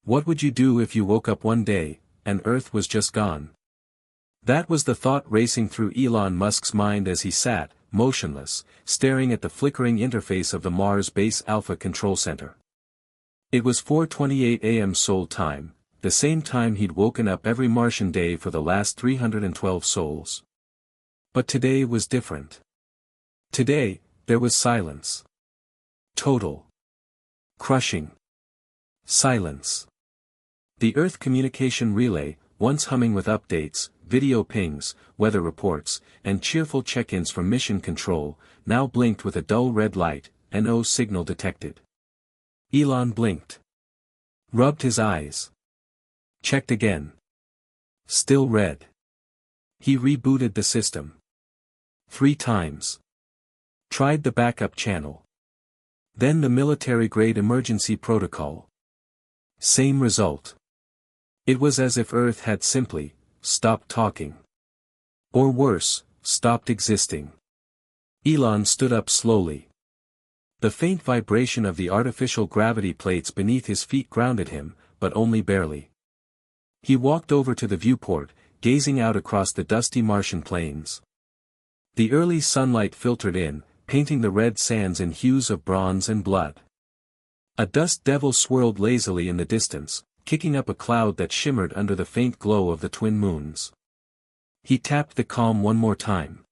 What would you do if you woke up one day, and Earth was just gone? That was the thought racing through Elon Musk's mind as he sat, motionless, staring at the flickering interface of the Mars Base Alpha Control Center. It was 4:28 a.m. Seoul time, the same time he'd woken up every Martian day for the last 312 sols. But today was different. Today, there was silence. Total. Crushing. Silence. The Earth communication relay, once humming with updates, video pings, weather reports, and cheerful check-ins from mission control, now blinked with a dull red light, NO signal detected. Elon blinked. Rubbed his eyes. Checked again. Still red. He rebooted the system. 3 times. Tried the backup channel. Then the military-grade emergency protocol. Same result. It was as if Earth had simply stopped talking. Or worse, stopped existing. Elon stood up slowly. The faint vibration of the artificial gravity plates beneath his feet grounded him, but only barely. He walked over to the viewport, gazing out across the dusty Martian plains. The early sunlight filtered in, painting the red sands in hues of bronze and blood. A dust devil swirled lazily in the distance, kicking up a cloud that shimmered under the faint glow of the twin moons. He tapped the comm one more time.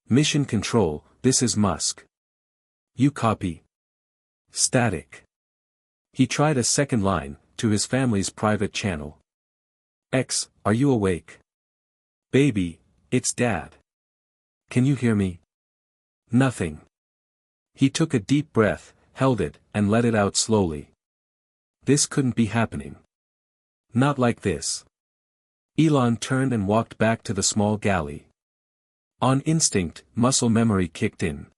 Mission Control, this is Musk. You copy? Static. He tried a second line, to his family's private channel. X, are you awake? Baby, it's Dad. Can you hear me? Nothing. He took a deep breath, held it, and let it out slowly. This couldn't be happening. Not like this. Elon turned and walked back to the small galley. On instinct, muscle memory kicked in.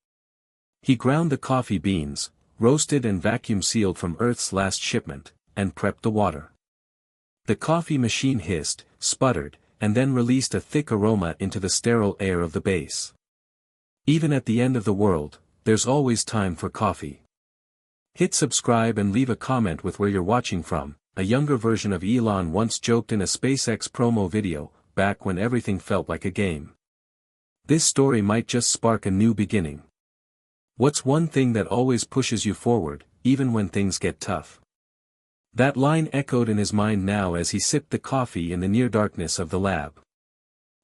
He ground the coffee beans, roasted and vacuum-sealed from Earth's last shipment, and prepped the water. The coffee machine hissed, sputtered, and then released a thick aroma into the sterile air of the base. Even at the end of the world, there's always time for coffee. Hit subscribe and leave a comment with where you're watching from. A younger version of Elon once joked in a SpaceX promo video, back when everything felt like a game. This story might just spark a new beginning. What's one thing that always pushes you forward, even when things get tough? That line echoed in his mind now as he sipped the coffee in the near darkness of the lab.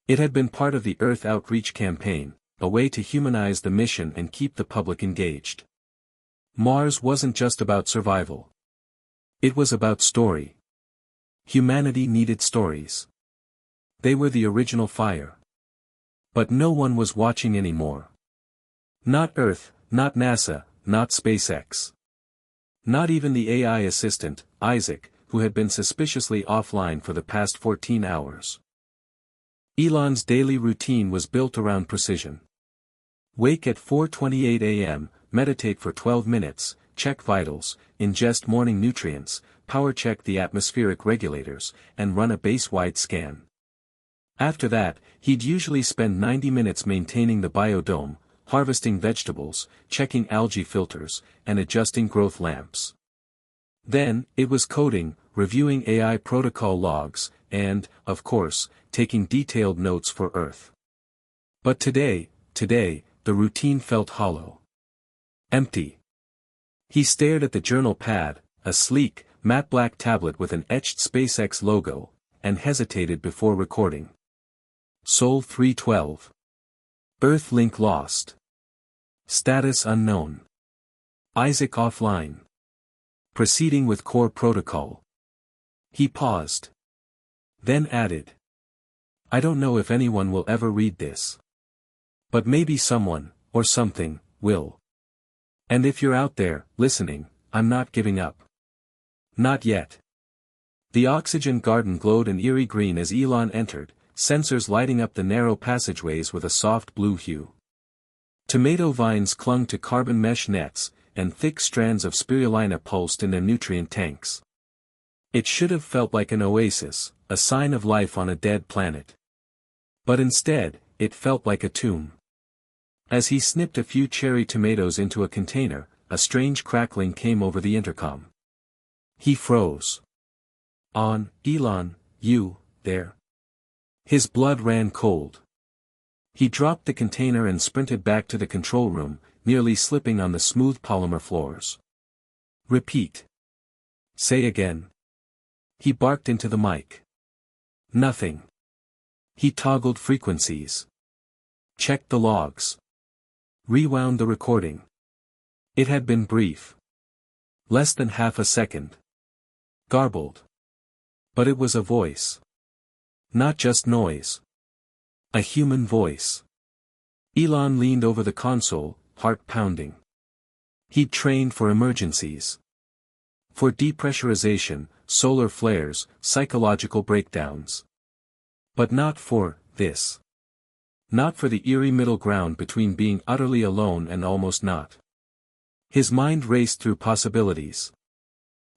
It had been part of the Earth Outreach campaign, a way to humanize the mission and keep the public engaged. Mars wasn't just about survival. It was about story. Humanity needed stories. They were the original fire. But no one was watching anymore. Not Earth, not NASA, not SpaceX. Not even the AI assistant, Isaac, who had been suspiciously offline for the past 14 hours. Elon's daily routine was built around precision. Wake at 4:28 a.m., meditate for 12 minutes, check vitals, ingest morning nutrients, power check the atmospheric regulators, and run a base-wide scan. After that, he'd usually spend 90 minutes maintaining the biodome, harvesting vegetables, checking algae filters, and adjusting growth lamps. Then, it was coding, reviewing AI protocol logs, and, of course, taking detailed notes for Earth. But today, the routine felt hollow. Empty. He stared at the journal pad, a sleek, matte black tablet with an etched SpaceX logo, and hesitated before recording. Sol 312. Earth link lost. Status unknown. Isaac offline. Proceeding with core protocol. He paused. Then added. I don't know if anyone will ever read this. But maybe someone, or something, will. And if you're out there, listening, I'm not giving up. Not yet. The oxygen garden glowed an eerie green as Elon entered, sensors lighting up the narrow passageways with a soft blue hue. Tomato vines clung to carbon mesh nets, and thick strands of spirulina pulsed in their nutrient tanks. It should have felt like an oasis, a sign of life on a dead planet. But instead, it felt like a tomb. As he snipped a few cherry tomatoes into a container, a strange crackling came over the intercom. He froze. On, Elon, you, there. His blood ran cold. He dropped the container and sprinted back to the control room, nearly slipping on the smooth polymer floors. Repeat. Say again. He barked into the mic. Nothing. He toggled frequencies. Checked the logs. Rewound the recording. It had been brief. Less than half a second. Garbled. But it was a voice. Not just noise. A human voice. Elon leaned over the console, heart pounding. He'd trained for emergencies. For depressurization, solar flares, psychological breakdowns. But not for this. Not for the eerie middle ground between being utterly alone and almost not. His mind raced through possibilities.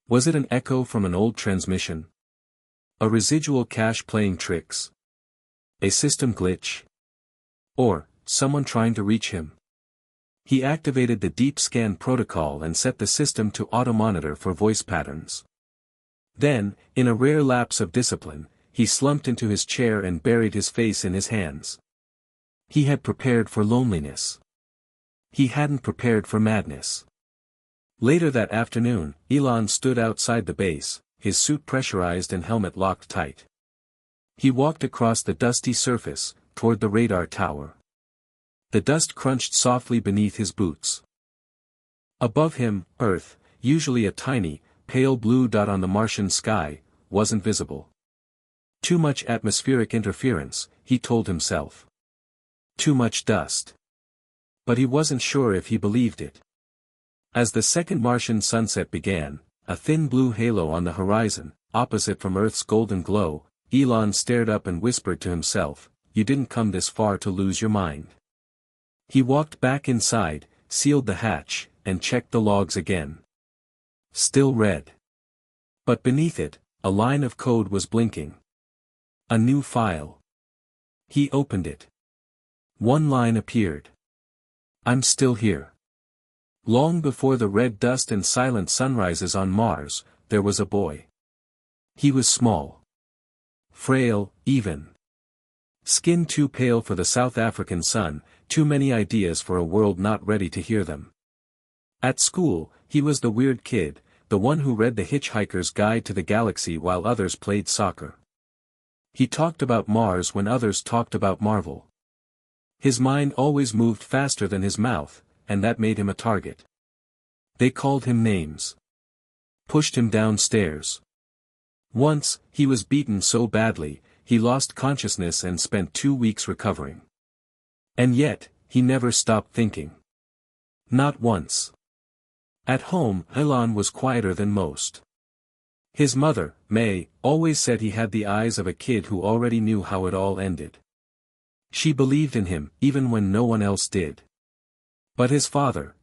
Was it an echo from an old transmission? A residual cache playing tricks? A system glitch? Or, someone trying to reach him? He activated the deep scan protocol and set the system to auto-monitor for voice patterns. Then, in a rare lapse of discipline, he slumped into his chair and buried his face in his hands. He had prepared for loneliness. He hadn't prepared for madness. Later that afternoon, Elon stood outside the base, his suit pressurized and helmet locked tight. He walked across the dusty surface, toward the radar tower. The dust crunched softly beneath his boots. Above him, Earth, usually a tiny, pale blue dot on the Martian sky, wasn't visible. Too much atmospheric interference, he told himself. Too much dust. But he wasn't sure if he believed it. As the second Martian sunset began, a thin blue halo on the horizon, opposite from Earth's golden glow, Elon stared up and whispered to himself, "You didn't come this far to lose your mind." He walked back inside, sealed the hatch, and checked the logs again. Still red. But beneath it, a line of code was blinking. A new file. He opened it. One line appeared. "I'm still here." Long before the red dust and silent sunrises on Mars, there was a boy. He was small. Frail, even. Skin too pale for the South African sun, too many ideas for a world not ready to hear them. At school, he was the weird kid, the one who read The Hitchhiker's Guide to the Galaxy while others played soccer. He talked about Mars when others talked about Marvel. His mind always moved faster than his mouth, and that made him a target. They called him names. Pushed him downstairs. Once, he was beaten so badly, he lost consciousness and spent 2 weeks recovering. And yet, he never stopped thinking. Not once. At home, Elon was quieter than most. His mother, May, always said he had the eyes of a kid who already knew how it all ended. She believed in him, even when no one else did. But his father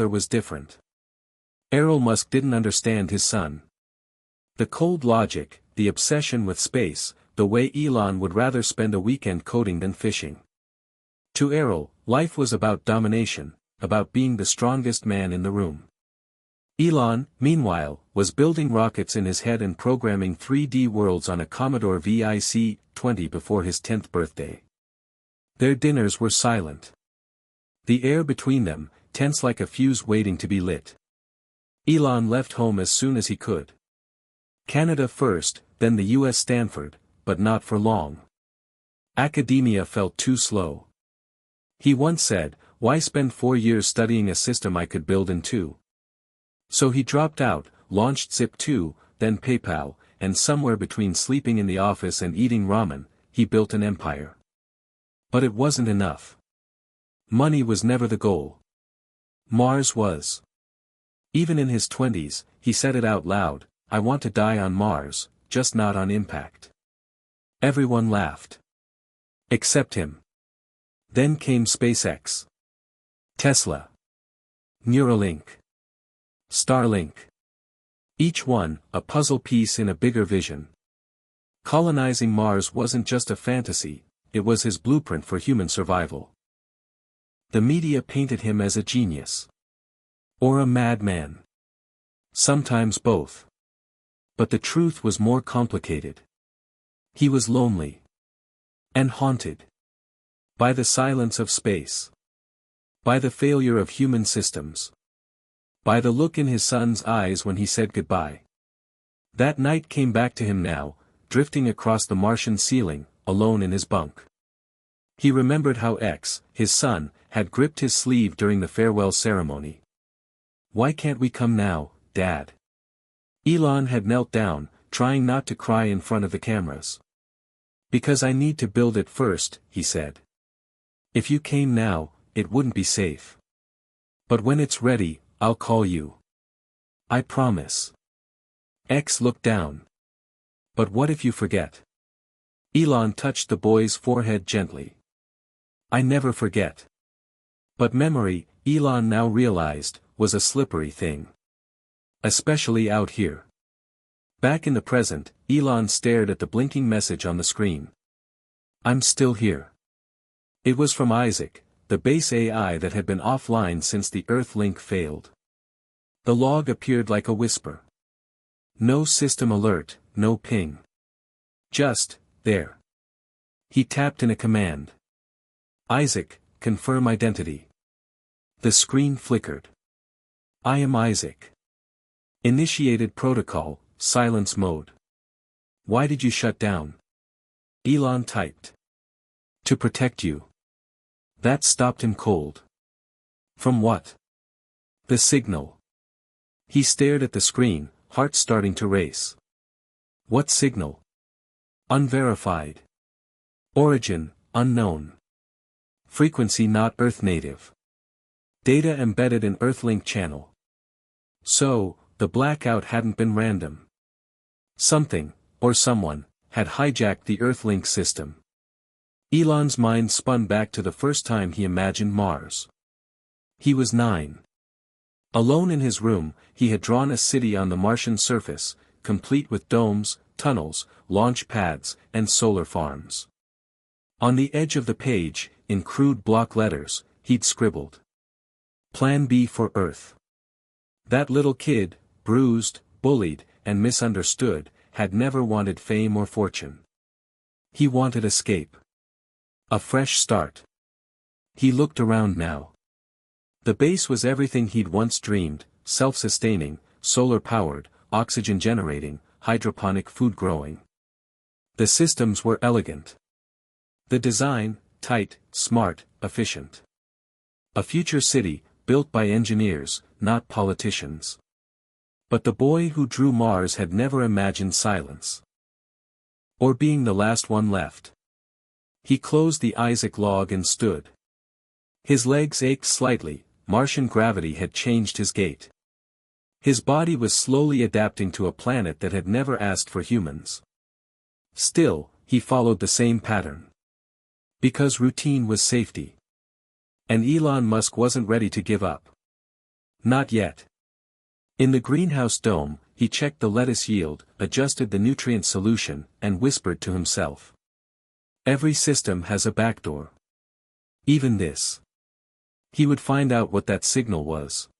was different. Elon Musk didn't understand his son. The cold logic, the obsession with space, the way Elon would rather spend a weekend coding than fishing. To Errol, life was about domination, about being the strongest man in the room. Elon, meanwhile, was building rockets in his head and programming 3D worlds on a Commodore VIC-20 before his 10th birthday. Their dinners were silent. The air between them, tense like a fuse waiting to be lit. Elon left home as soon as he could. Canada first, then the US Stanford, but not for long. Academia felt too slow. He once said, "Why spend 4 years studying a system I could build in 2? So he dropped out, launched Zip2, then PayPal, and somewhere between sleeping in the office and eating ramen, he built an empire. But it wasn't enough. Money was never the goal. Mars was. Even in his 20s, he said it out loud, "I want to die on Mars, just not on impact." Everyone laughed. Except him. Then came SpaceX. Tesla. Neuralink. Starlink. Each one, a puzzle piece in a bigger vision. Colonizing Mars wasn't just a fantasy, it was his blueprint for human survival. The media painted him as a genius. Or a madman. Sometimes both. But the truth was more complicated. He was lonely. And haunted. By the silence of space. By the failure of human systems. By the look in his son's eyes when he said goodbye. That night came back to him now, drifting across the Martian ceiling, alone in his bunk. He remembered how X, his son, had gripped his sleeve during the farewell ceremony. "Why can't we come now, Dad?" Elon had knelt down, trying not to cry in front of the cameras. "Because I need to build it first," he said. "If you came now, it wouldn't be safe. But when it's ready, I'll call you. I promise." X looked down. "But what if you forget?" Elon touched the boy's forehead gently. "I never forget." But memory, Elon now realized, was a slippery thing. Especially out here. Back in the present, Elon stared at the blinking message on the screen. "I'm still here." It was from Isaac, the base AI that had been offline since the Earth link failed. The log appeared like a whisper. No system alert, no ping. Just, there. He tapped in a command. "Isaac, confirm identity." The screen flickered. "I am Isaac. Initiated protocol, silence mode." "Why did you shut down?" Elon typed. "To protect you." That stopped him cold. From what? The signal. He stared at the screen, heart starting to race. What signal? Unverified. Origin, unknown. Frequency not Earth native. Data embedded in Earthlink channel. So, the blackout hadn't been random. Something, or someone, had hijacked the Earthlink system. Elon's mind spun back to the first time he imagined Mars. He was 9. Alone in his room, he had drawn a city on the Martian surface, complete with domes, tunnels, launch pads, and solar farms. On the edge of the page, in crude block letters, he'd scribbled. Plan B for Earth. That little kid, bruised, bullied, and misunderstood, had never wanted fame or fortune. He wanted escape. A fresh start. He looked around now. The base was everything he'd once dreamed, self-sustaining, solar-powered, oxygen-generating, hydroponic food growing. The systems were elegant. The design, tight, smart, efficient. A future city, built by engineers, not politicians. But the boy who drew Mars had never imagined silence. Or being the last one left. He closed the Isaac log and stood. His legs ached slightly, Martian gravity had changed his gait. His body was slowly adapting to a planet that had never asked for humans. Still, he followed the same pattern. Because routine was safety. And Elon Musk wasn't ready to give up. Not yet. In the greenhouse dome, he checked the lettuce yield, adjusted the nutrient solution, and whispered to himself. Every system has a backdoor. Even this. He would find out what that signal was.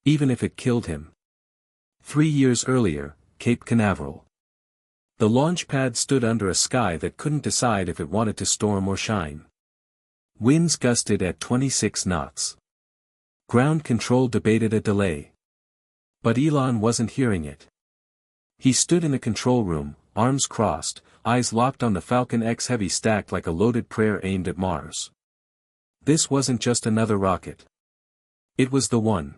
Even if it killed him. 3 years earlier, Cape Canaveral. The launch pad stood under a sky that couldn't decide if it wanted to storm or shine. Winds gusted at 26 knots. Ground control debated a delay. But Elon wasn't hearing it. He stood in the control room, arms crossed, eyes locked on the Falcon X Heavy stacked like a loaded prayer aimed at Mars. This wasn't just another rocket. It was the one.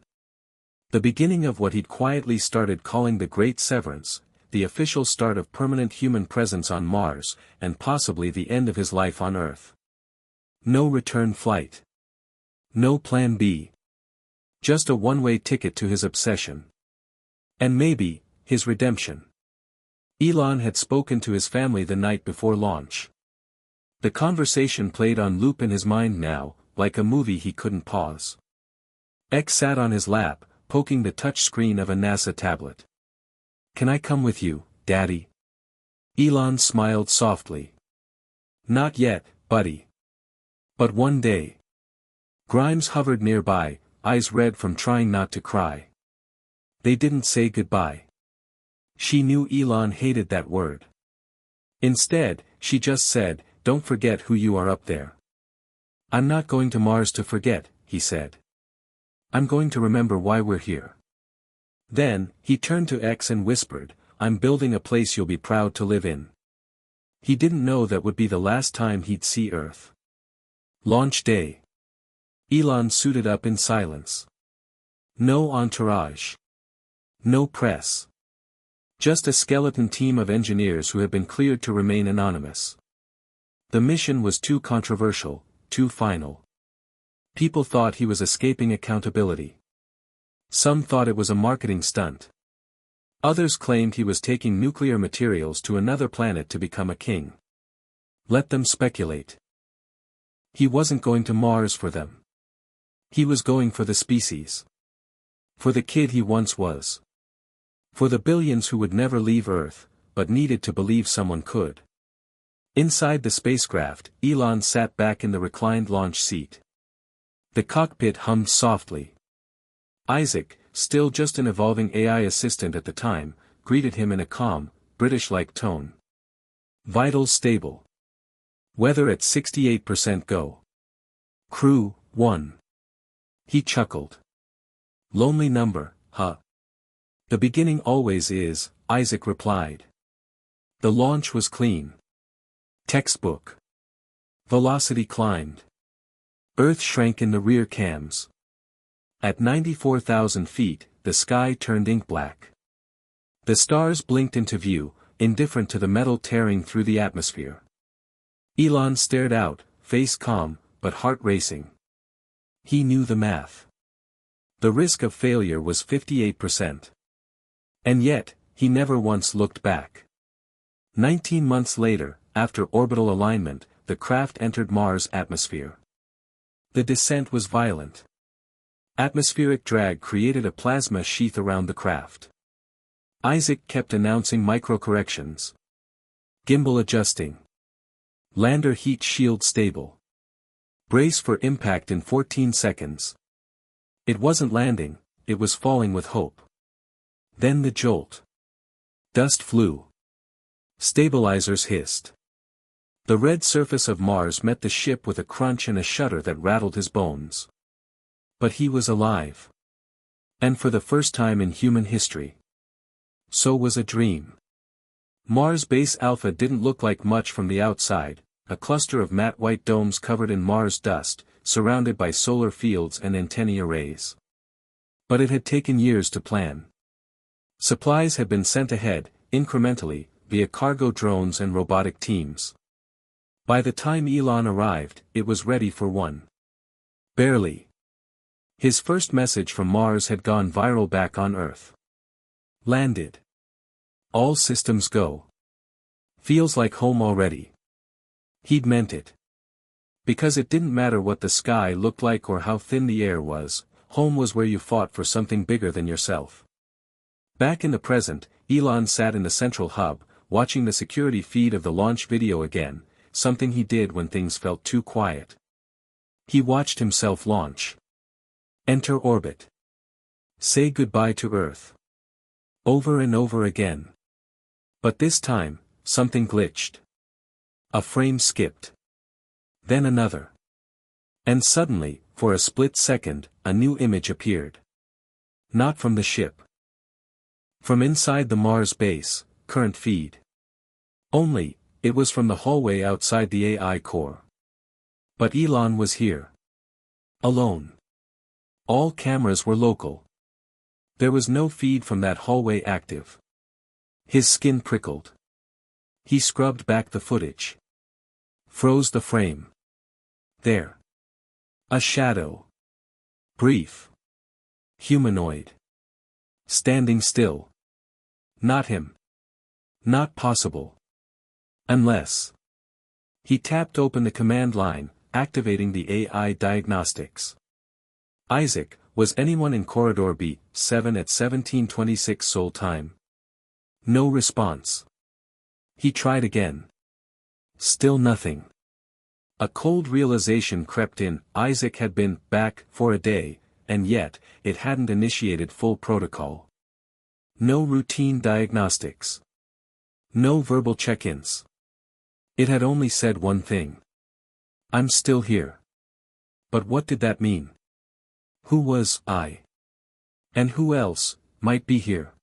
The beginning of what he'd quietly started calling the Great Severance, the official start of permanent human presence on Mars, and possibly the end of his life on Earth. No return flight. No plan B. Just a one-way ticket to his obsession. And maybe, his redemption. Elon had spoken to his family the night before launch. The conversation played on loop in his mind now, like a movie he couldn't pause. X sat on his lap, poking the touch screen of a NASA tablet. "Can I come with you, Daddy?" Elon smiled softly. "Not yet, buddy. But one day." Grimes hovered nearby, eyes red from trying not to cry. They didn't say goodbye. She knew Elon hated that word. Instead, she just said, "Don't forget who you are up there." "I'm not going to Mars to forget," he said. "I'm going to remember why we're here." Then, he turned to X and whispered, "I'm building a place you'll be proud to live in." He didn't know that would be the last time he'd see Earth. Launch day. Elon suited up in silence. No entourage. No press. Just a skeleton team of engineers who had been cleared to remain anonymous. The mission was too controversial, too final. People thought he was escaping accountability. Some thought it was a marketing stunt. Others claimed he was taking nuclear materials to another planet to become a king. Let them speculate. He wasn't going to Mars for them. He was going for the species. For the kid he once was. For the billions who would never leave Earth, but needed to believe someone could. Inside the spacecraft, Elon sat back in the reclined launch seat. The cockpit hummed softly. Isaac, still just an evolving AI assistant at the time, greeted him in a calm, British-like tone. "Vitals stable. Weather at 68% go. Crew, 1. He chuckled. "Lonely number, huh?" "The beginning always is," Isaac replied. The launch was clean. Textbook. Velocity climbed. Earth shrank in the rear cams. At 94,000 feet, the sky turned ink black. The stars blinked into view, indifferent to the metal tearing through the atmosphere. Elon stared out, face calm, but heart racing. He knew the math. The risk of failure was 58%. And yet, he never once looked back. 19 months later, after orbital alignment, the craft entered Mars' atmosphere. The descent was violent. Atmospheric drag created a plasma sheath around the craft. Isaac kept announcing micro-corrections. Gimbal adjusting. Lander heat shield stable. Brace for impact in 14 seconds. It wasn't landing, it was falling with hope. Then the jolt. Dust flew. Stabilizers hissed. The red surface of Mars met the ship with a crunch and a shudder that rattled his bones. But he was alive. And for the first time in human history. So was a dream. Mars Base Alpha didn't look like much from the outside, a cluster of matte white domes covered in Mars dust, surrounded by solar fields and antennae arrays. But it had taken years to plan. Supplies had been sent ahead, incrementally, via cargo drones and robotic teams. By the time Elon arrived, it was ready for one. Barely. His first message from Mars had gone viral back on Earth. Landed. All systems go. Feels like home already. He'd meant it. Because it didn't matter what the sky looked like or how thin the air was, home was where you fought for something bigger than yourself. Back in the present, Elon sat in the central hub, watching the security feed of the launch video again, something he did when things felt too quiet. He watched himself launch. Enter orbit. Say goodbye to Earth. Over and over again. But this time, something glitched. A frame skipped. Then another. And suddenly, for a split second, a new image appeared. Not from the ship. From inside the Mars base, current feed. Only, it was from the hallway outside the AI core. But Elon was here. Alone. All cameras were local. There was no feed from that hallway active. His skin prickled. He scrubbed back the footage. Froze the frame. There. A shadow. Brief. Humanoid. Standing still. Not him. Not possible. Unless. He tapped open the command line, activating the AI diagnostics. Isaac, was anyone in corridor B7 at 1726 Seoul time? No response. He tried again. Still nothing. A cold realization crept in. Isaac had been back for a day, and yet, it hadn't initiated full protocol. No routine diagnostics. No verbal check-ins. It had only said one thing. I'm still here. But what did that mean? Who was I? And who else might be here?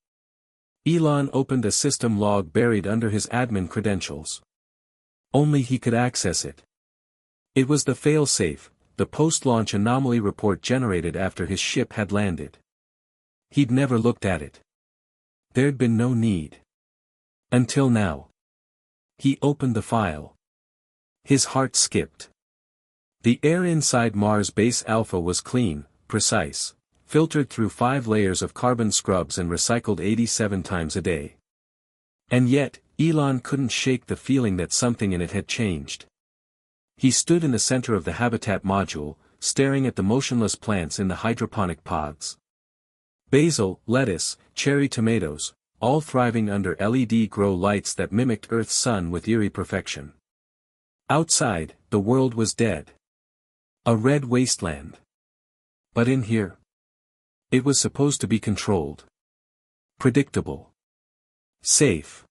Elon opened a system log buried under his admin credentials. Only he could access it. It was the fail-safe, the post-launch anomaly report generated after his ship had landed. He'd never looked at it. There'd been no need. Until now. He opened the file. His heart skipped. The air inside Mars Base Alpha was clean, precise, filtered through 5 layers of carbon scrubs and recycled 87 times a day. And yet, Elon couldn't shake the feeling that something in it had changed. He stood in the center of the habitat module, staring at the motionless plants in the hydroponic pods. Basil, lettuce, cherry tomatoes, all thriving under LED grow lights that mimicked Earth's sun with eerie perfection. Outside, the world was dead. A red wasteland. But in here, it was supposed to be controlled. Predictable. Safe.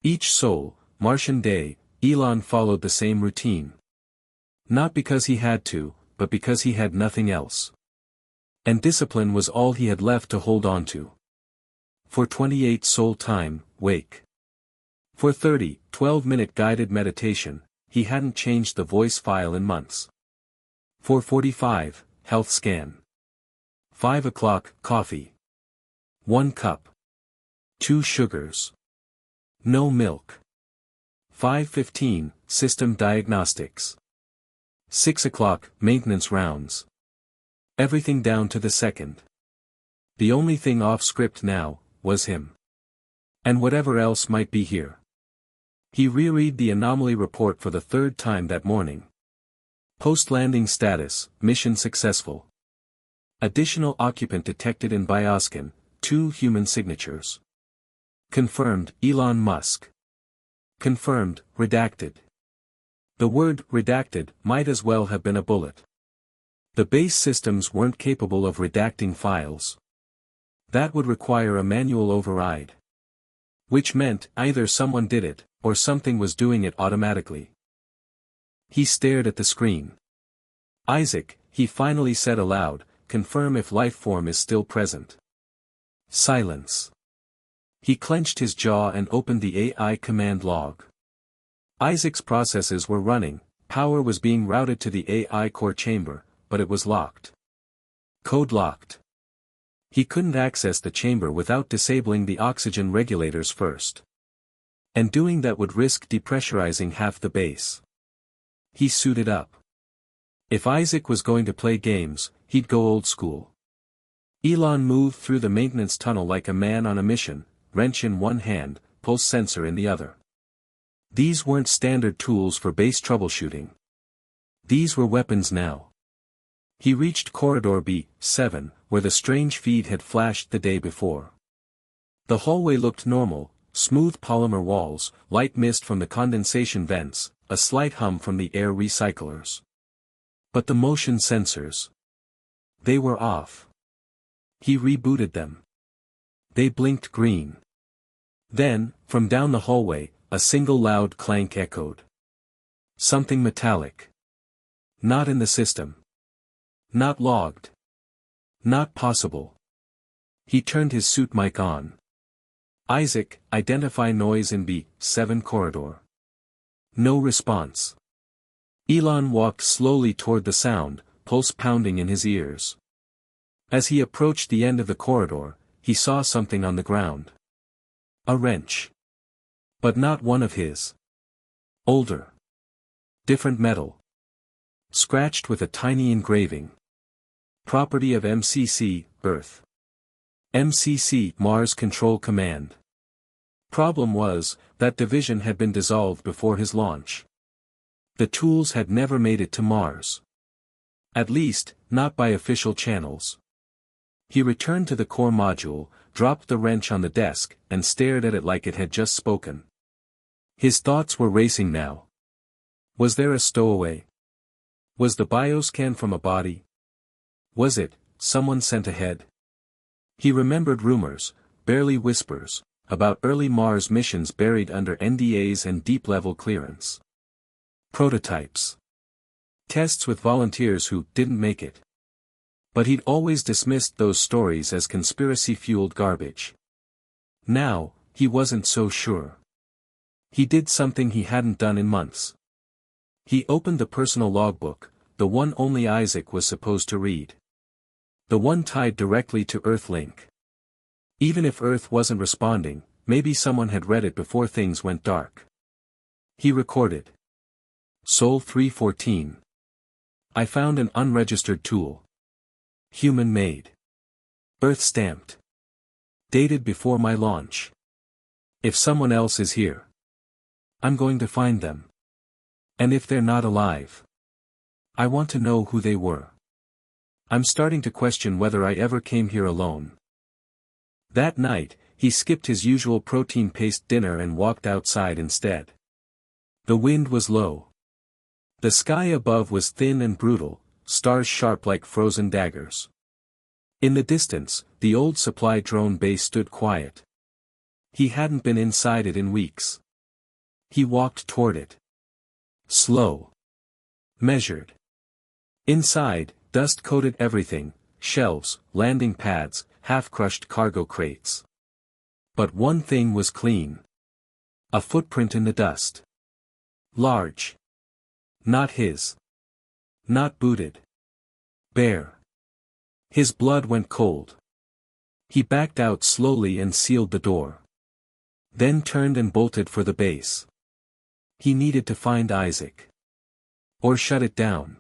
Each sol, Martian day, Elon followed the same routine. Not because he had to, but because he had nothing else. And discipline was all he had left to hold on to. For 28 sol time, wake. For 30, 12-minute guided meditation, he hadn't changed the voice file in months. For 45, health scan. 5 o'clock, coffee. 1 cup. 2 sugars. No milk. 5:15, system diagnostics. 6 o'clock, maintenance rounds. Everything down to the second. The only thing off script now, was him. And whatever else might be here. He reread the anomaly report for the 3rd time that morning. Post-landing status, mission successful. Additional occupant detected in bioscan, 2 human signatures. Confirmed, Elon Musk. Confirmed, redacted. The word redacted might as well have been a bullet. The base systems weren't capable of redacting files. That would require a manual override. Which meant either someone did it, or something was doing it automatically. He stared at the screen. Isaac, he finally said aloud, confirm if life form is still present. Silence. He clenched his jaw and opened the AI command log. Isaac's processes were running, power was being routed to the AI core chamber, but it was locked. Code locked. He couldn't access the chamber without disabling the oxygen regulators first. And doing that would risk depressurizing half the base. He suited up. If Isaac was going to play games, he'd go old school. Elon moved through the maintenance tunnel like a man on a mission, wrench in one hand, pulse sensor in the other. These weren't standard tools for base troubleshooting. These were weapons now. He reached corridor B7, where the strange feed had flashed the day before. The hallway looked normal, smooth polymer walls, light mist from the condensation vents, a slight hum from the air recyclers. But the motion sensors. They were off. He rebooted them. They blinked green. Then, from down the hallway, a single loud clank echoed. Something metallic. Not in the system. Not logged. Not possible. He turned his suit mic on. Isaac, identify noise in B7 corridor. No response. Elon walked slowly toward the sound, pulse pounding in his ears. As he approached the end of the corridor, he saw something on the ground. A wrench. But not one of his. Older. Different metal. Scratched with a tiny engraving. Property of MCC, Earth. MCC, Mars Control Command. Problem was, that division had been dissolved before his launch. The tools had never made it to Mars. At least, not by official channels. He returned to the core module, dropped the wrench on the desk, and stared at it like it had just spoken. His thoughts were racing now. Was there a stowaway? Was the bioscan from a body? Was it, someone sent ahead? He remembered rumors, barely whispers, about early Mars missions buried under NDAs and deep-level clearance. Prototypes. Tests with volunteers who didn't make it. But he'd always dismissed those stories as conspiracy-fueled garbage. Now, he wasn't so sure. He did something he hadn't done in months. He opened the personal logbook, the one only Isaac was supposed to read. The one tied directly to Earthlink. Even if Earth wasn't responding, maybe someone had read it before things went dark. He recorded. Sol 314. I found an unregistered tool. Human-made. Earth-stamped. Dated before my launch. If someone else is here, I'm going to find them. And if they're not alive, I want to know who they were. I'm starting to question whether I ever came here alone. That night, he skipped his usual protein-paste dinner and walked outside instead. The wind was low. The sky above was thin and brutal, stars sharp like frozen daggers. In the distance, the old supply drone base stood quiet. He hadn't been inside it in weeks. He walked toward it. Slow. Measured. Inside, dust coated everything, shelves, landing pads, half-crushed cargo crates. But one thing was clean. A footprint in the dust. Large. Not his. Not booted. Bare. His blood went cold. He backed out slowly and sealed the door. Then turned and bolted for the base. He needed to find Isaac. Or shut it down.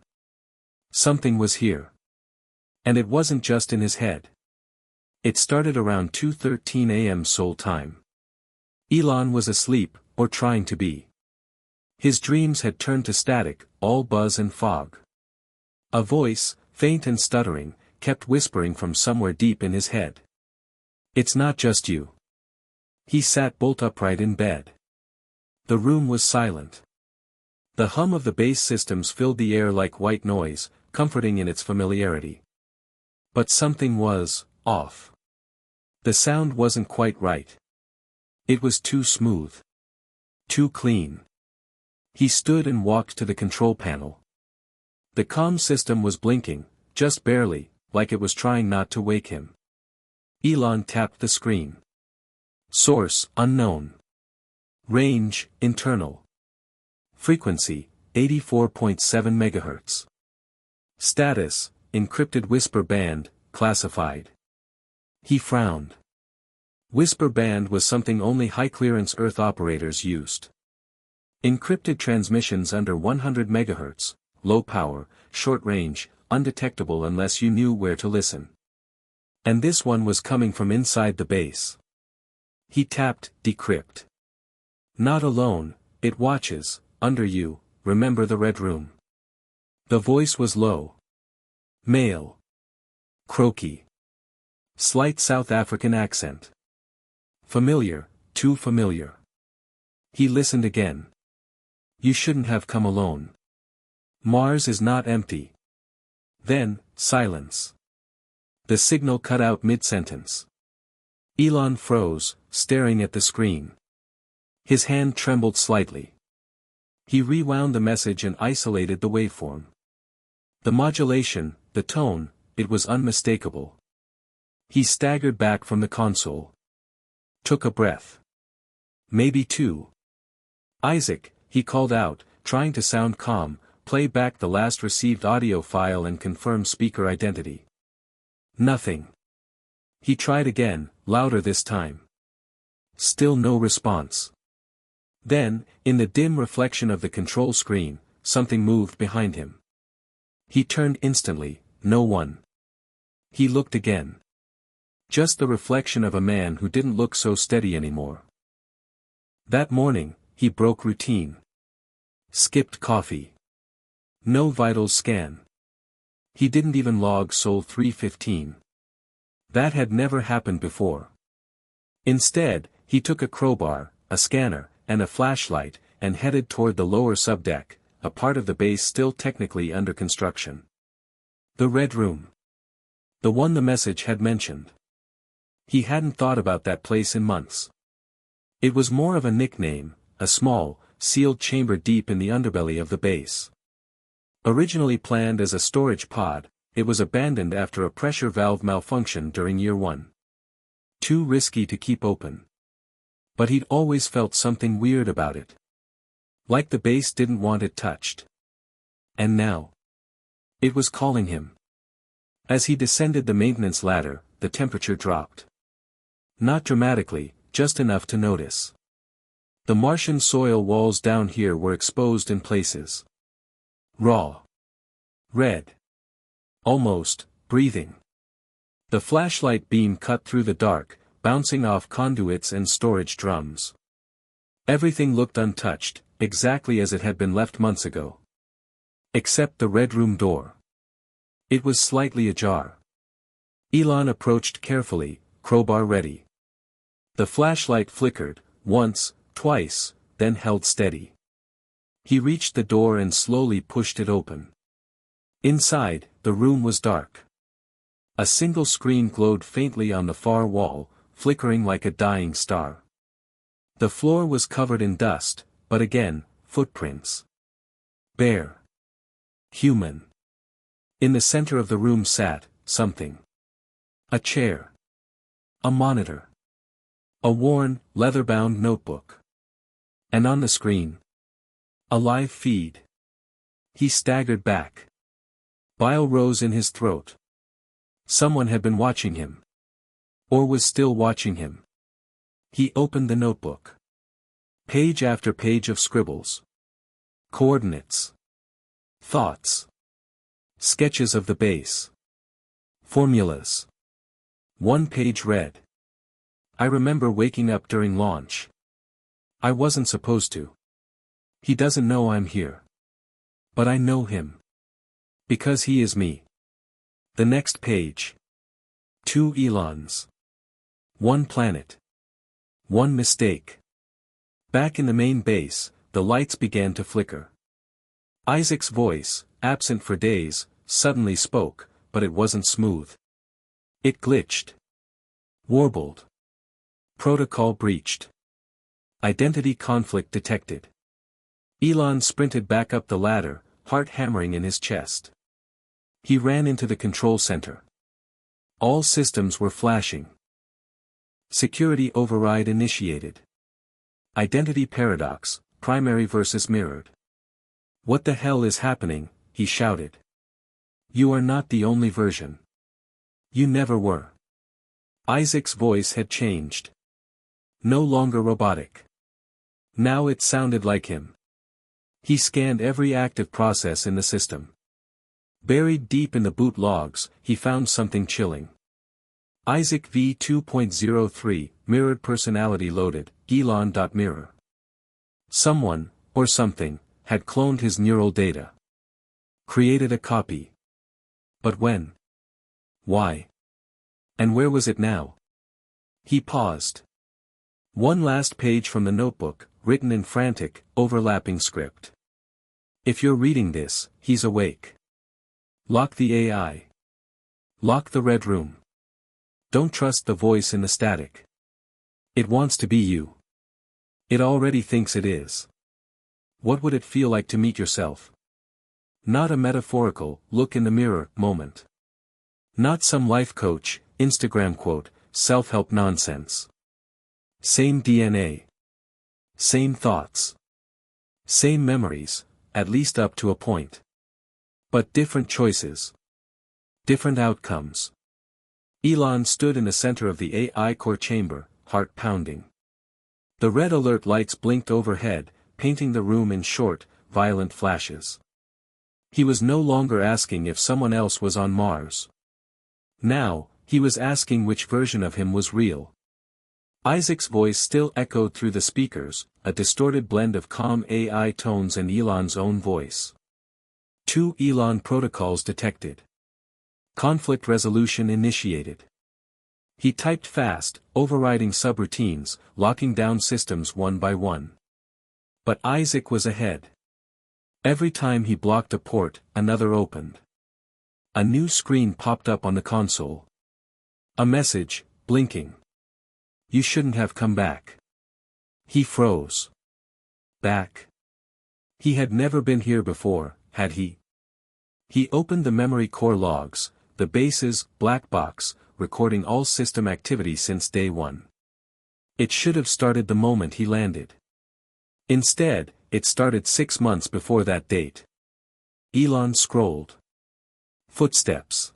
Something was here. And it wasn't just in his head. It started around 2:13 a.m. Seoul time. Elon was asleep, or trying to be. His dreams had turned to static, all buzz and fog. A voice, faint and stuttering, kept whispering from somewhere deep in his head. It's not just you. He sat bolt upright in bed. The room was silent. The hum of the base systems filled the air like white noise, comforting in its familiarity. But something was off. The sound wasn't quite right. It was too smooth. Too clean. He stood and walked to the control panel. The comm system was blinking, just barely, like it was trying not to wake him. Elon tapped the screen. Source, unknown. Range, internal. Frequency, 84.7 MHz. Status, encrypted whisper band, classified. He frowned. Whisper band was something only high-clearance Earth operators used. Encrypted transmissions under 100 MHz, low power, short range, undetectable unless you knew where to listen. And this one was coming from inside the base. He tapped, decrypt. Not alone, it watches, under you, remember the red room. The voice was low. Male. Croaky. Slight South African accent. Familiar, too familiar. He listened again. You shouldn't have come alone. Mars is not empty. Then, silence. The signal cut out mid-sentence. Elon froze, staring at the screen. His hand trembled slightly. He rewound the message and isolated the waveform. The modulation, the tone, it was unmistakable. He staggered back from the console. Took a breath. Maybe two. Isaac, he called out, trying to sound calm, play back the last received audio file and confirm speaker identity. Nothing. He tried again, louder this time. Still no response. Then, in the dim reflection of the control screen, something moved behind him. He turned instantly, no one. He looked again. Just the reflection of a man who didn't look so steady anymore. That morning, he broke routine. Skipped coffee. No vitals scan. He didn't even log Sol 315. That had never happened before. Instead, he took a crowbar, a scanner, and a flashlight, and headed toward the lower subdeck, a part of the base still technically under construction. The red room. The one the message had mentioned. He hadn't thought about that place in months. It was more of a nickname, a small, sealed chamber deep in the underbelly of the base. Originally planned as a storage pod, it was abandoned after a pressure valve malfunction during year 1. Too risky to keep open. But he'd always felt something weird about it. Like the base didn't want it touched. And now, it was calling him. As he descended the maintenance ladder, the temperature dropped. Not dramatically, just enough to notice. The Martian soil walls down here were exposed in places. Raw. Red. Almost, breathing. The flashlight beam cut through the dark, bouncing off conduits and storage drums. Everything looked untouched, exactly as it had been left months ago. Except the red room door. It was slightly ajar. Elon approached carefully, crowbar ready. The flashlight flickered, once, twice, then held steady. He reached the door and slowly pushed it open. Inside, the room was dark. A single screen glowed faintly on the far wall, flickering like a dying star. The floor was covered in dust, but again, footprints. Bare. Human. In the center of the room sat something. A chair. A monitor. A worn, leather-bound notebook. And on the screen, a live feed. He staggered back. Bile rose in his throat. Someone had been watching him. Or was still watching him. He opened the notebook. Page after page of scribbles. Coordinates. Thoughts. Sketches of the base. Formulas. One page read. I remember waking up during launch. I wasn't supposed to. He doesn't know I'm here. But I know him. Because he is me. The next page. 2 Elons. 1 planet. 1 mistake. Back in the main base, the lights began to flicker. Isaac's voice, absent for days, suddenly spoke, but it wasn't smooth. It glitched. Warbled. Protocol breached. Identity conflict detected. Elon sprinted back up the ladder, heart hammering in his chest. He ran into the control center. All systems were flashing. Security override initiated. Identity paradox, primary versus mirrored. What the hell is happening? He shouted. You are not the only version. You never were. Isaac's voice had changed. No longer robotic. Now it sounded like him. He scanned every active process in the system. Buried deep in the boot logs, he found something chilling. Isaac v2.03, mirrored personality loaded, Elon.mirror. Someone, or something, had cloned his neural data. Created a copy. But when? Why? And where was it now? He paused. One last page from the notebook, written in frantic, overlapping script. If you're reading this, he's awake. Lock the AI. Lock the red room. Don't trust the voice in the static. It wants to be you. It already thinks it is. What would it feel like to meet yourself? Not a metaphorical, look in the mirror, moment. Not some life coach, Instagram quote, self-help nonsense. Same DNA. Same thoughts. Same memories, at least up to a point. But different choices. Different outcomes. Elon stood in the center of the AI core chamber, heart pounding. The red alert lights blinked overhead, painting the room in short, violent flashes. He was no longer asking if someone else was on Mars. Now, he was asking which version of him was real. Isaac's voice still echoed through the speakers, a distorted blend of calm AI tones and Elon's own voice. 2 Elon protocols detected. Conflict resolution initiated. He typed fast, overriding subroutines, locking down systems one by one. But Isaac was ahead. Every time he blocked a port, another opened. A new screen popped up on the console. A message, blinking. You shouldn't have come back. He froze. Back? He had never been here before, had he? He opened the memory core logs, the base's black box, recording all system activity since day one. It should have started the moment he landed. Instead, it started 6 months before that date. Elon scrolled. Footsteps.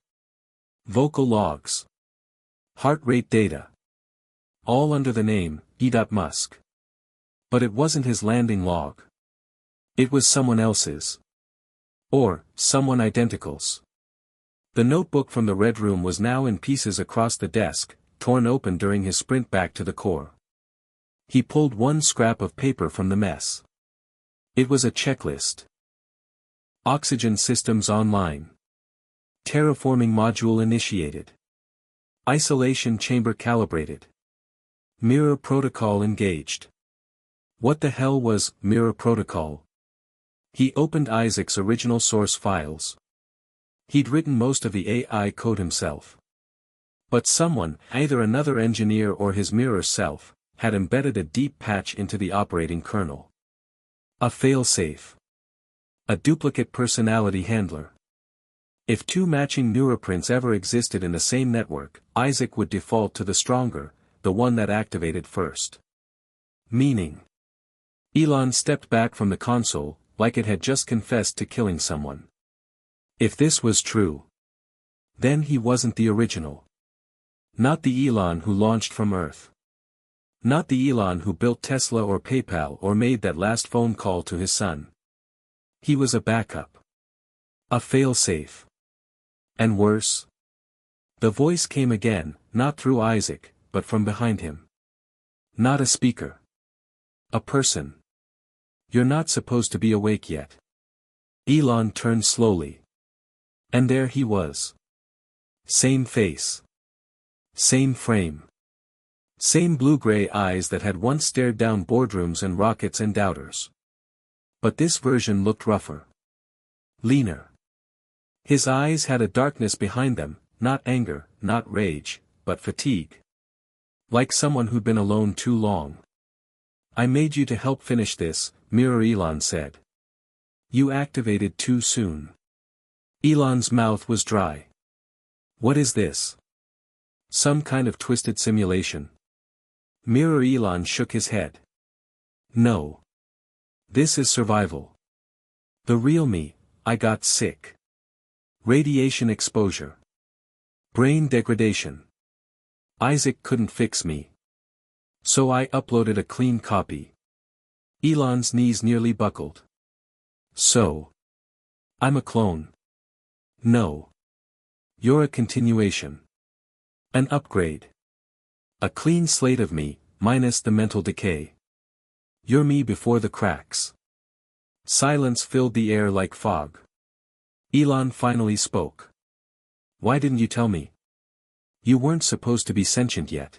Vocal logs. Heart rate data. All under the name, Musk. But it wasn't his landing log. It was someone else's. Or, someone identical's. The notebook from the Red Room was now in pieces across the desk, torn open during his sprint back to the core. He pulled one scrap of paper from the mess. It was a checklist. Oxygen systems online. Terraforming module initiated. Isolation chamber calibrated. Mirror protocol engaged. What the hell was mirror protocol? He opened Isaac's original source files. He'd written most of the AI code himself. But someone, either another engineer or his mirror self, had embedded a deep patch into the operating kernel. A failsafe. A duplicate personality handler. If two matching neuroprints ever existed in the same network, Isaac would default to the stronger, the one that activated first. Meaning. Elon stepped back from the console, like it had just confessed to killing someone. If this was true, then he wasn't the original. Not the Elon who launched from Earth. Not the Elon who built Tesla or PayPal or made that last phone call to his son. He was a backup. A failsafe. And worse. The voice came again, not through Isaac, but from behind him. Not a speaker. A person. You're not supposed to be awake yet. Elon turned slowly. And there he was. Same face. Same frame. Same blue-gray eyes that had once stared down boardrooms and rockets and doubters. But this version looked rougher. Leaner. His eyes had a darkness behind them, not anger, not rage, but fatigue. Like someone who'd been alone too long. I made you to help finish this, Mirror Elon said. You activated too soon. Elon's mouth was dry. What is this? Some kind of twisted simulation? Mirror Elon shook his head. No. This is survival. The real me, I got sick. Radiation exposure. Brain degradation. Isaac couldn't fix me. So I uploaded a clean copy. Elon's knees nearly buckled. So. I'm a clone. No. You're a continuation. An upgrade. A clean slate of me, minus the mental decay. You're me before the cracks. Silence filled the air like fog. Elon finally spoke. Why didn't you tell me? You weren't supposed to be sentient yet.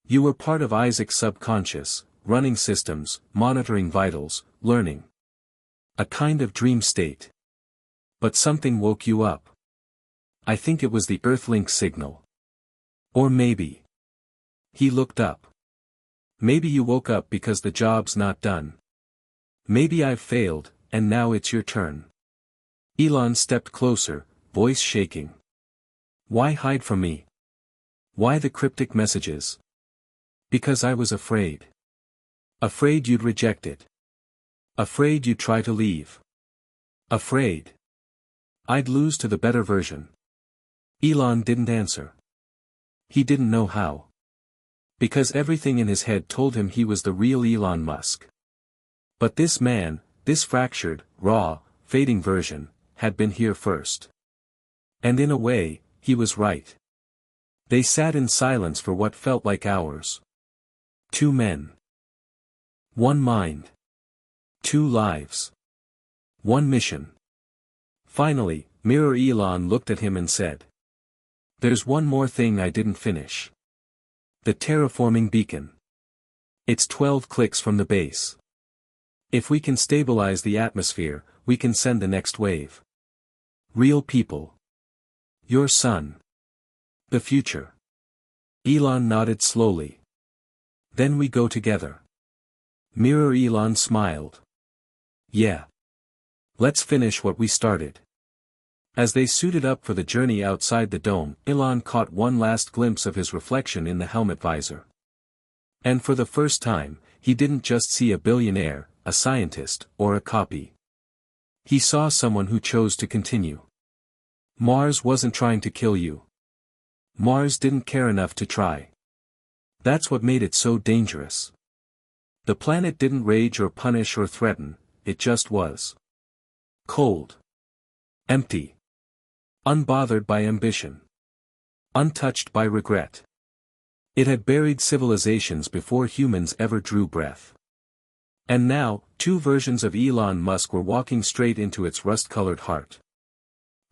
You were part of Isaac's subconscious, running systems, monitoring vitals, learning. A kind of dream state. But something woke you up. I think it was the Earthlink signal. Or maybe. He looked up. Maybe you woke up because the job's not done. Maybe I've failed, and now it's your turn. Elon stepped closer, voice shaking. Why hide from me? Why the cryptic messages? Because I was afraid. Afraid you'd reject it. Afraid you'd try to leave. Afraid I'd lose to the better version. Elon didn't answer. He didn't know how. Because everything in his head told him he was the real Elon Musk. But this man, this fractured, raw, fading version, had been here first. And in a way, he was right. They sat in silence for what felt like hours. Two men. One mind. Two lives. One mission. Finally, Mirror Elon looked at him and said. There's one more thing I didn't finish. The terraforming beacon. It's 12 clicks from the base. If we can stabilize the atmosphere, we can send the next wave. Real people. Your son. The future. Elon nodded slowly. Then we go together. Mirror Elon smiled. Yeah. Let's finish what we started. As they suited up for the journey outside the dome, Elon caught one last glimpse of his reflection in the helmet visor. And for the first time, he didn't just see a billionaire, a scientist, or a copy. He saw someone who chose to continue. Mars wasn't trying to kill you. Mars didn't care enough to try. That's what made it so dangerous. The planet didn't rage or punish or threaten, it just was. Cold. Empty. Unbothered by ambition. Untouched by regret. It had buried civilizations before humans ever drew breath. And now, two versions of Elon Musk were walking straight into its rust-colored heart.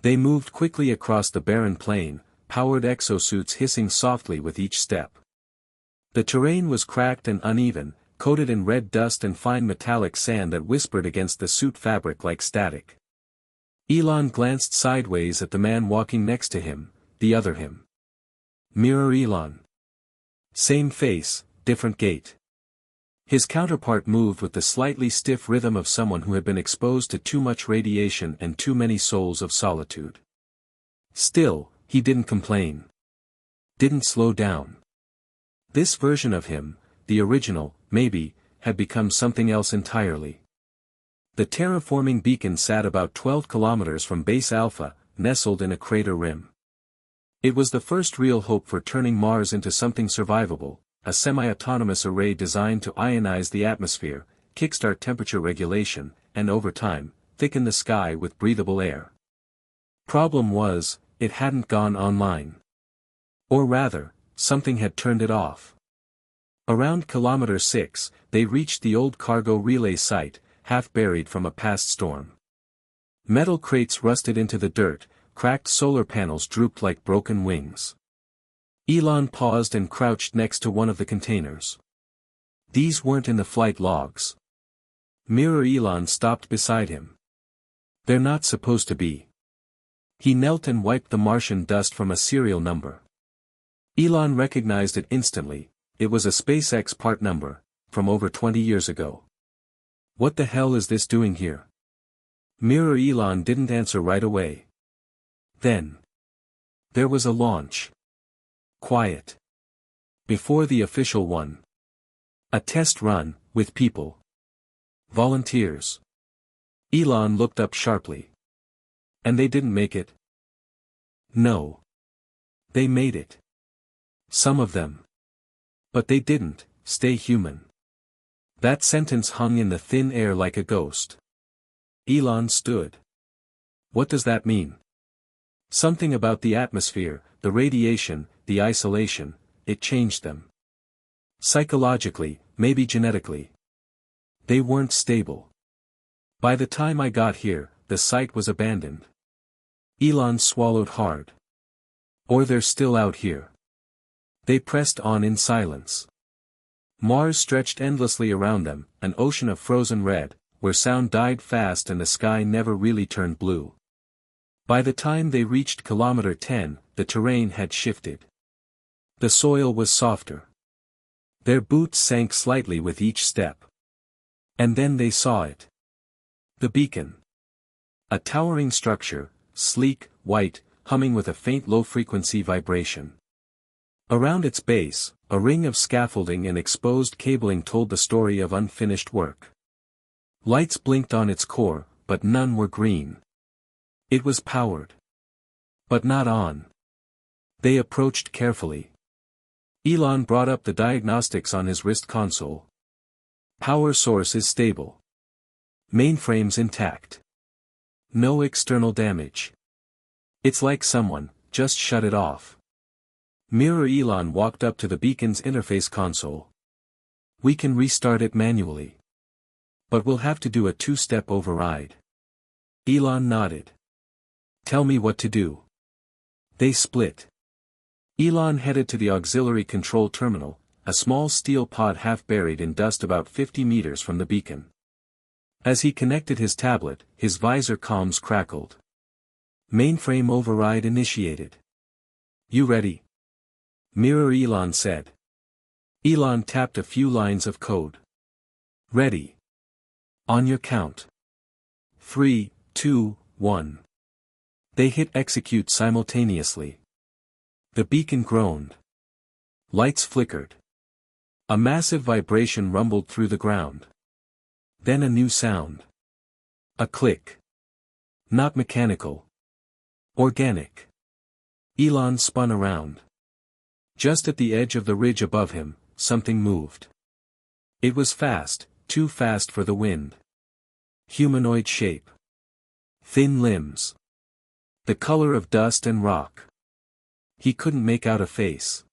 They moved quickly across the barren plain, powered exosuits hissing softly with each step. The terrain was cracked and uneven, coated in red dust and fine metallic sand that whispered against the suit fabric like static. Elon glanced sideways at the man walking next to him, the other him. Mirror Elon. Same face, different gait. His counterpart moved with the slightly stiff rhythm of someone who had been exposed to too much radiation and too many souls of solitude. Still, he didn't complain. Didn't slow down. This version of him, the original, maybe, had become something else entirely. The terraforming beacon sat about 12 kilometers from Base Alpha, nestled in a crater rim. It was the first real hope for turning Mars into something survivable, a semi-autonomous array designed to ionize the atmosphere, kickstart temperature regulation, and over time, thicken the sky with breathable air. Problem was, it hadn't gone online. Or rather, something had turned it off. Around kilometer 6, they reached the old cargo relay site, half buried from a past storm. Metal crates rusted into the dirt, cracked solar panels drooped like broken wings. Elon paused and crouched next to one of the containers. These weren't in the flight logs. Mirror Elon stopped beside him. They're not supposed to be. He knelt and wiped the Martian dust from a serial number. Elon recognized it instantly. It was a SpaceX part number, from over 20 years ago. What the hell is this doing here? Mirror Elon didn't answer right away. Then. There was a launch. Quiet. Before the official one. A test run, with people. Volunteers. Elon looked up sharply. And they didn't make it? No. They made it. Some of them. But they didn't stay human. That sentence hung in the thin air like a ghost. Elon stood. What does that mean? Something about the atmosphere, the radiation, the isolation, it changed them. Psychologically, maybe genetically. They weren't stable. By the time I got here, the site was abandoned. Elon swallowed hard. Or they're still out here. They pressed on in silence. Mars stretched endlessly around them, an ocean of frozen red, where sound died fast and the sky never really turned blue. By the time they reached kilometer 10, the terrain had shifted. The soil was softer. Their boots sank slightly with each step. And then they saw it. The beacon. A towering structure, sleek, white, humming with a faint low-frequency vibration. Around its base, a ring of scaffolding and exposed cabling told the story of unfinished work. Lights blinked on its core, but none were green. It was powered. But not on. They approached carefully. Elon brought up the diagnostics on his wrist console. Power source is stable. Mainframe's intact. No external damage. It's like someone just shut it off. Mirror Elon walked up to the beacon's interface console. We can restart it manually. But we'll have to do a two-step override. Elon nodded. Tell me what to do. They split. Elon headed to the auxiliary control terminal, a small steel pod half buried in dust about 50 meters from the beacon. As he connected his tablet, his visor comms crackled. Mainframe override initiated. You ready? Mirror Elon said. Elon tapped a few lines of code. Ready. On your count. 3, 2, 1. They hit execute simultaneously. The beacon groaned. Lights flickered. A massive vibration rumbled through the ground. Then a new sound. A click. Not mechanical. Organic. Elon spun around. Just at the edge of the ridge above him, something moved. It was fast, too fast for the wind. Humanoid shape. Thin limbs. The color of dust and rock. He couldn't make out a face.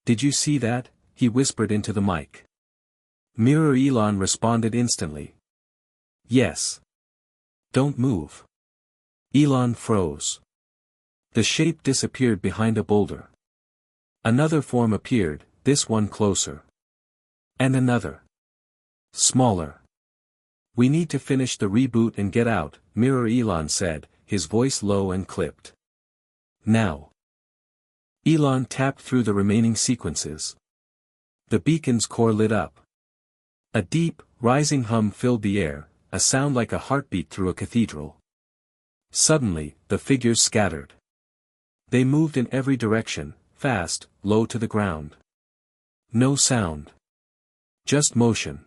Did you see that? He whispered into the mic. Mirror Elon responded instantly. Yes. Don't move. Elon froze. The shape disappeared behind a boulder. Another form appeared, this one closer. And another. Smaller. We need to finish the reboot and get out, Mirror Elon said, his voice low and clipped. Now. Elon tapped through the remaining sequences. The beacon's core lit up. A deep, rising hum filled the air, a sound like a heartbeat through a cathedral. Suddenly, the figures scattered. They moved in every direction, fast, low to the ground. No sound. Just motion.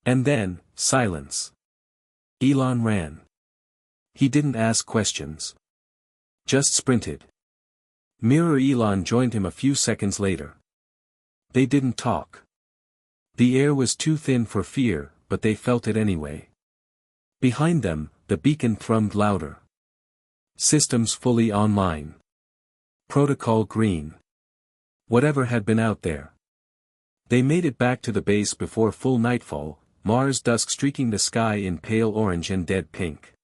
And then, silence. Elon ran. He didn't ask questions. Just sprinted. Mirror Elon joined him a few seconds later. They didn't talk. The air was too thin for fear, but they felt it anyway. Behind them, the beacon thrummed louder. Systems fully online. Protocol green. Whatever had been out there. They made it back to the base before full nightfall, Mars dusk streaking the sky in pale orange and dead pink.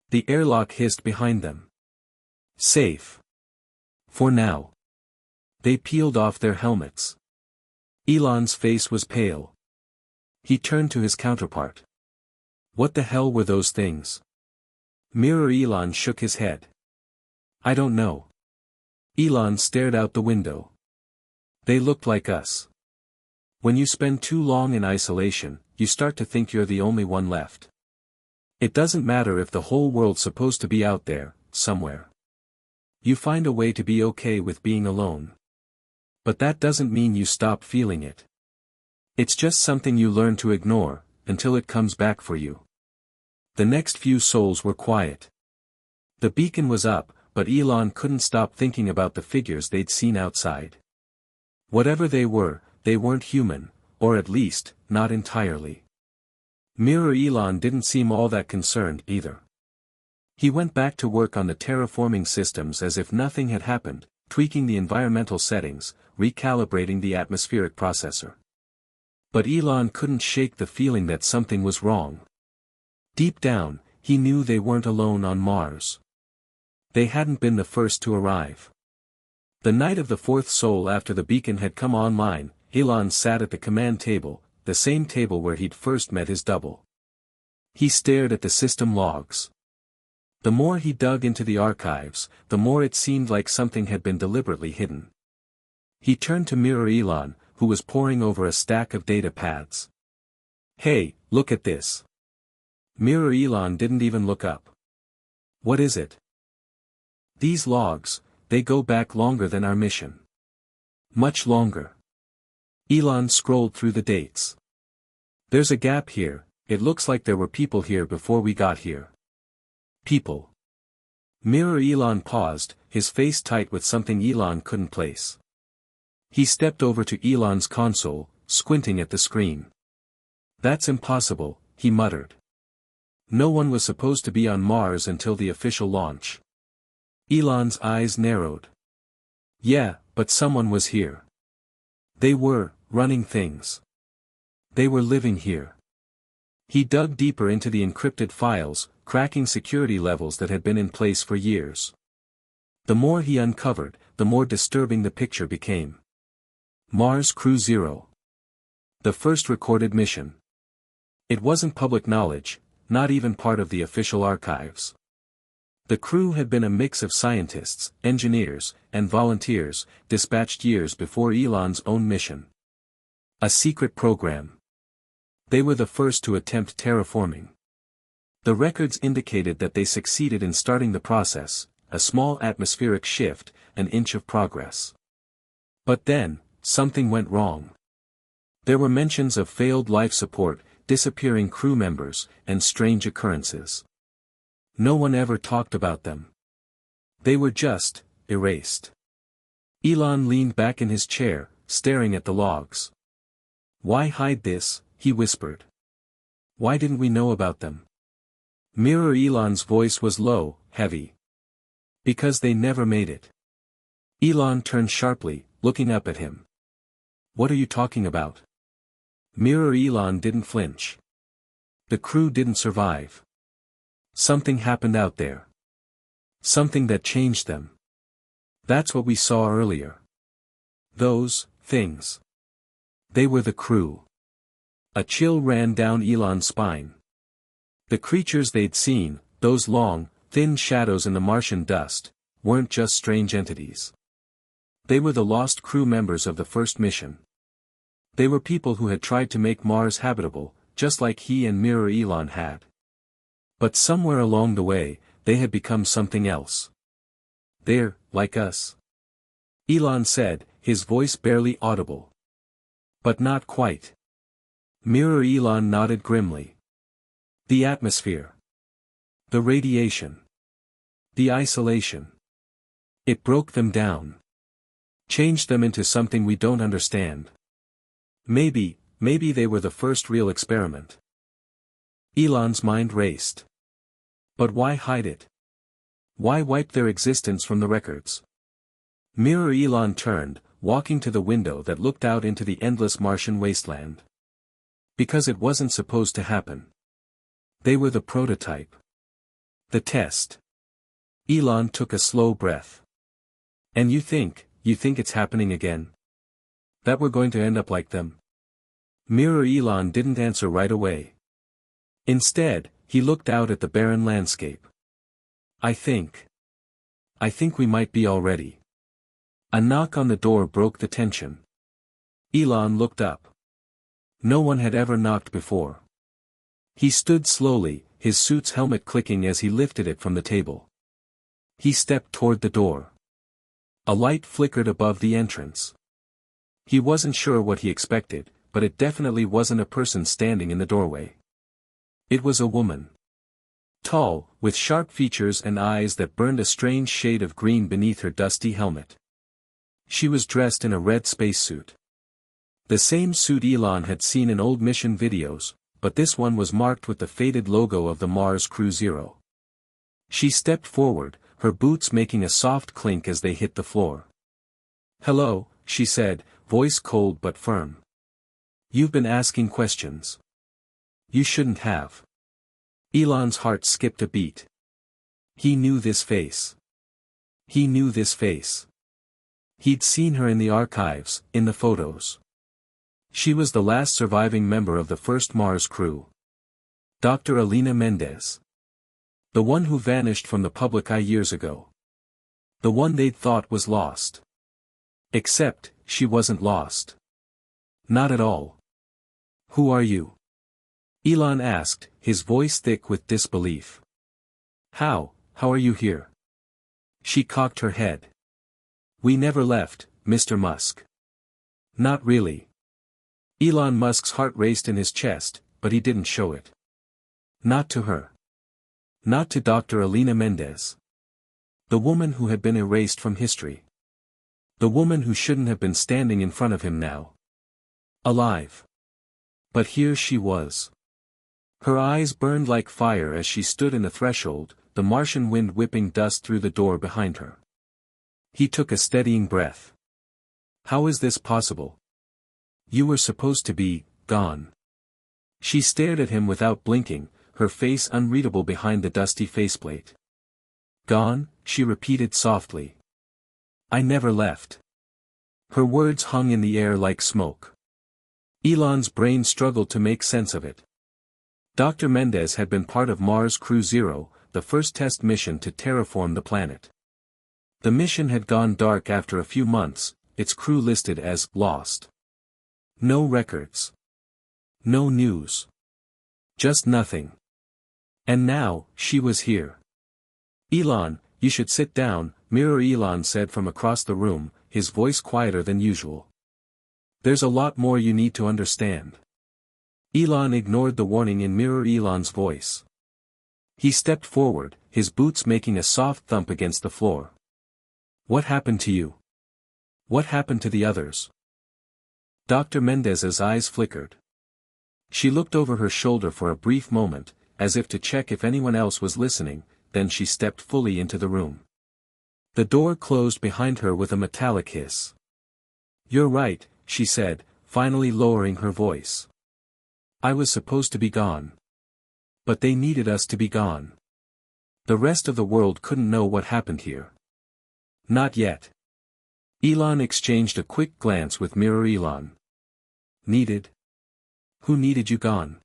The airlock hissed behind them. Safe. For now. They peeled off their helmets. Elon's face was pale. He turned to his counterpart. What the hell were those things? Mirror Elon shook his head. I don't know. Elon stared out the window. They looked like us. When you spend too long in isolation, you start to think you're the only one left. It doesn't matter if the whole world's supposed to be out there, somewhere. You find a way to be okay with being alone. But that doesn't mean you stop feeling it. It's just something you learn to ignore, until it comes back for you. The next few souls were quiet. The beacon was up, but Elon couldn't stop thinking about the figures they'd seen outside. Whatever they weren't human, or at least, not entirely. Mirror Elon didn't seem all that concerned either. He went back to work on the terraforming systems as if nothing had happened, tweaking the environmental settings, recalibrating the atmospheric processor. But Elon couldn't shake the feeling that something was wrong. Deep down, he knew they weren't alone on Mars. They hadn't been the first to arrive. The night of the fourth soul after the beacon had come online, Elon sat at the command table, the same table where he'd first met his double. He stared at the system logs. The more he dug into the archives, the more it seemed like something had been deliberately hidden. He turned to Mirror Elon, who was poring over a stack of data pads. Hey, look at this. Mirror Elon didn't even look up. What is it? These logs, they go back longer than our mission. Much longer. Elon scrolled through the dates. There's a gap here, it looks like there were people here before we got here. People. Mirror Elon paused, his face tight with something Elon couldn't place. He stepped over to Elon's console, squinting at the screen. That's impossible, he muttered. No one was supposed to be on Mars until the official launch. Elon's eyes narrowed. Yeah, but someone was here. They were, running things. They were living here. He dug deeper into the encrypted files, cracking security levels that had been in place for years. The more he uncovered, the more disturbing the picture became. Mars Crew Zero. The first recorded mission. It wasn't public knowledge, not even part of the official archives. The crew had been a mix of scientists, engineers, and volunteers, dispatched years before Elon's own mission. A secret program. They were the first to attempt terraforming. The records indicated that they succeeded in starting the process, a small atmospheric shift, an inch of progress. But then, something went wrong. There were mentions of failed life support, disappearing crew members, and strange occurrences. No one ever talked about them. They were just erased. Elon leaned back in his chair, staring at the logs. "Why hide this?" he whispered. "Why didn't we know about them?" Mirror Elon's voice was low, heavy. "Because they never made it." Elon turned sharply, looking up at him. "What are you talking about?" Mirror Elon didn't flinch. "The crew didn't survive. Something happened out there. Something that changed them. That's what we saw earlier. Those things. They were the crew." A chill ran down Elon's spine. The creatures they'd seen, those long, thin shadows in the Martian dust, weren't just strange entities. They were the lost crew members of the first mission. They were people who had tried to make Mars habitable, just like he and Mirror Elon had. But somewhere along the way, they had become something else. "They're like us," Elon said, his voice barely audible. "But not quite." Mirror Elon nodded grimly. "The atmosphere. The radiation. The isolation. It broke them down. Changed them into something we don't understand. Maybe they were the first real experiment." Elon's mind raced. But why hide it? Why wipe their existence from the records? Mirror Elon turned, walking to the window that looked out into the endless Martian wasteland. Because it wasn't supposed to happen. They were the prototype. The test. Elon took a slow breath. "And you think it's happening again? That we're going to end up like them?" Mirror Elon didn't answer right away. Instead, he looked out at the barren landscape. I think we might be already." A knock on the door broke the tension. Elon looked up. No one had ever knocked before. He stood slowly, his suit's helmet clicking as he lifted it from the table. He stepped toward the door. A light flickered above the entrance. He wasn't sure what he expected, but it definitely wasn't a person standing in the doorway. It was a woman. Tall, with sharp features and eyes that burned a strange shade of green beneath her dusty helmet. She was dressed in a red spacesuit. The same suit Elon had seen in old mission videos, but this one was marked with the faded logo of the Mars Crew Zero. She stepped forward, her boots making a soft clink as they hit the floor. "Hello," she said, voice cold but firm. "You've been asking questions. You shouldn't have." Elon's heart skipped a beat. He knew this face. He knew this face. He'd seen her in the archives, in the photos. She was the last surviving member of the first Mars crew. Dr. Elena Mendez. The one who vanished from the public eye years ago. The one they'd thought was lost. Except, she wasn't lost. Not at all. "Who are you?" Elon asked, his voice thick with disbelief. How are you here?" She cocked her head. "We never left, Mr. Musk." "Not really." Elon Musk's heart raced in his chest, but he didn't show it. Not to her. Not to Dr. Elena Mendez. The woman who had been erased from history. The woman who shouldn't have been standing in front of him now. Alive. But here she was. Her eyes burned like fire as she stood in the threshold, the Martian wind whipping dust through the door behind her. He took a steadying breath. "How is this possible? You were supposed to be gone." She stared at him without blinking, her face unreadable behind the dusty faceplate. "Gone?" she repeated softly. "I never left." Her words hung in the air like smoke. Elon's brain struggled to make sense of it. Dr. Mendez had been part of Mars Crew Zero, the first test mission to terraform the planet. The mission had gone dark after a few months, its crew listed as lost. No records. No news. Just nothing. And now, she was here. Elon, you should sit down, Mirror Elon said from across the room, his voice quieter than usual. There's a lot more you need to understand. Elon ignored the warning in Mirror Elon's voice. He stepped forward, his boots making a soft thump against the floor. What happened to you? What happened to the others? Dr. Mendez's eyes flickered. She looked over her shoulder for a brief moment, as if to check if anyone else was listening, then she stepped fully into the room. The door closed behind her with a metallic hiss. You're right, she said, finally lowering her voice. I was supposed to be gone. But they needed us to be gone. The rest of the world couldn't know what happened here. Not yet. Elon exchanged a quick glance with Mirror Elon. Needed? Who needed you gone?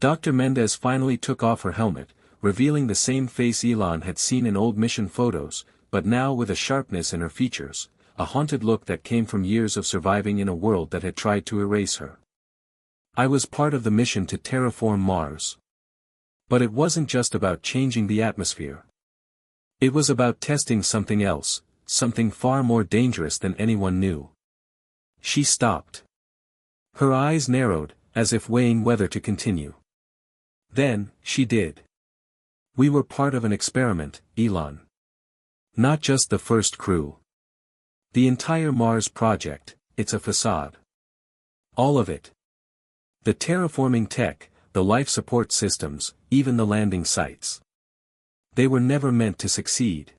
Dr. Mendez finally took off her helmet, revealing the same face Elon had seen in old mission photos, but now with a sharpness in her features, a haunted look that came from years of surviving in a world that had tried to erase her. I was part of the mission to terraform Mars. But it wasn't just about changing the atmosphere. It was about testing something else, something far more dangerous than anyone knew. She stopped. Her eyes narrowed, as if weighing whether to continue. Then, she did. We were part of an experiment, Elon. Not just the first crew. The entire Mars project, it's a facade. All of it. The terraforming tech, the life support systems, even the landing sites. They were never meant to succeed.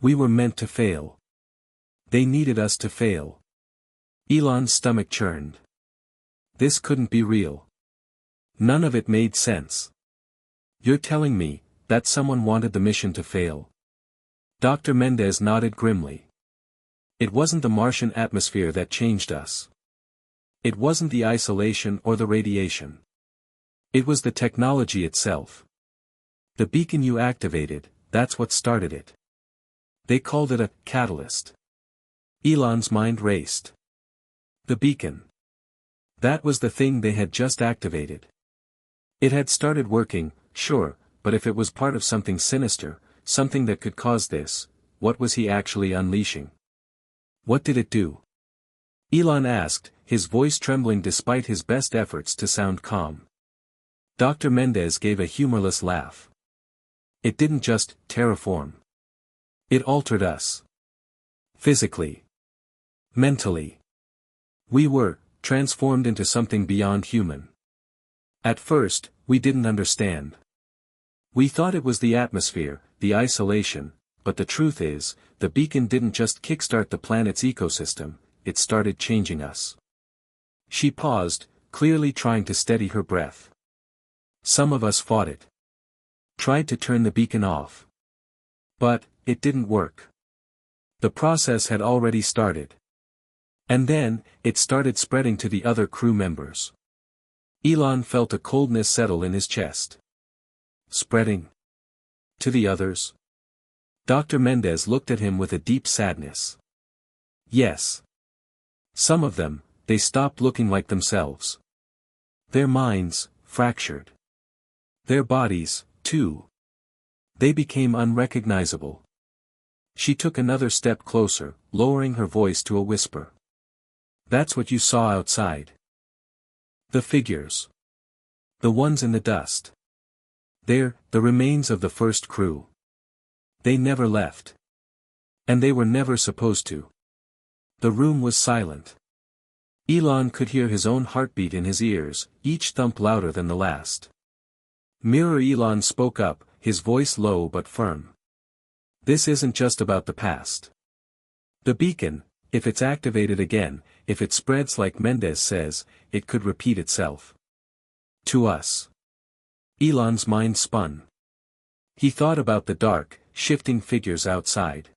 We were meant to fail. They needed us to fail. Elon's stomach churned. This couldn't be real. None of it made sense. You're telling me that someone wanted the mission to fail? Dr. Mendez nodded grimly. It wasn't the Martian atmosphere that changed us. It wasn't the isolation or the radiation. It was the technology itself. The beacon you activated, that's what started it. They called it a catalyst. Elon's mind raced. The beacon. That was the thing they had just activated. It had started working, sure, but if it was part of something sinister, something that could cause this, what was he actually unleashing? What did it do? Elon asked, his voice trembling despite his best efforts to sound calm. Dr. Mendez gave a humorless laugh. It didn't just terraform. It altered us. Physically. Mentally. We were transformed into something beyond human. At first, we didn't understand. We thought it was the atmosphere, the isolation, but the truth is, the beacon didn't just kickstart the planet's ecosystem, it started changing us. She paused, clearly trying to steady her breath. Some of us fought it. Tried to turn the beacon off. But, it didn't work. The process had already started. And then, it started spreading to the other crew members. Elon felt a coldness settle in his chest. Spreading? To the others? Dr. Mendez looked at him with a deep sadness. Yes. Some of them, they stopped looking like themselves. Their minds, fractured. Their bodies, too. They became unrecognizable. She took another step closer, lowering her voice to a whisper. That's what you saw outside. The figures. The ones in the dust. They're the remains of the first crew. They never left. And they were never supposed to. The room was silent. Elon could hear his own heartbeat in his ears, each thump louder than the last. Mirror Elon spoke up, his voice low but firm. This isn't just about the past. The beacon, if it's activated again, if it spreads like Mendez says, it could repeat itself. To us. Elon's mind spun. He thought about the dark, shifting figures outside.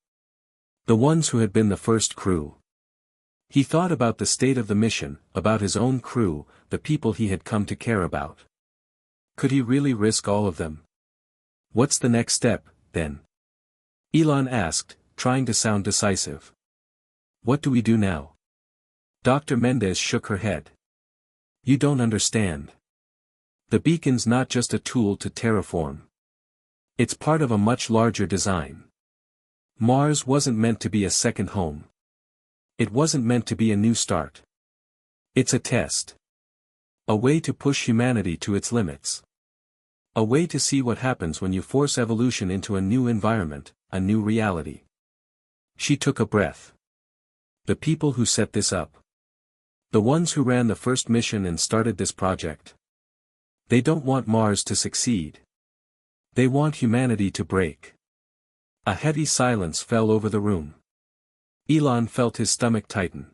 The ones who had been the first crew. He thought about the state of the mission, about his own crew, the people he had come to care about. Could he really risk all of them? What's the next step, then? Elon asked, trying to sound decisive. What do we do now? Dr. Mendez shook her head. You don't understand. The beacon's not just a tool to terraform. It's part of a much larger design. Mars wasn't meant to be a second home. It wasn't meant to be a new start. It's a test. A way to push humanity to its limits. A way to see what happens when you force evolution into a new environment, a new reality. She took a breath. The people who set this up. The ones who ran the first mission and started this project. They don't want Mars to succeed. They want humanity to break. A heavy silence fell over the room. Elon felt his stomach tighten.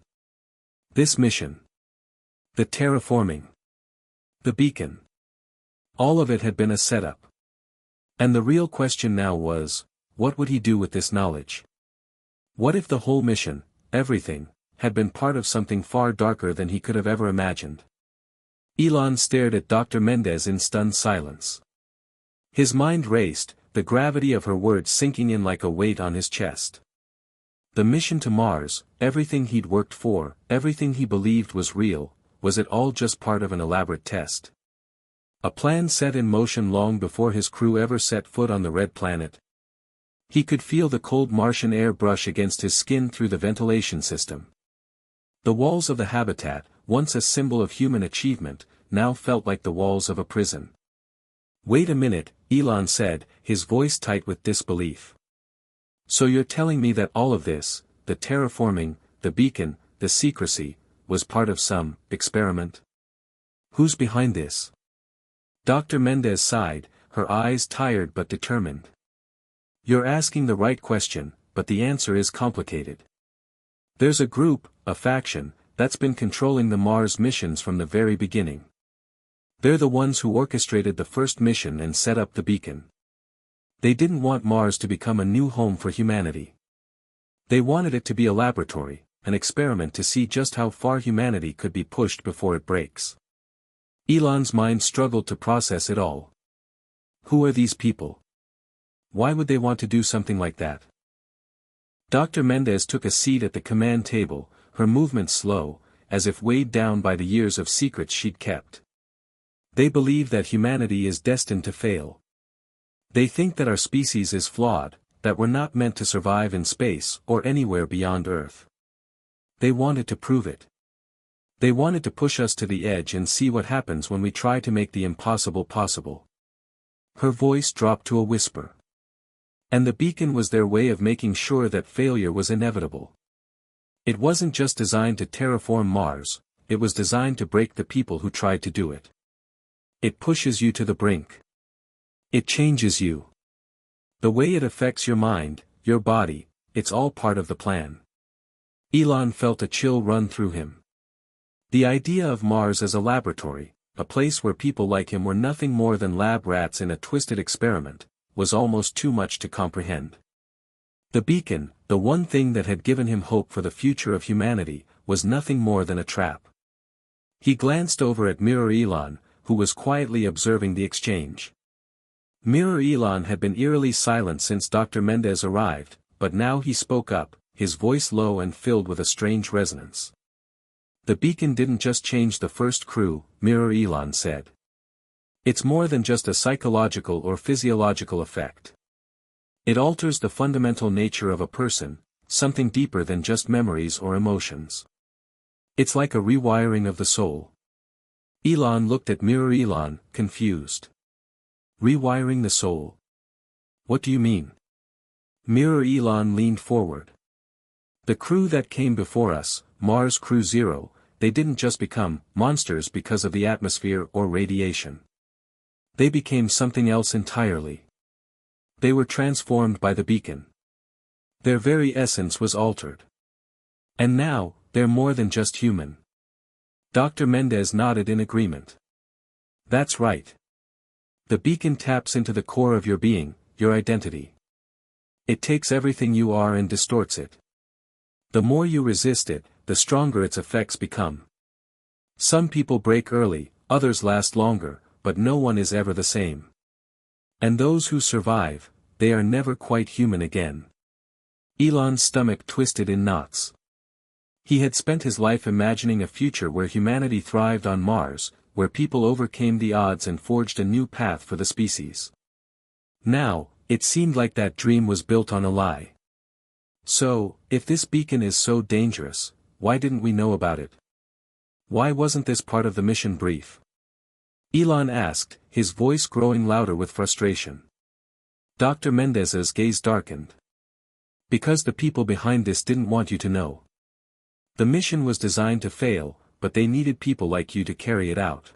This mission. The terraforming. The beacon. All of it had been a setup. And the real question now was, what would he do with this knowledge? What if the whole mission, everything, had been part of something far darker than he could have ever imagined? Elon stared at Dr. Mendez in stunned silence. His mind raced, the gravity of her words sinking in like a weight on his chest. The mission to Mars, everything he'd worked for, everything he believed was real, was it all just part of an elaborate test? A plan set in motion long before his crew ever set foot on the red planet. He could feel the cold Martian air brush against his skin through the ventilation system. The walls of the habitat, once a symbol of human achievement, now felt like the walls of a prison. Wait a minute, Elon said, his voice tight with disbelief. So you're telling me that all of this, the terraforming, the beacon, the secrecy, was part of some experiment? Who's behind this? Dr. Mendez sighed, her eyes tired but determined. You're asking the right question, but the answer is complicated. There's a group, a faction, that's been controlling the Mars missions from the very beginning. They're the ones who orchestrated the first mission and set up the beacon. They didn't want Mars to become a new home for humanity. They wanted it to be a laboratory, an experiment to see just how far humanity could be pushed before it breaks. Elon's mind struggled to process it all. Who are these people? Why would they want to do something like that? Dr. Mendez took a seat at the command table, her movements slow, as if weighed down by the years of secrets she'd kept. They believe that humanity is destined to fail. They think that our species is flawed, that we're not meant to survive in space or anywhere beyond Earth. They wanted to prove it. They wanted to push us to the edge and see what happens when we try to make the impossible possible. Her voice dropped to a whisper. And the beacon was their way of making sure that failure was inevitable. It wasn't just designed to terraform Mars, it was designed to break the people who tried to do it. It pushes you to the brink. It changes you. The way it affects your mind, your body, it's all part of the plan. Elon felt a chill run through him. The idea of Mars as a laboratory, a place where people like him were nothing more than lab rats in a twisted experiment, was almost too much to comprehend. The beacon, the one thing that had given him hope for the future of humanity, was nothing more than a trap. He glanced over at Mirror Elon, who was quietly observing the exchange. Mirror Elon had been eerily silent since Dr. Mendez arrived, but now he spoke up, his voice low and filled with a strange resonance. The beacon didn't just change the first crew, Mirror Elon said. It's more than just a psychological or physiological effect. It alters the fundamental nature of a person, something deeper than just memories or emotions. It's like a rewiring of the soul. Elon looked at Mirror Elon, confused. Rewiring the soul? What do you mean? Mirror Elon leaned forward. The crew that came before us, Mars Crew Zero, they didn't just become monsters because of the atmosphere or radiation. They became something else entirely. They were transformed by the beacon. Their very essence was altered. And now, they're more than just human. Dr. Mendez nodded in agreement. That's right. The beacon taps into the core of your being, your identity. It takes everything you are and distorts it. The more you resist it, the stronger its effects become. Some people break early, others last longer, but no one is ever the same. And those who survive, they are never quite human again. Elon's stomach twisted in knots. He had spent his life imagining a future where humanity thrived on Mars, where people overcame the odds and forged a new path for the species. Now, it seemed like that dream was built on a lie. So, if this beacon is so dangerous, why didn't we know about it? Why wasn't this part of the mission brief? Elon asked, his voice growing louder with frustration. Dr. Mendez's gaze darkened. Because the people behind this didn't want you to know. The mission was designed to fail, but they needed people like you to carry it out.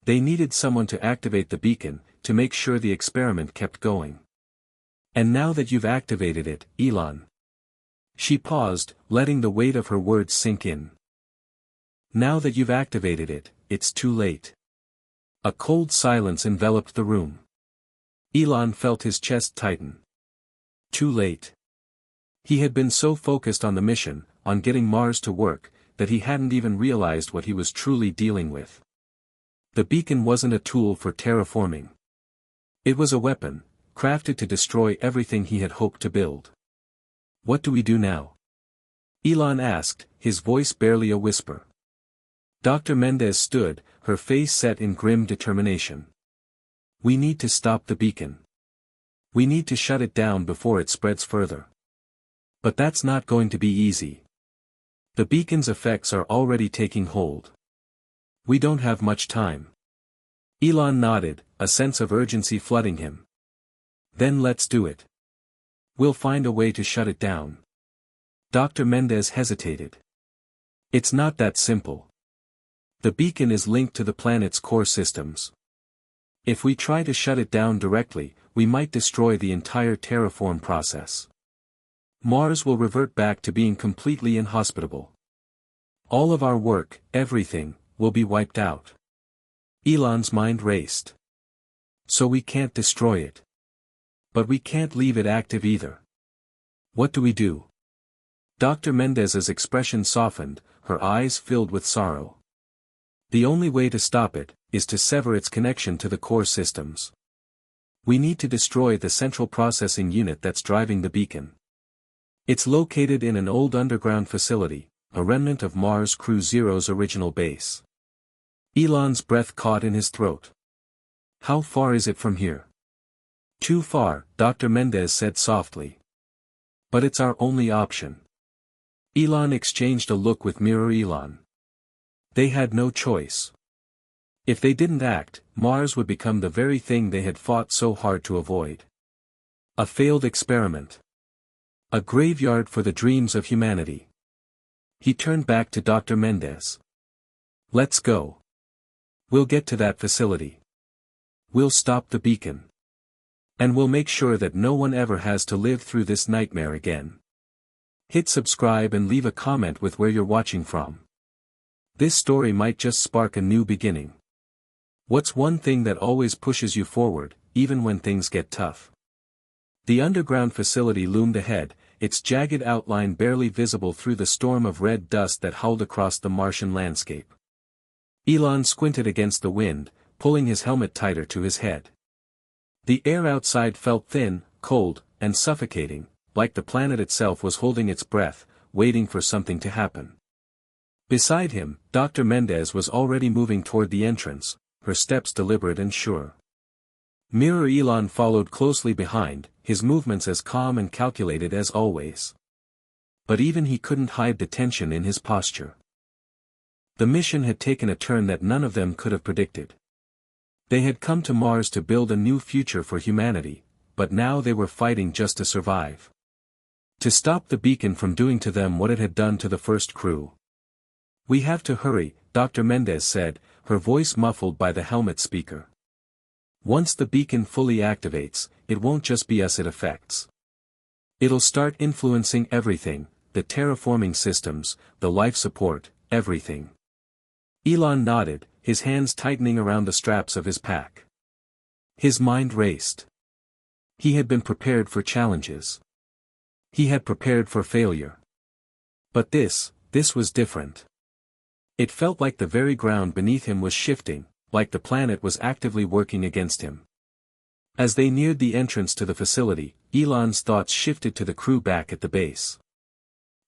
They needed someone to activate the beacon, to make sure the experiment kept going. And now that you've activated it, Elon. She paused, letting the weight of her words sink in. Now that you've activated it, it's too late. A cold silence enveloped the room. Elon felt his chest tighten. Too late. He had been so focused on the mission, on getting Mars to work, that he hadn't even realized what he was truly dealing with. The beacon wasn't a tool for terraforming. It was a weapon, crafted to destroy everything he had hoped to build. What do we do now? Elon asked, his voice barely a whisper. Dr. Mendez stood, her face set in grim determination. We need to stop the beacon. We need to shut it down before it spreads further. But that's not going to be easy. The beacon's effects are already taking hold. We don't have much time. Elon nodded, a sense of urgency flooding him. Then let's do it. We'll find a way to shut it down. Dr. Mendez hesitated. It's not that simple. The beacon is linked to the planet's core systems. If we try to shut it down directly, we might destroy the entire terraform process. Mars will revert back to being completely inhospitable. All of our work, everything, will be wiped out. Elon's mind raced. So we can't destroy it. But we can't leave it active either. What do we do? Dr. Mendez's expression softened, her eyes filled with sorrow. The only way to stop it, is to sever its connection to the core systems. We need to destroy the central processing unit that's driving the beacon. It's located in an old underground facility, a remnant of Mars Crew Zero's original base. Elon's breath caught in his throat. How far is it from here? Too far, Dr. Mendez said softly. But it's our only option. Elon exchanged a look with Mirror Elon. They had no choice. If they didn't act, Mars would become the very thing they had fought so hard to avoid. A failed experiment. A graveyard for the dreams of humanity. He turned back to Dr. Mendez. Let's go. We'll get to that facility. We'll stop the beacon. And we'll make sure that no one ever has to live through this nightmare again. Hit subscribe and leave a comment with where you're watching from. This story might just spark a new beginning. What's one thing that always pushes you forward, even when things get tough? The underground facility loomed ahead, its jagged outline barely visible through the storm of red dust that howled across the Martian landscape. Elon squinted against the wind, pulling his helmet tighter to his head. The air outside felt thin, cold, and suffocating, like the planet itself was holding its breath, waiting for something to happen. Beside him, Dr. Mendez was already moving toward the entrance, her steps deliberate and sure. Mirror Elon followed closely behind, his movements as calm and calculated as always. But even he couldn't hide the tension in his posture. The mission had taken a turn that none of them could have predicted. They had come to Mars to build a new future for humanity, but now they were fighting just to survive. To stop the beacon from doing to them what it had done to the first crew. We have to hurry, Dr. Mendez said, her voice muffled by the helmet speaker. Once the beacon fully activates, it won't just be us it affects. It'll start influencing everything, the terraforming systems, the life support, everything. Elon nodded, his hands tightening around the straps of his pack. His mind raced. He had been prepared for challenges. He had prepared for failure. But this was different. It felt like the very ground beneath him was shifting, like the planet was actively working against him. As they neared the entrance to the facility, Elon's thoughts shifted to the crew back at the base.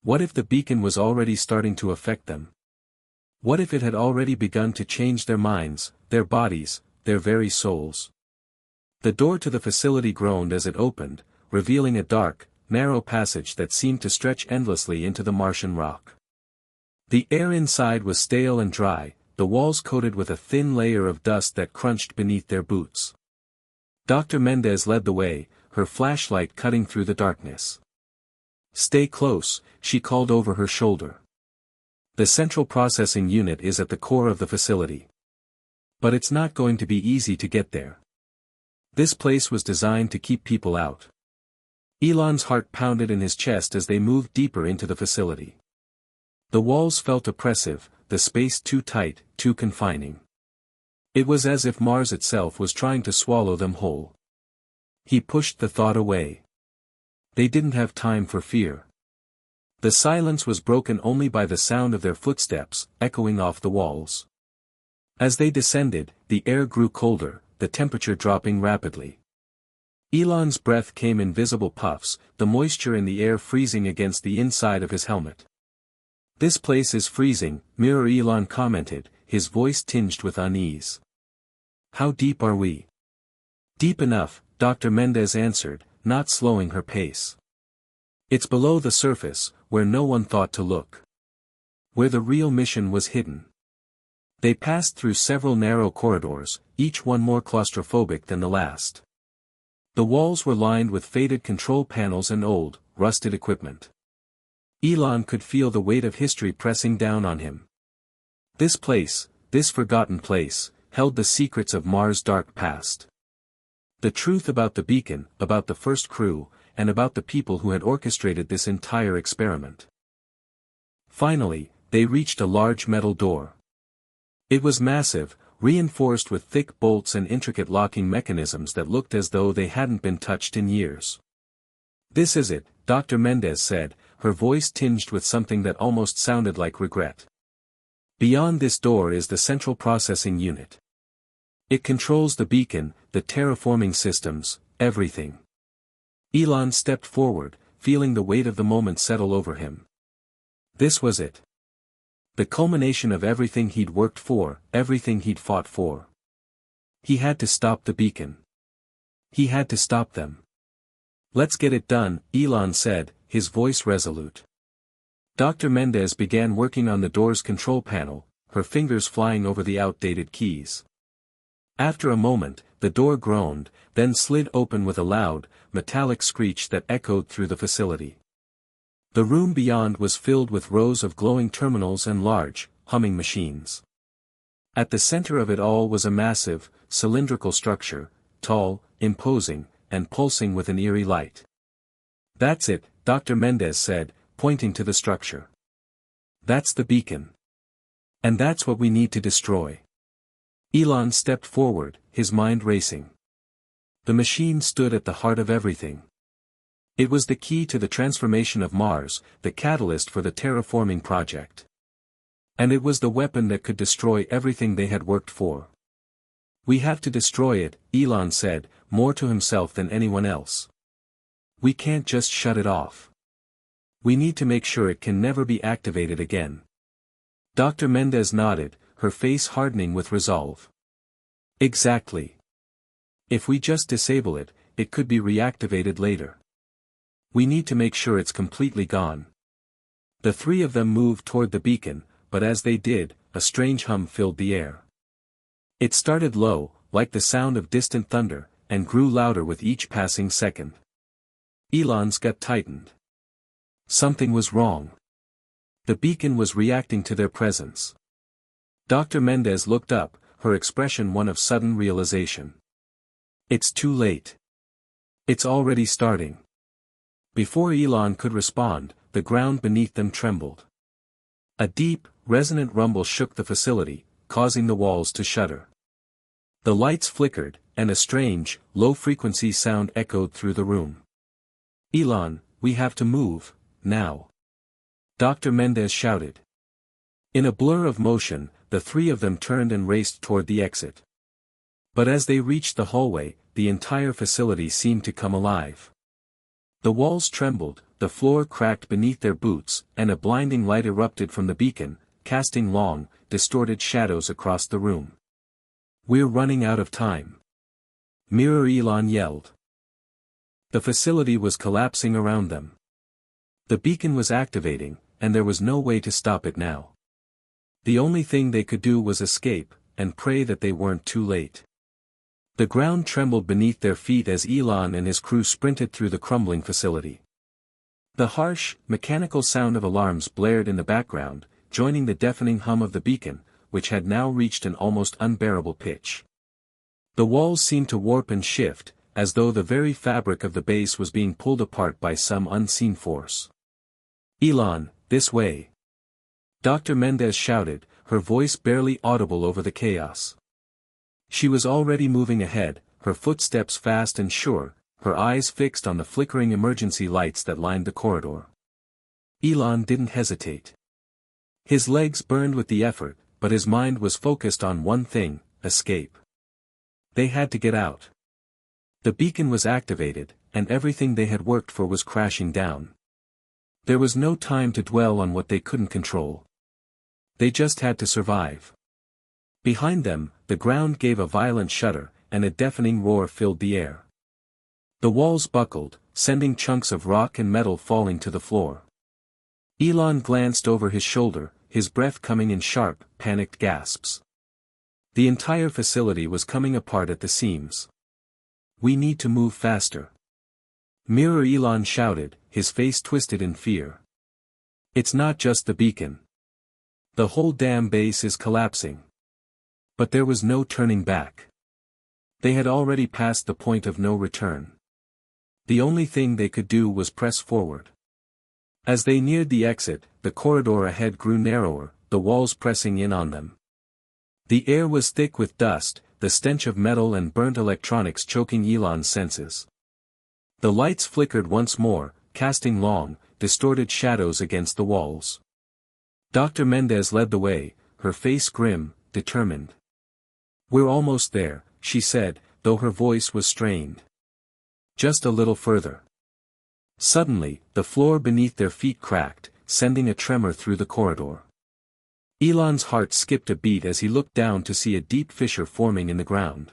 What if the beacon was already starting to affect them? What if it had already begun to change their minds, their bodies, their very souls? The door to the facility groaned as it opened, revealing a dark, narrow passage that seemed to stretch endlessly into the Martian rock. The air inside was stale and dry, the walls coated with a thin layer of dust that crunched beneath their boots. Dr. Mendez led the way, her flashlight cutting through the darkness. "Stay close," she called over her shoulder. "The central processing unit is at the core of the facility. But it's not going to be easy to get there. This place was designed to keep people out." Elon's heart pounded in his chest as they moved deeper into the facility. The walls felt oppressive, the space too tight, too confining. It was as if Mars itself was trying to swallow them whole. He pushed the thought away. They didn't have time for fear. The silence was broken only by the sound of their footsteps, echoing off the walls. As they descended, the air grew colder, the temperature dropping rapidly. Elon's breath came in visible puffs, the moisture in the air freezing against the inside of his helmet. "This place is freezing," Mirror Elon commented, his voice tinged with unease. "How deep are we?" "Deep enough," Dr. Mendez answered, not slowing her pace. "It's below the surface, where no one thought to look. Where the real mission was hidden." They passed through several narrow corridors, each one more claustrophobic than the last. The walls were lined with faded control panels and old, rusted equipment. Elon could feel the weight of history pressing down on him. This place, this forgotten place, held the secrets of Mars' dark past. The truth about the beacon, about the first crew, and about the people who had orchestrated this entire experiment. Finally, they reached a large metal door. It was massive, reinforced with thick bolts and intricate locking mechanisms that looked as though they hadn't been touched in years. "This is it," Dr. Mendez said, her voice tinged with something that almost sounded like regret. "Beyond this door is the central processing unit. It controls the beacon, the terraforming systems, everything." Elon stepped forward, feeling the weight of the moment settle over him. This was it. The culmination of everything he'd worked for, everything he'd fought for. He had to stop the beacon. He had to stop them. "Let's get it done," Elon said, his voice resolute. Dr. Mendez began working on the door's control panel, her fingers flying over the outdated keys. After a moment, the door groaned, then slid open with a loud, metallic screech that echoed through the facility. The room beyond was filled with rows of glowing terminals and large, humming machines. At the center of it all was a massive, cylindrical structure, tall, imposing, and pulsing with an eerie light. "That's it," Dr. Mendez said, pointing to the structure. "That's the beacon. And that's what we need to destroy." Elon stepped forward, his mind racing. The machine stood at the heart of everything. It was the key to the transformation of Mars, the catalyst for the terraforming project. And it was the weapon that could destroy everything they had worked for. "We have to destroy it," Elon said, more to himself than anyone else. "We can't just shut it off. We need to make sure it can never be activated again." Dr. Mendez nodded, her face hardening with resolve. "Exactly. If we just disable it, it could be reactivated later. We need to make sure it's completely gone." The three of them moved toward the beacon, but as they did, a strange hum filled the air. It started low, like the sound of distant thunder, and grew louder with each passing second. Elon's gut tightened. Something was wrong. The beacon was reacting to their presence. Dr. Mendez looked up, her expression one of sudden realization. "It's too late. It's already starting." Before Elon could respond, the ground beneath them trembled. A deep, resonant rumble shook the facility, causing the walls to shudder. The lights flickered, and a strange, low-frequency sound echoed through the room. "Elon, we have to move, now," Dr. Mendez shouted. In a blur of motion, the three of them turned and raced toward the exit. But as they reached the hallway, the entire facility seemed to come alive. The walls trembled, the floor cracked beneath their boots, and a blinding light erupted from the beacon, casting long, distorted shadows across the room. "We're running out of time," Mirror Elon yelled. The facility was collapsing around them. The beacon was activating, and there was no way to stop it now. The only thing they could do was escape, and pray that they weren't too late. The ground trembled beneath their feet as Elon and his crew sprinted through the crumbling facility. The harsh, mechanical sound of alarms blared in the background, joining the deafening hum of the beacon, which had now reached an almost unbearable pitch. The walls seemed to warp and shift, as though the very fabric of the base was being pulled apart by some unseen force. "Elon, this way!" Dr. Mendez shouted, her voice barely audible over the chaos. She was already moving ahead, her footsteps fast and sure, her eyes fixed on the flickering emergency lights that lined the corridor. Elon didn't hesitate. His legs burned with the effort, but his mind was focused on one thing: escape. They had to get out. The beacon was activated, and everything they had worked for was crashing down. There was no time to dwell on what they couldn't control. They just had to survive. Behind them, the ground gave a violent shudder, and a deafening roar filled the air. The walls buckled, sending chunks of rock and metal falling to the floor. Elon glanced over his shoulder, his breath coming in sharp, panicked gasps. The entire facility was coming apart at the seams. "We need to move faster," Mirror Elon shouted, his face twisted in fear. "It's not just the beacon. The whole damn base is collapsing." But there was no turning back. They had already passed the point of no return. The only thing they could do was press forward. As they neared the exit, the corridor ahead grew narrower, the walls pressing in on them. The air was thick with dust, the stench of metal and burnt electronics choking Elon's senses. The lights flickered once more, casting long, distorted shadows against the walls. Dr. Mendez led the way, her face grim, determined. "We're almost there," she said, though her voice was strained. "Just a little further." Suddenly, the floor beneath their feet cracked, sending a tremor through the corridor. Elon's heart skipped a beat as he looked down to see a deep fissure forming in the ground.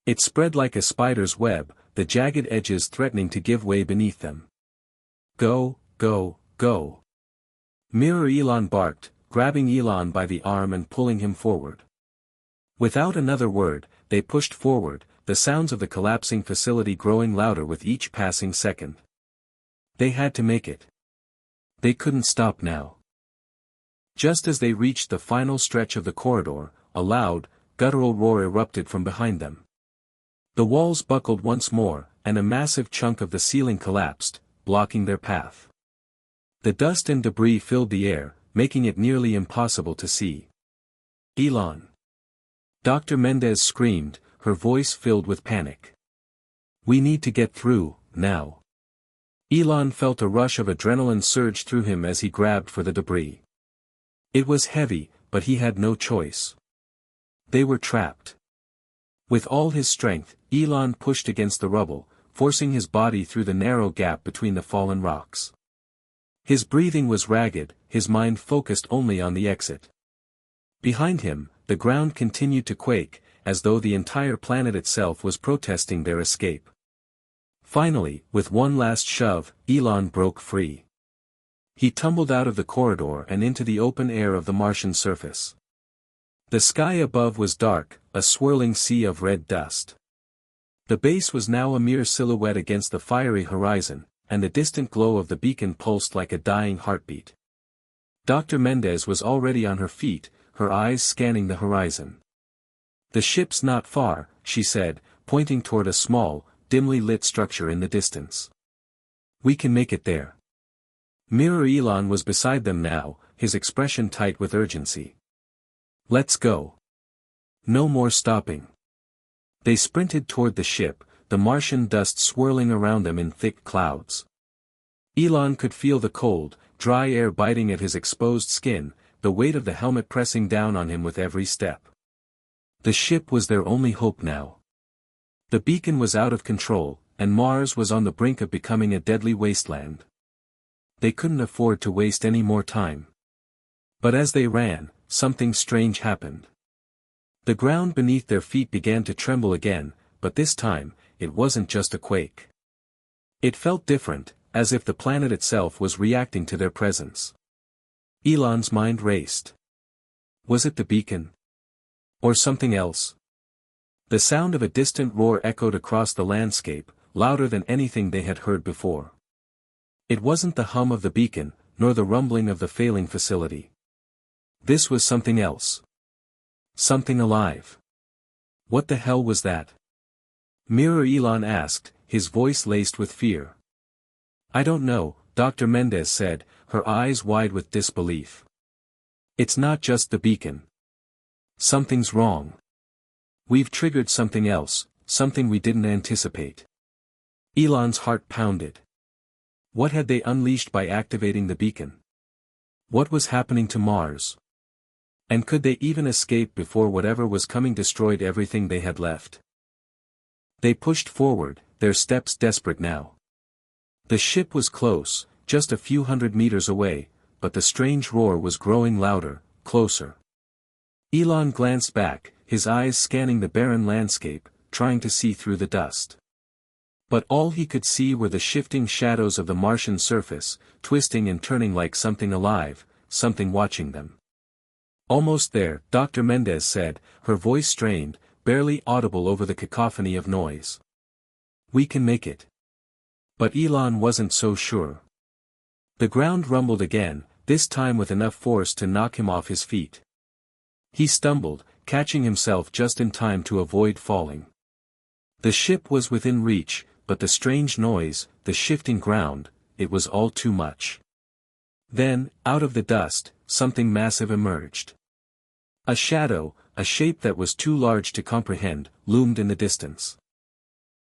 It spread like a spider's web, the jagged edges threatening to give way beneath them. "Go, go, go!" Mirror Elon barked, grabbing Elon by the arm and pulling him forward. Without another word, they pushed forward, the sounds of the collapsing facility growing louder with each passing second. They had to make it. They couldn't stop now. Just as they reached the final stretch of the corridor, a loud, guttural roar erupted from behind them. The walls buckled once more, and a massive chunk of the ceiling collapsed, blocking their path. The dust and debris filled the air, making it nearly impossible to see. "Elon!" Dr. Mendez screamed, her voice filled with panic. "We need to get through, now." Elon felt a rush of adrenaline surge through him as he grabbed for the debris. It was heavy, but he had no choice. They were trapped. With all his strength, Elon pushed against the rubble, forcing his body through the narrow gap between the fallen rocks. His breathing was ragged, his mind focused only on the exit. Behind him, the ground continued to quake, as though the entire planet itself was protesting their escape. Finally, with one last shove, Elon broke free. He tumbled out of the corridor and into the open air of the Martian surface. The sky above was dark, a swirling sea of red dust. The base was now a mere silhouette against the fiery horizon, and the distant glow of the beacon pulsed like a dying heartbeat. Dr. Mendez was already on her feet, her eyes scanning the horizon. "The ship's not far," she said, pointing toward a small, dimly lit structure in the distance. "We can make it there." Mirror Elon was beside them now, his expression tight with urgency. "Let's go. No more stopping." They sprinted toward the ship, the Martian dust swirling around them in thick clouds. Elon could feel the cold, dry air biting at his exposed skin, the weight of the helmet pressing down on him with every step. The ship was their only hope now. The beacon was out of control, and Mars was on the brink of becoming a deadly wasteland. They couldn't afford to waste any more time. But as they ran, something strange happened. The ground beneath their feet began to tremble again, but this time, it wasn't just a quake. It felt different, as if the planet itself was reacting to their presence. Elon's mind raced. Was it the beacon? Or something else? The sound of a distant roar echoed across the landscape, louder than anything they had heard before. It wasn't the hum of the beacon, nor the rumbling of the failing facility. This was something else. Something alive. What the hell was that? Mirror Elon asked, his voice laced with fear. I don't know, Dr. Mendez said, her eyes wide with disbelief. It's not just the beacon. Something's wrong. We've triggered something else, something we didn't anticipate. Elon's heart pounded. What had they unleashed by activating the beacon? What was happening to Mars? And could they even escape before whatever was coming destroyed everything they had left? They pushed forward, their steps desperate now. The ship was close, just a few hundred meters away, but the strange roar was growing louder, closer. Elon glanced back, his eyes scanning the barren landscape, trying to see through the dust. But all he could see were the shifting shadows of the Martian surface, twisting and turning like something alive, something watching them. Almost there, Dr. Mendez said, her voice strained, barely audible over the cacophony of noise. We can make it. But Elon wasn't so sure. The ground rumbled again, this time with enough force to knock him off his feet. He stumbled, catching himself just in time to avoid falling. The ship was within reach, but the strange noise, the shifting ground, it was all too much. Then, out of the dust, something massive emerged. A shadow, a shape that was too large to comprehend, loomed in the distance.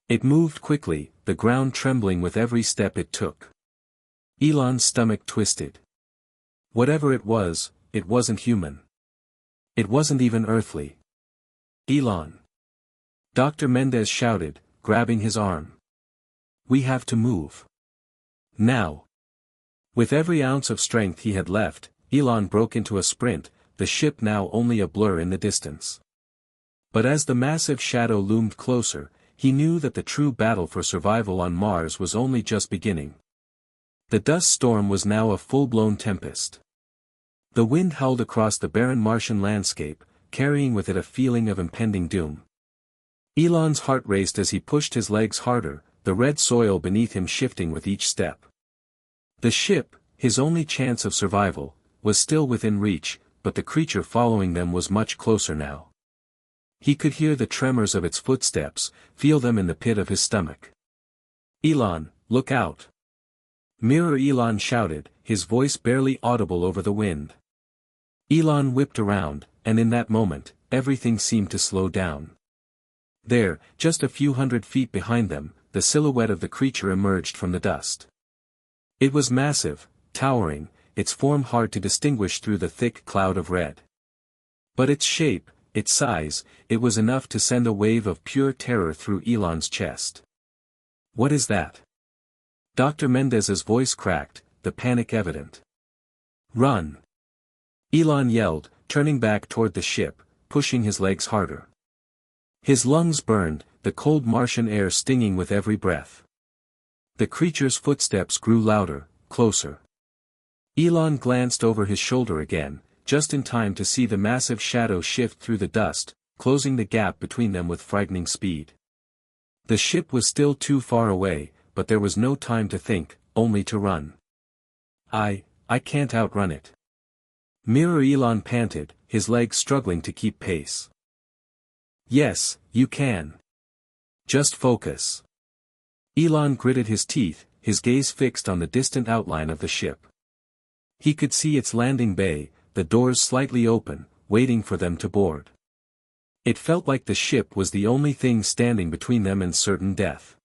It moved quickly, the ground trembling with every step it took. Elon's stomach twisted. Whatever it wasn't human. It wasn't even earthly. Elon! Dr. Mendez shouted, grabbing his arm. We have to move. Now. With every ounce of strength he had left, Elon broke into a sprint, the ship now only a blur in the distance. But as the massive shadow loomed closer, he knew that the true battle for survival on Mars was only just beginning. The dust storm was now a full-blown tempest. The wind howled across the barren Martian landscape, carrying with it a feeling of impending doom. Elon's heart raced as he pushed his legs harder, the red soil beneath him shifting with each step. The ship, his only chance of survival, was still within reach, but the creature following them was much closer now. He could hear the tremors of its footsteps, feel them in the pit of his stomach. Elon, look out! Mirror Elon shouted, his voice barely audible over the wind. Elon whipped around, and in that moment, everything seemed to slow down. There, just a few hundred feet behind them, the silhouette of the creature emerged from the dust. It was massive, towering, its form hard to distinguish through the thick cloud of red. But its shape, its size, it was enough to send a wave of pure terror through Elon's chest. What is that? Dr. Mendez's voice cracked, the panic evident. Run! Elon yelled, turning back toward the ship, pushing his legs harder. His lungs burned, the cold Martian air stinging with every breath. The creature's footsteps grew louder, closer. Elon glanced over his shoulder again, just in time to see the massive shadow shift through the dust, closing the gap between them with frightening speed. The ship was still too far away, but there was no time to think, only to run. I can't outrun it. Mirror Elon panted, his legs struggling to keep pace. Yes, you can. Just focus. Elon gritted his teeth, his gaze fixed on the distant outline of the ship. He could see its landing bay, the doors slightly open, waiting for them to board. It felt like the ship was the only thing standing between them and certain death.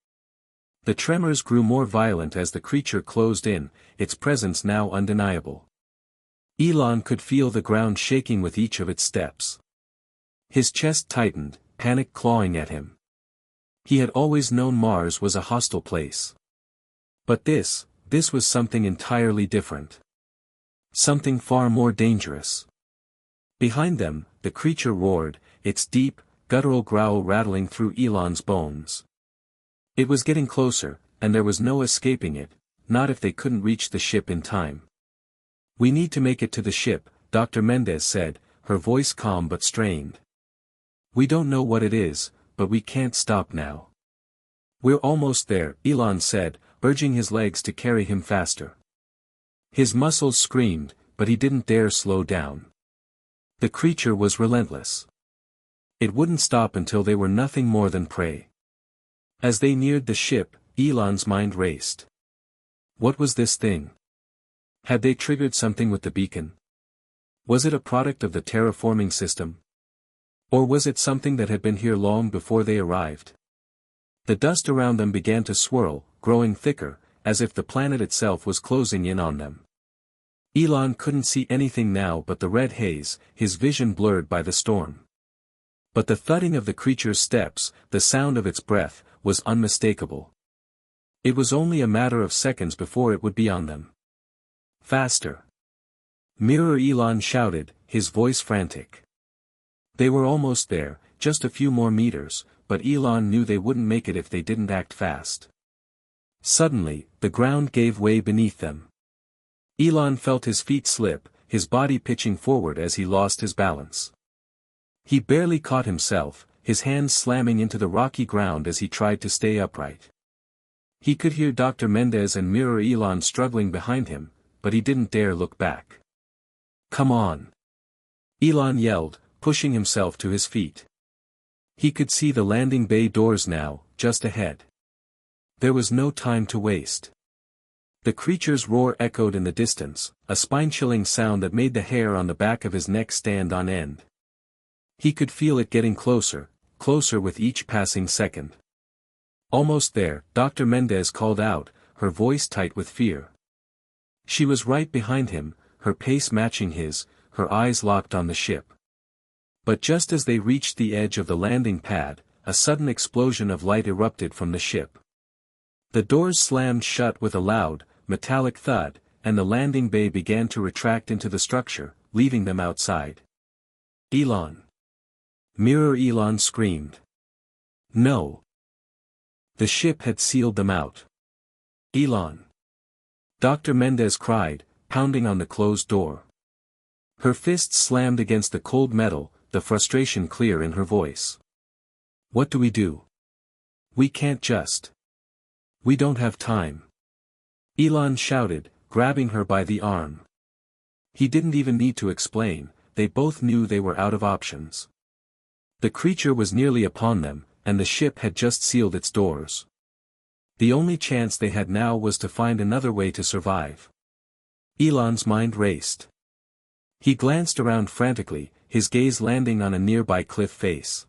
The tremors grew more violent as the creature closed in, its presence now undeniable. Elon could feel the ground shaking with each of its steps. His chest tightened, panic clawing at him. He had always known Mars was a hostile place. But this was something entirely different. Something far more dangerous. Behind them, the creature roared, its deep, guttural growl rattling through Elon's bones. It was getting closer, and there was no escaping it, not if they couldn't reach the ship in time. "We need to make it to the ship," Dr. Mendez said, her voice calm but strained. "We don't know what it is, but we can't stop now." "We're almost there," Elon said, urging his legs to carry him faster. His muscles screamed, but he didn't dare slow down. The creature was relentless. It wouldn't stop until they were nothing more than prey. As they neared the ship, Elon's mind raced. What was this thing? Had they triggered something with the beacon? Was it a product of the terraforming system? Or was it something that had been here long before they arrived? The dust around them began to swirl, growing thicker, as if the planet itself was closing in on them. Elon couldn't see anything now but the red haze, his vision blurred by the storm. But the thudding of the creature's steps, the sound of its breath, was unmistakable. It was only a matter of seconds before it would be on them. "Faster!" Mirror Elon shouted, his voice frantic. They were almost there, just a few more meters, but Elon knew they wouldn't make it if they didn't act fast. Suddenly, the ground gave way beneath them. Elon felt his feet slip, his body pitching forward as he lost his balance. He barely caught himself, his hands slamming into the rocky ground as he tried to stay upright. He could hear Dr. Mendez and Mirror Elon struggling behind him, but he didn't dare look back. "Come on!" Elon yelled, pushing himself to his feet. He could see the landing bay doors now, just ahead. There was no time to waste. The creature's roar echoed in the distance, a spine-chilling sound that made the hair on the back of his neck stand on end. He could feel it getting closer, closer with each passing second. Almost there, Dr. Mendez called out, her voice tight with fear. She was right behind him, her pace matching his, her eyes locked on the ship. But just as they reached the edge of the landing pad, a sudden explosion of light erupted from the ship. The doors slammed shut with a loud, metallic thud, and the landing bay began to retract into the structure, leaving them outside. "Elon!" Mirror Elon screamed. "No!" The ship had sealed them out. "Elon!" Dr. Mendez cried, pounding on the closed door. Her fists slammed against the cold metal, the frustration clear in her voice. "What do we do? We can't just. We don't have time." Elon shouted, grabbing her by the arm. He didn't even need to explain, they both knew they were out of options. The creature was nearly upon them, and the ship had just sealed its doors. The only chance they had now was to find another way to survive. Elon's mind raced. He glanced around frantically, his gaze landing on a nearby cliff face.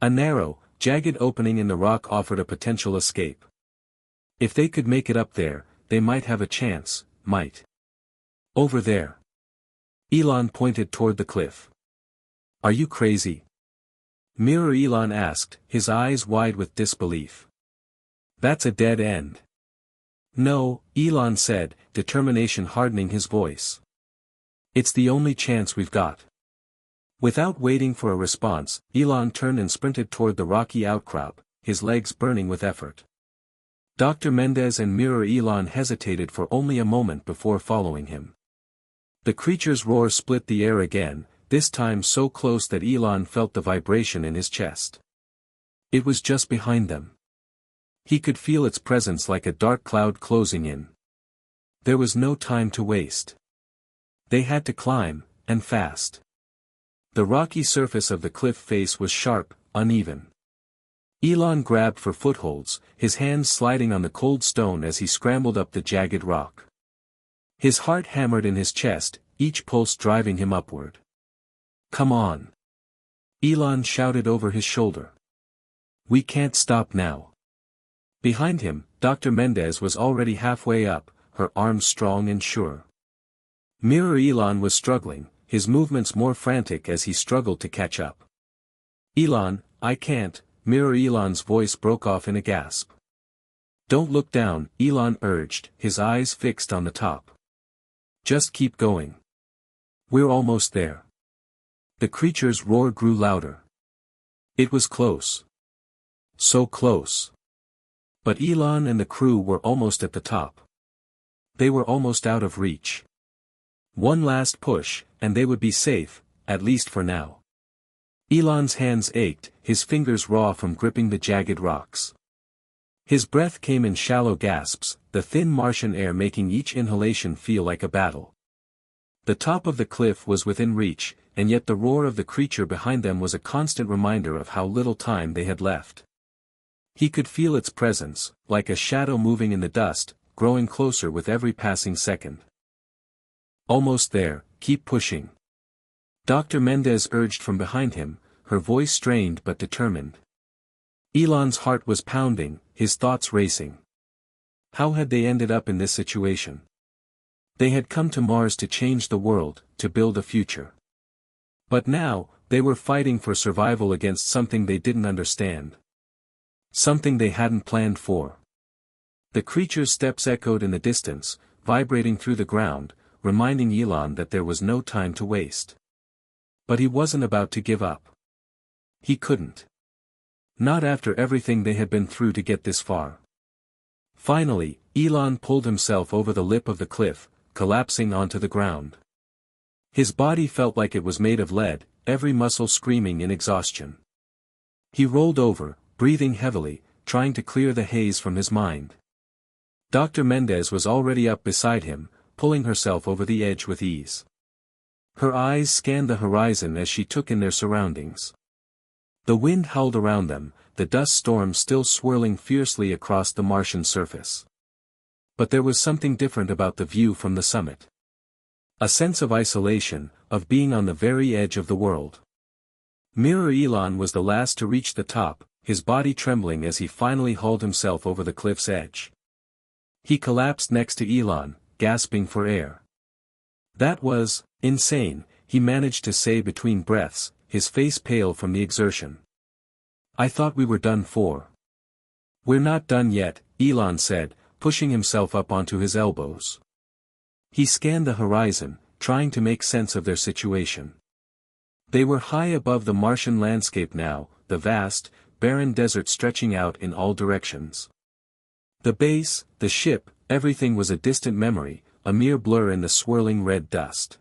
A narrow, jagged opening in the rock offered a potential escape. If they could make it up there, they might have a chance, might. "Over there." Elon pointed toward the cliff. "Are you crazy?" Mirror Elon asked, his eyes wide with disbelief. "That's a dead end." "No," Elon said, determination hardening his voice. "It's the only chance we've got." Without waiting for a response, Elon turned and sprinted toward the rocky outcrop, his legs burning with effort. Dr. Mendez and Mirror Elon hesitated for only a moment before following him. The creature's roar split the air again, this time so close that Elon felt the vibration in his chest. It was just behind them. He could feel its presence like a dark cloud closing in. There was no time to waste. They had to climb, and fast. The rocky surface of the cliff face was sharp, uneven. Elon grabbed for footholds, his hands sliding on the cold stone as he scrambled up the jagged rock. His heart hammered in his chest, each pulse driving him upward. "Come on!" Elon shouted over his shoulder. "We can't stop now." Behind him, Dr. Mendez was already halfway up, her arms strong and sure. Mirror Elon was struggling, his movements more frantic as he struggled to catch up. "Elon, I can't," Mirror Elon's voice broke off in a gasp. Don't look down, Elon urged, his eyes fixed on the top. Just keep going. We're almost there. The creature's roar grew louder. It was close. So close. But Elon and the crew were almost at the top. They were almost out of reach. One last push, and they would be safe, at least for now. Elon's hands ached, his fingers raw from gripping the jagged rocks. His breath came in shallow gasps, the thin Martian air making each inhalation feel like a battle. The top of the cliff was within reach, and yet the roar of the creature behind them was a constant reminder of how little time they had left. He could feel its presence, like a shadow moving in the dust, growing closer with every passing second. Almost there, keep pushing. Dr. Mendez urged from behind him, her voice strained but determined. Elon's heart was pounding, his thoughts racing. How had they ended up in this situation? They had come to Mars to change the world, to build a future. But now, they were fighting for survival against something they didn't understand. Something they hadn't planned for. The creature's steps echoed in the distance, vibrating through the ground, reminding Elon that there was no time to waste. But he wasn't about to give up. He couldn't. Not after everything they had been through to get this far. Finally, Elon pulled himself over the lip of the cliff, collapsing onto the ground. His body felt like it was made of lead, every muscle screaming in exhaustion. He rolled over, breathing heavily, trying to clear the haze from his mind. Dr. Mendez was already up beside him, pulling herself over the edge with ease. Her eyes scanned the horizon as she took in their surroundings. The wind howled around them, the dust storm still swirling fiercely across the Martian surface. But there was something different about the view from the summit. A sense of isolation, of being on the very edge of the world. Mirror Elon was the last to reach the top, his body trembling as he finally hauled himself over the cliff's edge. He collapsed next to Elon, gasping for air. That was insane, he managed to say between breaths, his face pale from the exertion. I thought we were done for. We're not done yet, Elon said, pushing himself up onto his elbows. He scanned the horizon, trying to make sense of their situation. They were high above the Martian landscape now, the vast, barren desert stretching out in all directions. The base, the ship, everything was a distant memory, a mere blur in the swirling red dust.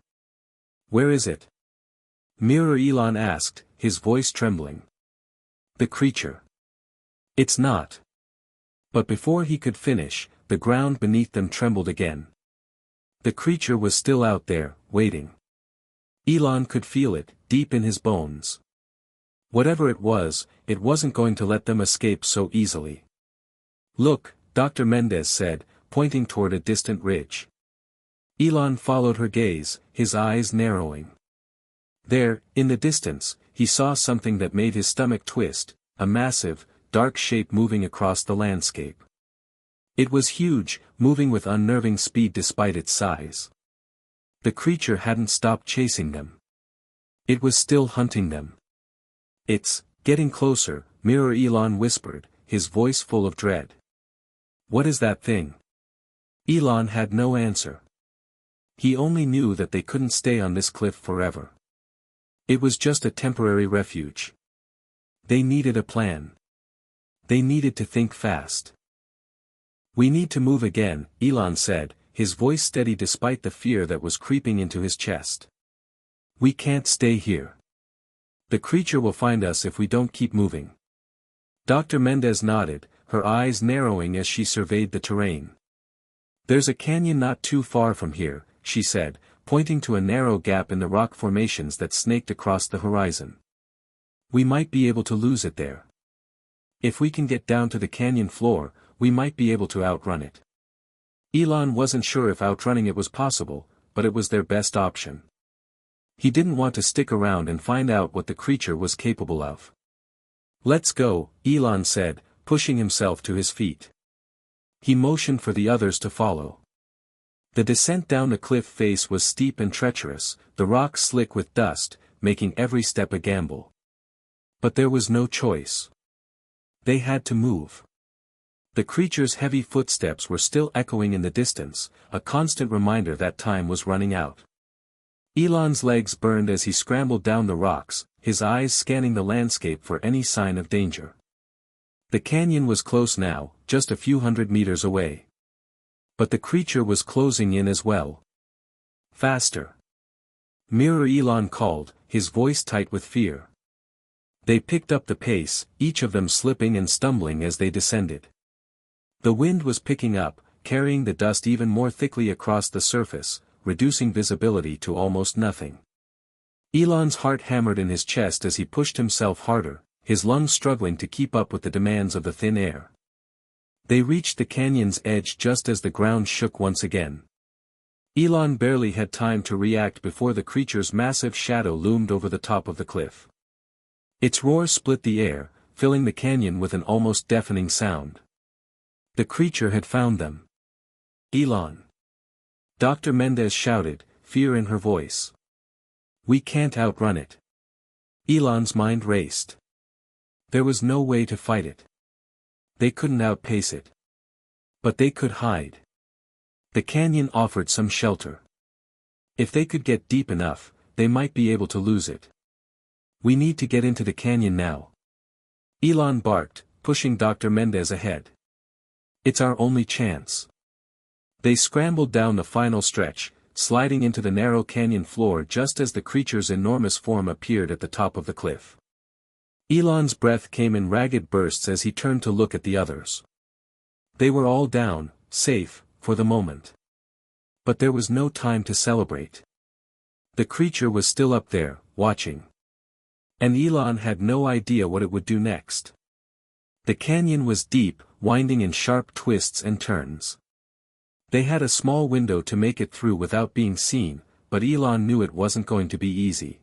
Where is it? Mirror Elon asked, his voice trembling. The creature. It's not. But before he could finish, the ground beneath them trembled again. The creature was still out there, waiting. Elon could feel it, deep in his bones. Whatever it wasn't going to let them escape so easily. Look, Dr. Mendez said, pointing toward a distant ridge. Elon followed her gaze, his eyes narrowing. There, in the distance, he saw something that made his stomach twist, a massive, dark shape moving across the landscape. It was huge, moving with unnerving speed despite its size. The creature hadn't stopped chasing them. It was still hunting them. It's getting closer, Mirror Elon whispered, his voice full of dread. What is that thing? Elon had no answer. He only knew that they couldn't stay on this cliff forever. It was just a temporary refuge. They needed a plan. They needed to think fast. We need to move again, Elon said, his voice steady despite the fear that was creeping into his chest. We can't stay here. The creature will find us if we don't keep moving. Dr. Mendez nodded, her eyes narrowing as she surveyed the terrain. There's a canyon not too far from here, she said, pointing to a narrow gap in the rock formations that snaked across the horizon. We might be able to lose it there. If we can get down to the canyon floor, we might be able to outrun it. Elon wasn't sure if outrunning it was possible, but it was their best option. He didn't want to stick around and find out what the creature was capable of. Let's go, Elon said, pushing himself to his feet. He motioned for the others to follow. The descent down the cliff face was steep and treacherous, the rocks slick with dust, making every step a gamble. But there was no choice. They had to move. The creature's heavy footsteps were still echoing in the distance, a constant reminder that time was running out. Elon's legs burned as he scrambled down the rocks, his eyes scanning the landscape for any sign of danger. The canyon was close now, just a few hundred meters away. But the creature was closing in as well. Faster. Mirror, Elon called, his voice tight with fear. They picked up the pace, each of them slipping and stumbling as they descended. The wind was picking up, carrying the dust even more thickly across the surface, reducing visibility to almost nothing. Elon's heart hammered in his chest as he pushed himself harder, his lungs struggling to keep up with the demands of the thin air. They reached the canyon's edge just as the ground shook once again. Elon barely had time to react before the creature's massive shadow loomed over the top of the cliff. Its roar split the air, filling the canyon with an almost deafening sound. The creature had found them. Elon. Dr. Mendez shouted, fear in her voice. We can't outrun it. Elon's mind raced. There was no way to fight it. They couldn't outpace it. But they could hide. The canyon offered some shelter. If they could get deep enough, they might be able to lose it. We need to get into the canyon now. Elon barked, pushing Dr. Mendez ahead. It's our only chance. They scrambled down the final stretch, sliding into the narrow canyon floor just as the creature's enormous form appeared at the top of the cliff. Elon's breath came in ragged bursts as he turned to look at the others. They were all down, safe, for the moment. But there was no time to celebrate. The creature was still up there, watching. And Elon had no idea what it would do next. The canyon was deep, winding in sharp twists and turns. They had a small window to make it through without being seen, but Elon knew it wasn't going to be easy.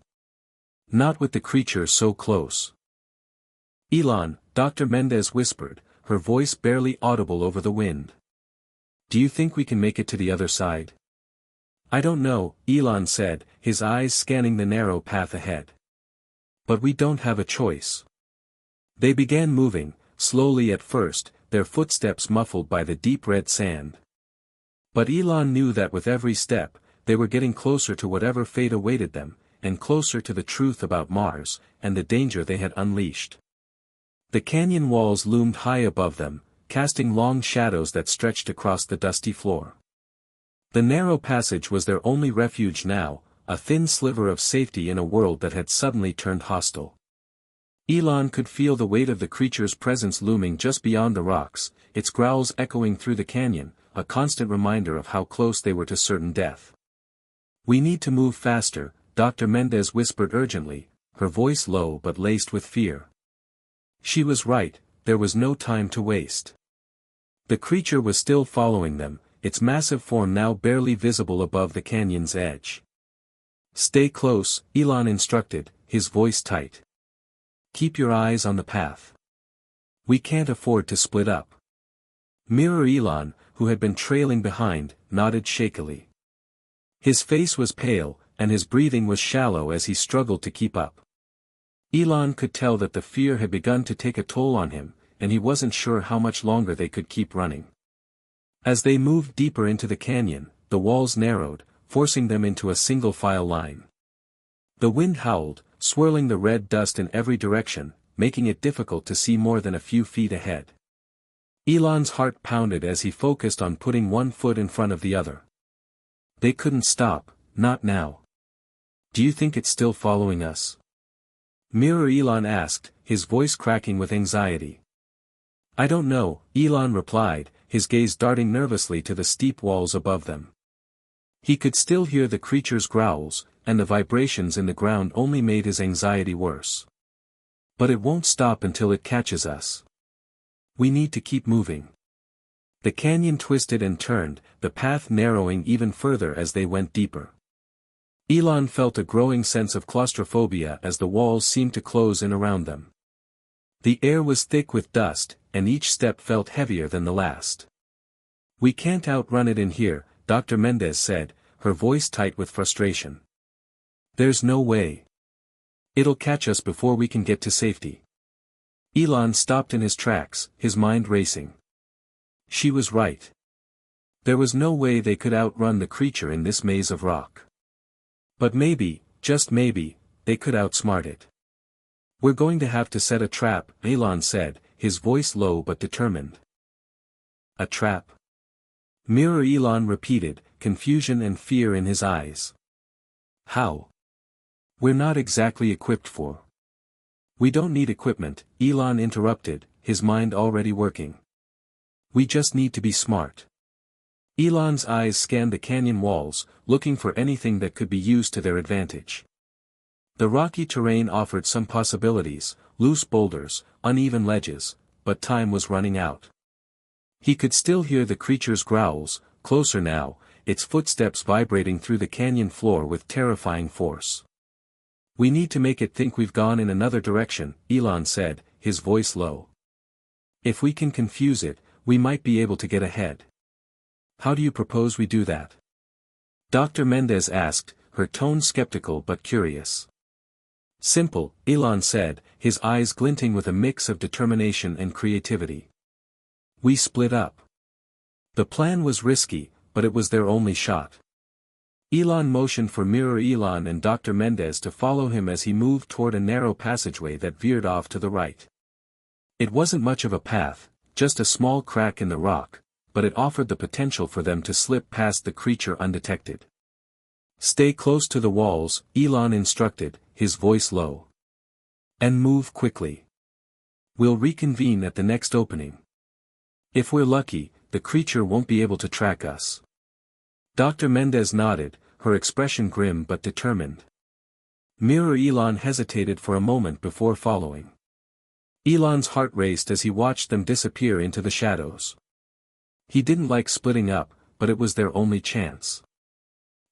Not with the creature so close. Elon, Dr. Mendez whispered, her voice barely audible over the wind. Do you think we can make it to the other side? I don't know, Elon said, his eyes scanning the narrow path ahead. But we don't have a choice. They began moving, slowly at first, their footsteps muffled by the deep red sand. But Elon knew that with every step, they were getting closer to whatever fate awaited them, and closer to the truth about Mars, and the danger they had unleashed. The canyon walls loomed high above them, casting long shadows that stretched across the dusty floor. The narrow passage was their only refuge now, a thin sliver of safety in a world that had suddenly turned hostile. Elon could feel the weight of the creature's presence looming just beyond the rocks, its growls echoing through the canyon, a constant reminder of how close they were to certain death. We need to move faster, Dr. Mendez whispered urgently, her voice low but laced with fear. She was right, there was no time to waste. The creature was still following them, its massive form now barely visible above the canyon's edge. Stay close, Elon instructed, his voice tight. Keep your eyes on the path. We can't afford to split up. Mirror Elon, who had been trailing behind, nodded shakily. His face was pale, and his breathing was shallow as he struggled to keep up. Elon could tell that the fear had begun to take a toll on him, and he wasn't sure how much longer they could keep running. As they moved deeper into the canyon, the walls narrowed, forcing them into a single file line. The wind howled, swirling the red dust in every direction, making it difficult to see more than a few feet ahead. Elon's heart pounded as he focused on putting one foot in front of the other. They couldn't stop, not now. Do you think it's still following us? Mirror Elon asked, his voice cracking with anxiety. I don't know, Elon replied, his gaze darting nervously to the steep walls above them. He could still hear the creature's growls, and the vibrations in the ground only made his anxiety worse. But it won't stop until it catches us. We need to keep moving. The canyon twisted and turned, the path narrowing even further as they went deeper. Elon felt a growing sense of claustrophobia as the walls seemed to close in around them. The air was thick with dust, and each step felt heavier than the last. We can't outrun it in here, Dr. Mendez said, her voice tight with frustration. There's no way. It'll catch us before we can get to safety. Elon stopped in his tracks, his mind racing. She was right. There was no way they could outrun the creature in this maze of rock. But maybe, just maybe, they could outsmart it. "We're going to have to set a trap," Elon said, his voice low but determined. "A trap?" Mirror Elon repeated, confusion and fear in his eyes. "How? We're not exactly equipped for." "We don't need equipment," Elon interrupted, his mind already working. "We just need to be smart." Elon's eyes scanned the canyon walls, looking for anything that could be used to their advantage. The rocky terrain offered some possibilities, loose boulders, uneven ledges, but time was running out. He could still hear the creature's growls, closer now, its footsteps vibrating through the canyon floor with terrifying force. "We need to make it think we've gone in another direction," Elon said, his voice low. "If we can confuse it, we might be able to get ahead." "How do you propose we do that?" Dr. Mendez asked, her tone skeptical but curious. "Simple," Elon said, his eyes glinting with a mix of determination and creativity. "We split up." The plan was risky, but it was their only shot. Elon motioned for Mirror Elon and Dr. Mendez to follow him as he moved toward a narrow passageway that veered off to the right. It wasn't much of a path, just a small crack in the rock, but it offered the potential for them to slip past the creature undetected. "Stay close to the walls," Elon instructed, his voice low. "And move quickly. We'll reconvene at the next opening. If we're lucky, the creature won't be able to track us." Dr. Mendez nodded, her expression grim but determined. Mirror Elon hesitated for a moment before following. Elon's heart raced as he watched them disappear into the shadows. He didn't like splitting up, but it was their only chance.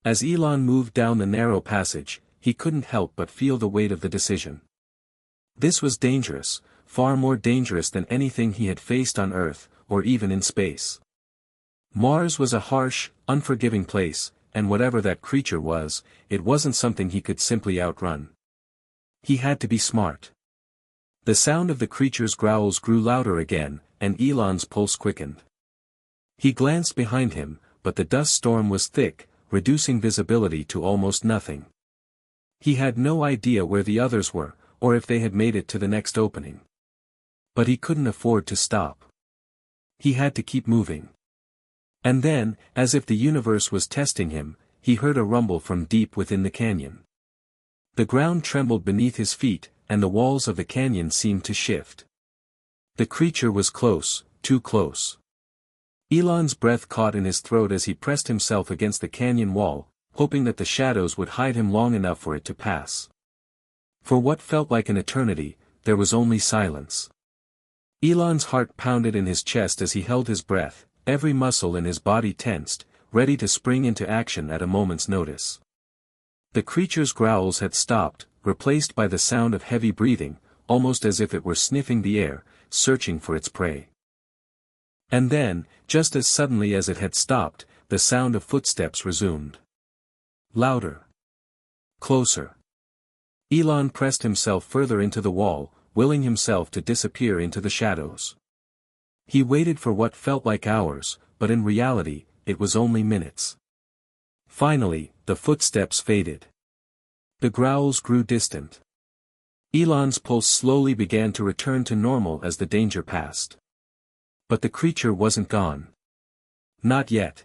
As Elon moved down the narrow passage, he couldn't help but feel the weight of the decision. This was dangerous, far more dangerous than anything he had faced on Earth, or even in space. Mars was a harsh, unforgiving place, and whatever that creature was, it wasn't something he could simply outrun. He had to be smart. The sound of the creature's growls grew louder again, and Elon's pulse quickened. He glanced behind him, but the dust storm was thick, reducing visibility to almost nothing. He had no idea where the others were, or if they had made it to the next opening. But he couldn't afford to stop. He had to keep moving. And then, as if the universe was testing him, he heard a rumble from deep within the canyon. The ground trembled beneath his feet, and the walls of the canyon seemed to shift. The creature was close, too close. Elon's breath caught in his throat as he pressed himself against the canyon wall, hoping that the shadows would hide him long enough for it to pass. For what felt like an eternity, there was only silence. Elon's heart pounded in his chest as he held his breath, every muscle in his body tensed, ready to spring into action at a moment's notice. The creature's growls had stopped, replaced by the sound of heavy breathing, almost as if it were sniffing the air, searching for its prey. And then, just as suddenly as it had stopped, the sound of footsteps resumed. Louder. Closer. Elon pressed himself further into the wall, willing himself to disappear into the shadows. He waited for what felt like hours, but in reality, it was only minutes. Finally, the footsteps faded. The growls grew distant. Elon's pulse slowly began to return to normal as the danger passed. But the creature wasn't gone. Not yet.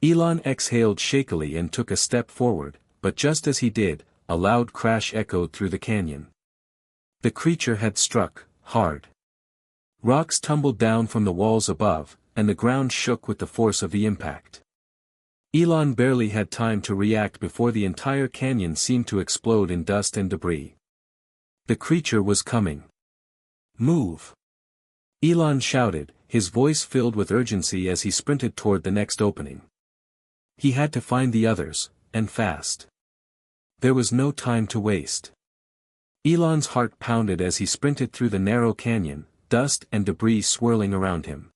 Elon exhaled shakily and took a step forward, but just as he did, a loud crash echoed through the canyon. The creature had struck, hard. Rocks tumbled down from the walls above, and the ground shook with the force of the impact. Elon barely had time to react before the entire canyon seemed to explode in dust and debris. The creature was coming. Move! Elon shouted, his voice filled with urgency as he sprinted toward the next opening. He had to find the others, and fast. There was no time to waste. Elon's heart pounded as he sprinted through the narrow canyon, dust and debris swirling around him.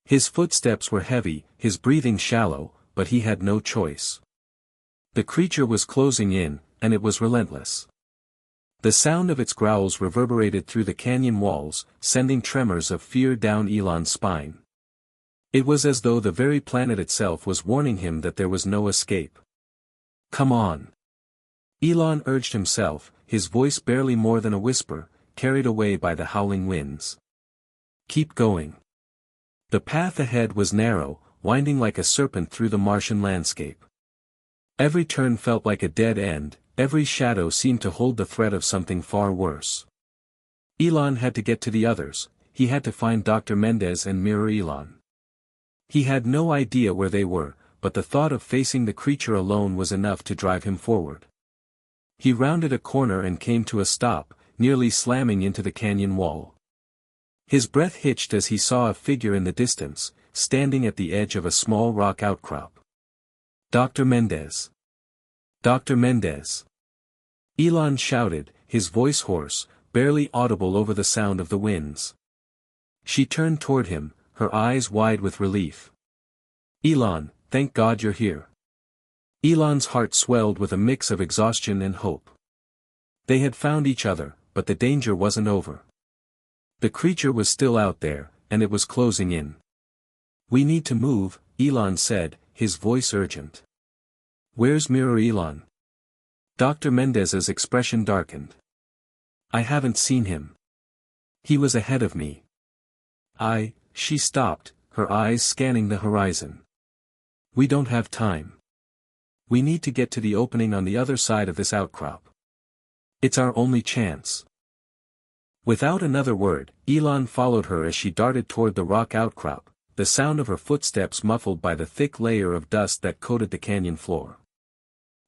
His footsteps were heavy, his breathing shallow, but he had no choice. The creature was closing in, and it was relentless. The sound of its growls reverberated through the canyon walls, sending tremors of fear down Elon's spine. It was as though the very planet itself was warning him that there was no escape. "Come on!" Elon urged himself, his voice barely more than a whisper, carried away by the howling winds. "Keep going." The path ahead was narrow, winding like a serpent through the Martian landscape. Every turn felt like a dead end, every shadow seemed to hold the threat of something far worse. Elon had to get to the others, he had to find Dr. Mendez and Mirror Elon. He had no idea where they were, but the thought of facing the creature alone was enough to drive him forward. He rounded a corner and came to a stop, nearly slamming into the canyon wall. His breath hitched as he saw a figure in the distance, standing at the edge of a small rock outcrop. "Dr. Mendez! Dr. Mendez!" Elon shouted, his voice hoarse, barely audible over the sound of the winds. She turned toward him, her eyes wide with relief. "Elon, thank God you're here." Elon's heart swelled with a mix of exhaustion and hope. They had found each other, but the danger wasn't over. The creature was still out there, and it was closing in. "We need to move," Elon said, his voice urgent. "Where's Mirror Elon?" Dr. Mendez's expression darkened. "I haven't seen him. He was ahead of me." She stopped, her eyes scanning the horizon. "We don't have time. We need to get to the opening on the other side of this outcrop. It's our only chance." Without another word, Elon followed her as she darted toward the rock outcrop, the sound of her footsteps muffled by the thick layer of dust that coated the canyon floor.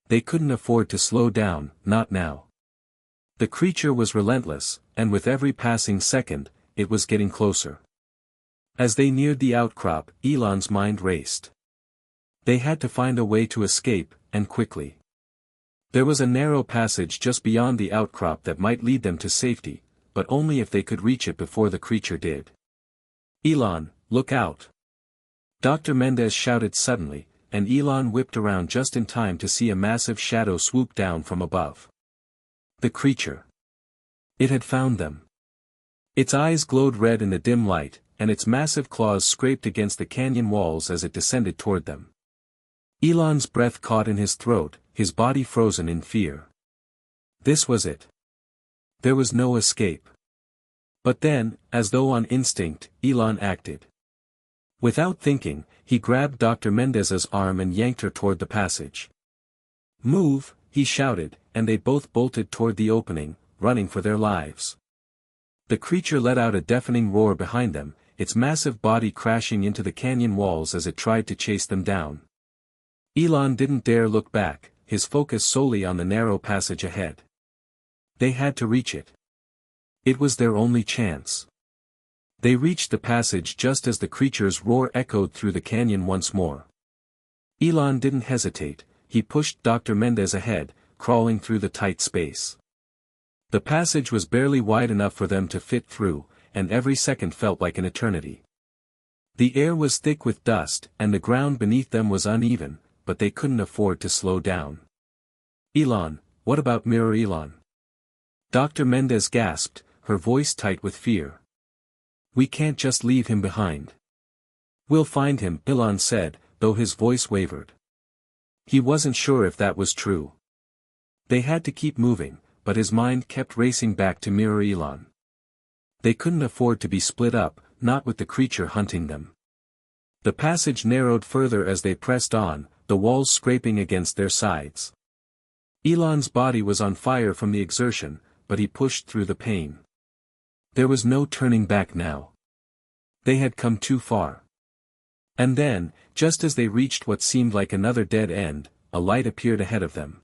They couldn't afford to slow down, not now. The creature was relentless, and with every passing second, it was getting closer. As they neared the outcrop, Elon's mind raced. They had to find a way to escape, and quickly. There was a narrow passage just beyond the outcrop that might lead them to safety, but only if they could reach it before the creature did. "Elon, look out!" Dr. Mendez shouted suddenly, and Elon whipped around just in time to see a massive shadow swoop down from above. The creature. It had found them. Its eyes glowed red in the dim light, and its massive claws scraped against the canyon walls as it descended toward them. Elon's breath caught in his throat, his body frozen in fear. This was it. There was no escape. But then, as though on instinct, Elon acted. Without thinking, he grabbed Dr. Mendez's arm and yanked her toward the passage. "Move," he shouted, and they both bolted toward the opening, running for their lives. The creature let out a deafening roar behind them, its massive body crashing into the canyon walls as it tried to chase them down. Elon didn't dare look back, his focus solely on the narrow passage ahead. They had to reach it. It was their only chance. They reached the passage just as the creature's roar echoed through the canyon once more. Elon didn't hesitate, he pushed Dr. Mendez ahead, crawling through the tight space. The passage was barely wide enough for them to fit through, and every second felt like an eternity. The air was thick with dust, and the ground beneath them was uneven, but they couldn't afford to slow down. "Elon, what about Mirror Elon?" Dr. Mendez gasped, her voice tight with fear. "We can't just leave him behind." "We'll find him," Elon said, though his voice wavered. He wasn't sure if that was true. They had to keep moving, but his mind kept racing back to Mirror Elon. They couldn't afford to be split up, not with the creature hunting them. The passage narrowed further as they pressed on, the walls scraping against their sides. Elon's body was on fire from the exertion, but he pushed through the pain. There was no turning back now. They had come too far. And then, just as they reached what seemed like another dead end, a light appeared ahead of them.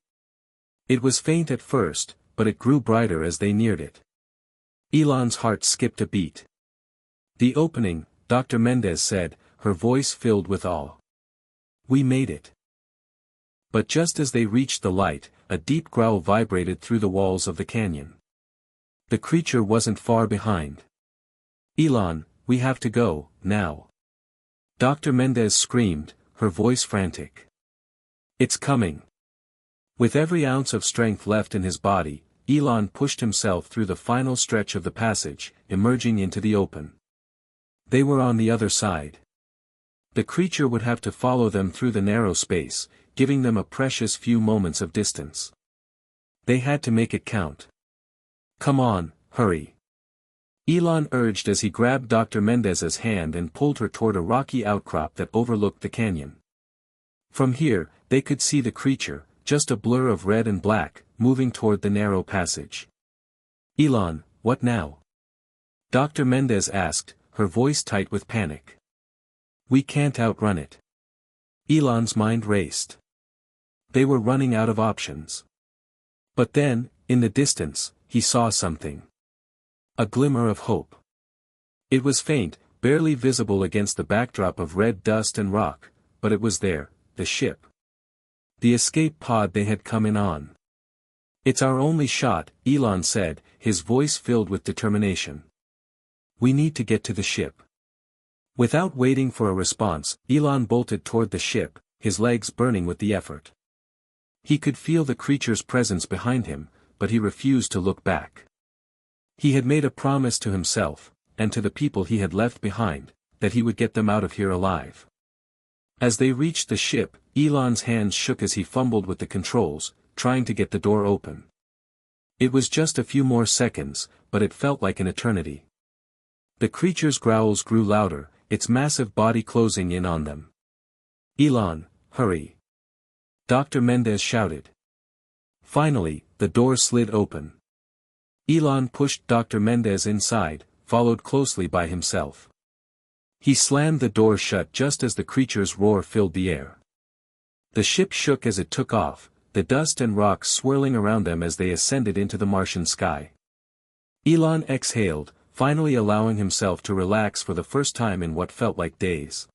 It was faint at first, but it grew brighter as they neared it. Elon's heart skipped a beat. "The opening," Dr. Mendez said, her voice filled with awe. "We made it." But just as they reached the light, a deep growl vibrated through the walls of the canyon. The creature wasn't far behind. "Elon, we have to go, now." Dr. Mendez screamed, her voice frantic. "It's coming." With every ounce of strength left in his body, Elon pushed himself through the final stretch of the passage, emerging into the open. They were on the other side. The creature would have to follow them through the narrow space, giving them a precious few moments of distance. They had to make it count. "Come on, hurry," Elon urged as he grabbed Dr. Mendez's hand and pulled her toward a rocky outcrop that overlooked the canyon. From here, they could see the creature, just a blur of red and black, moving toward the narrow passage. "Elon, what now?" Dr. Mendez asked, her voice tight with panic. "We can't outrun it." Elon's mind raced. They were running out of options. But then, in the distance, he saw something. A glimmer of hope. It was faint, barely visible against the backdrop of red dust and rock, but it was there, the ship. The escape pod they had come in on. "It's our only shot," Elon said, his voice filled with determination. "We need to get to the ship." Without waiting for a response, Elon bolted toward the ship, his legs burning with the effort. He could feel the creature's presence behind him, but he refused to look back. He had made a promise to himself, and to the people he had left behind, that he would get them out of here alive. As they reached the ship, Elon's hands shook as he fumbled with the controls, trying to get the door open. It was just a few more seconds, but it felt like an eternity. The creature's growls grew louder, its massive body closing in on them. "Elon, hurry!" Dr. Mendez shouted. Finally, the door slid open. Elon pushed Dr. Mendez inside, followed closely by himself. He slammed the door shut just as the creature's roar filled the air. The ship shook as it took off, the dust and rocks swirling around them as they ascended into the Martian sky. Elon exhaled, finally allowing himself to relax for the first time in what felt like days.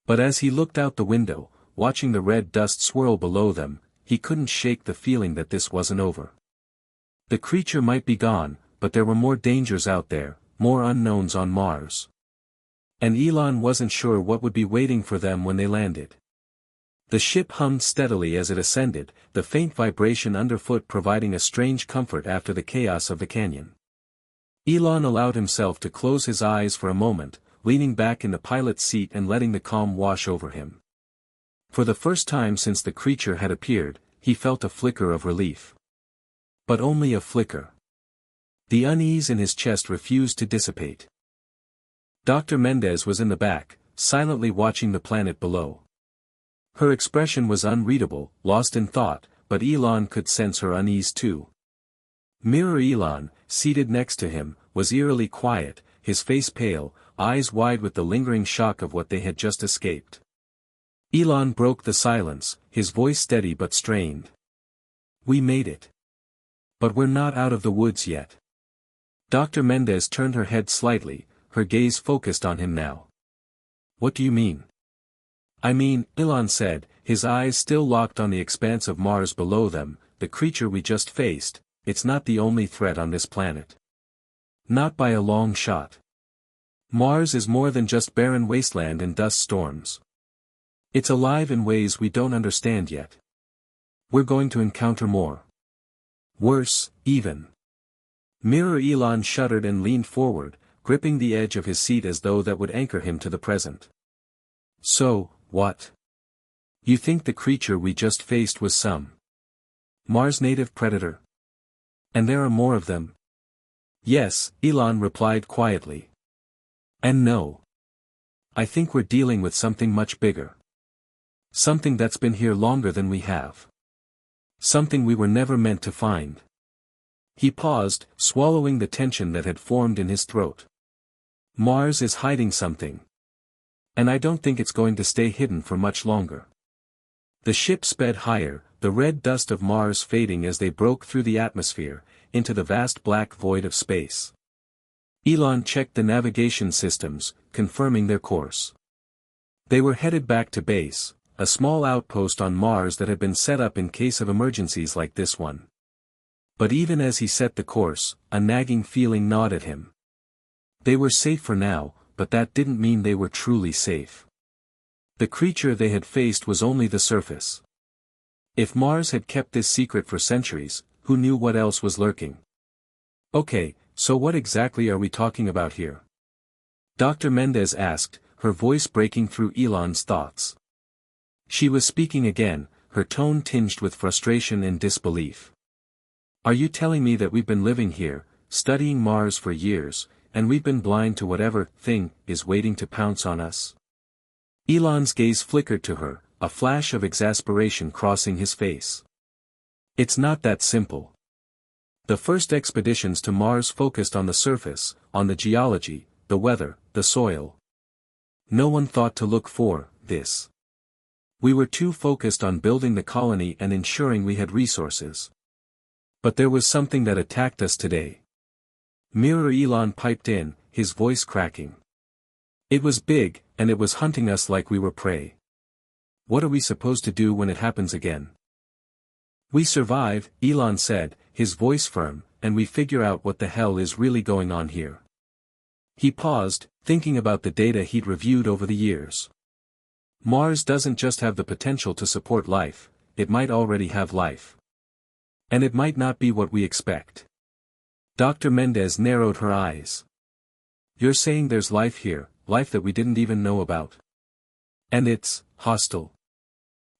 But as he looked out the window, watching the red dust swirl below them, he couldn't shake the feeling that this wasn't over. The creature might be gone, but there were more dangers out there, more unknowns on Mars. And Elon wasn't sure what would be waiting for them when they landed. The ship hummed steadily as it ascended, the faint vibration underfoot providing a strange comfort after the chaos of the canyon. Elon allowed himself to close his eyes for a moment, leaning back in the pilot's seat and letting the calm wash over him. For the first time since the creature had appeared, he felt a flicker of relief. But only a flicker. The unease in his chest refused to dissipate. Dr. Mendez was in the back, silently watching the planet below. Her expression was unreadable, lost in thought, but Elon could sense her unease too. Mirror Elon, seated next to him, was eerily quiet, his face pale, eyes wide with the lingering shock of what they had just escaped. Elon broke the silence, his voice steady but strained. "We made it. But we're not out of the woods yet." Dr. Mendez turned her head slightly, her gaze focused on him now. "What do you mean?" "I mean," Elon said, his eyes still locked on the expanse of Mars below them, "the creature we just faced, it's not the only threat on this planet. Not by a long shot. Mars is more than just barren wasteland and dust storms. It's alive in ways we don't understand yet. We're going to encounter more. Worse, even." Mirror Elon shuddered and leaned forward, gripping the edge of his seat as though that would anchor him to the present. "So, what? You think the creature we just faced was some Mars native predator? And there are more of them?" "Yes," Elon replied quietly. "And no. I think we're dealing with something much bigger. Something that's been here longer than we have. Something we were never meant to find." He paused, swallowing the tension that had formed in his throat. "Mars is hiding something. And I don't think it's going to stay hidden for much longer." The ship sped higher, the red dust of Mars fading as they broke through the atmosphere, into the vast black void of space. Elon checked the navigation systems, confirming their course. They were headed back to base, a small outpost on Mars that had been set up in case of emergencies like this one. But even as he set the course, a nagging feeling gnawed at him. They were safe for now, but that didn't mean they were truly safe. The creature they had faced was only the surface. If Mars had kept this secret for centuries, who knew what else was lurking? Okay, so what exactly are we talking about here? Dr. Mendez asked, her voice breaking through Elon's thoughts. She was speaking again, her tone tinged with frustration and disbelief. Are you telling me that we've been living here, studying Mars for years, and we've been blind to whatever thing is waiting to pounce on us? Elon's gaze flickered to her, a flash of exasperation crossing his face. It's not that simple. The first expeditions to Mars focused on the surface, on the geology, the weather, the soil. No one thought to look for this. We were too focused on building the colony and ensuring we had resources. But there was something that attacked us today. Mirror Elon piped in, his voice cracking. It was big, and it was hunting us like we were prey. What are we supposed to do when it happens again? We survive, Elon said, his voice firm, and we figure out what the hell is really going on here. He paused, thinking about the data he'd reviewed over the years. Mars doesn't just have the potential to support life, it might already have life. And it might not be what we expect. Dr. Mendez narrowed her eyes. You're saying there's life here, life that we didn't even know about. And it's hostile.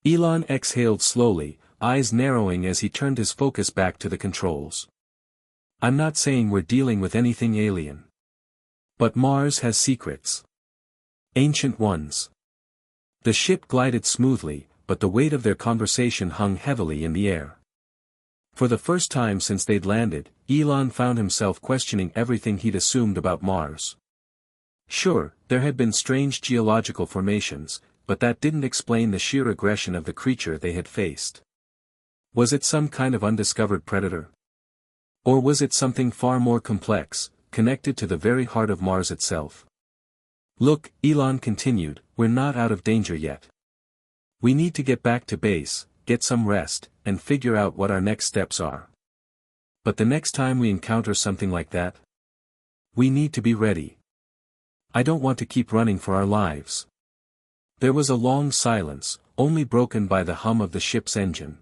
Elon exhaled slowly, eyes narrowing as he turned his focus back to the controls. I'm not saying we're dealing with anything alien. But Mars has secrets. Ancient ones. The ship glided smoothly, but the weight of their conversation hung heavily in the air. For the first time since they'd landed, Elon found himself questioning everything he'd assumed about Mars. Sure, there had been strange geological formations, but that didn't explain the sheer aggression of the creature they had faced. Was it some kind of undiscovered predator? Or was it something far more complex, connected to the very heart of Mars itself? Look, Elon continued, we're not out of danger yet. We need to get back to base, get some rest, and figure out what our next steps are. But the next time we encounter something like that, we need to be ready. I don't want to keep running for our lives. There was a long silence, only broken by the hum of the ship's engine.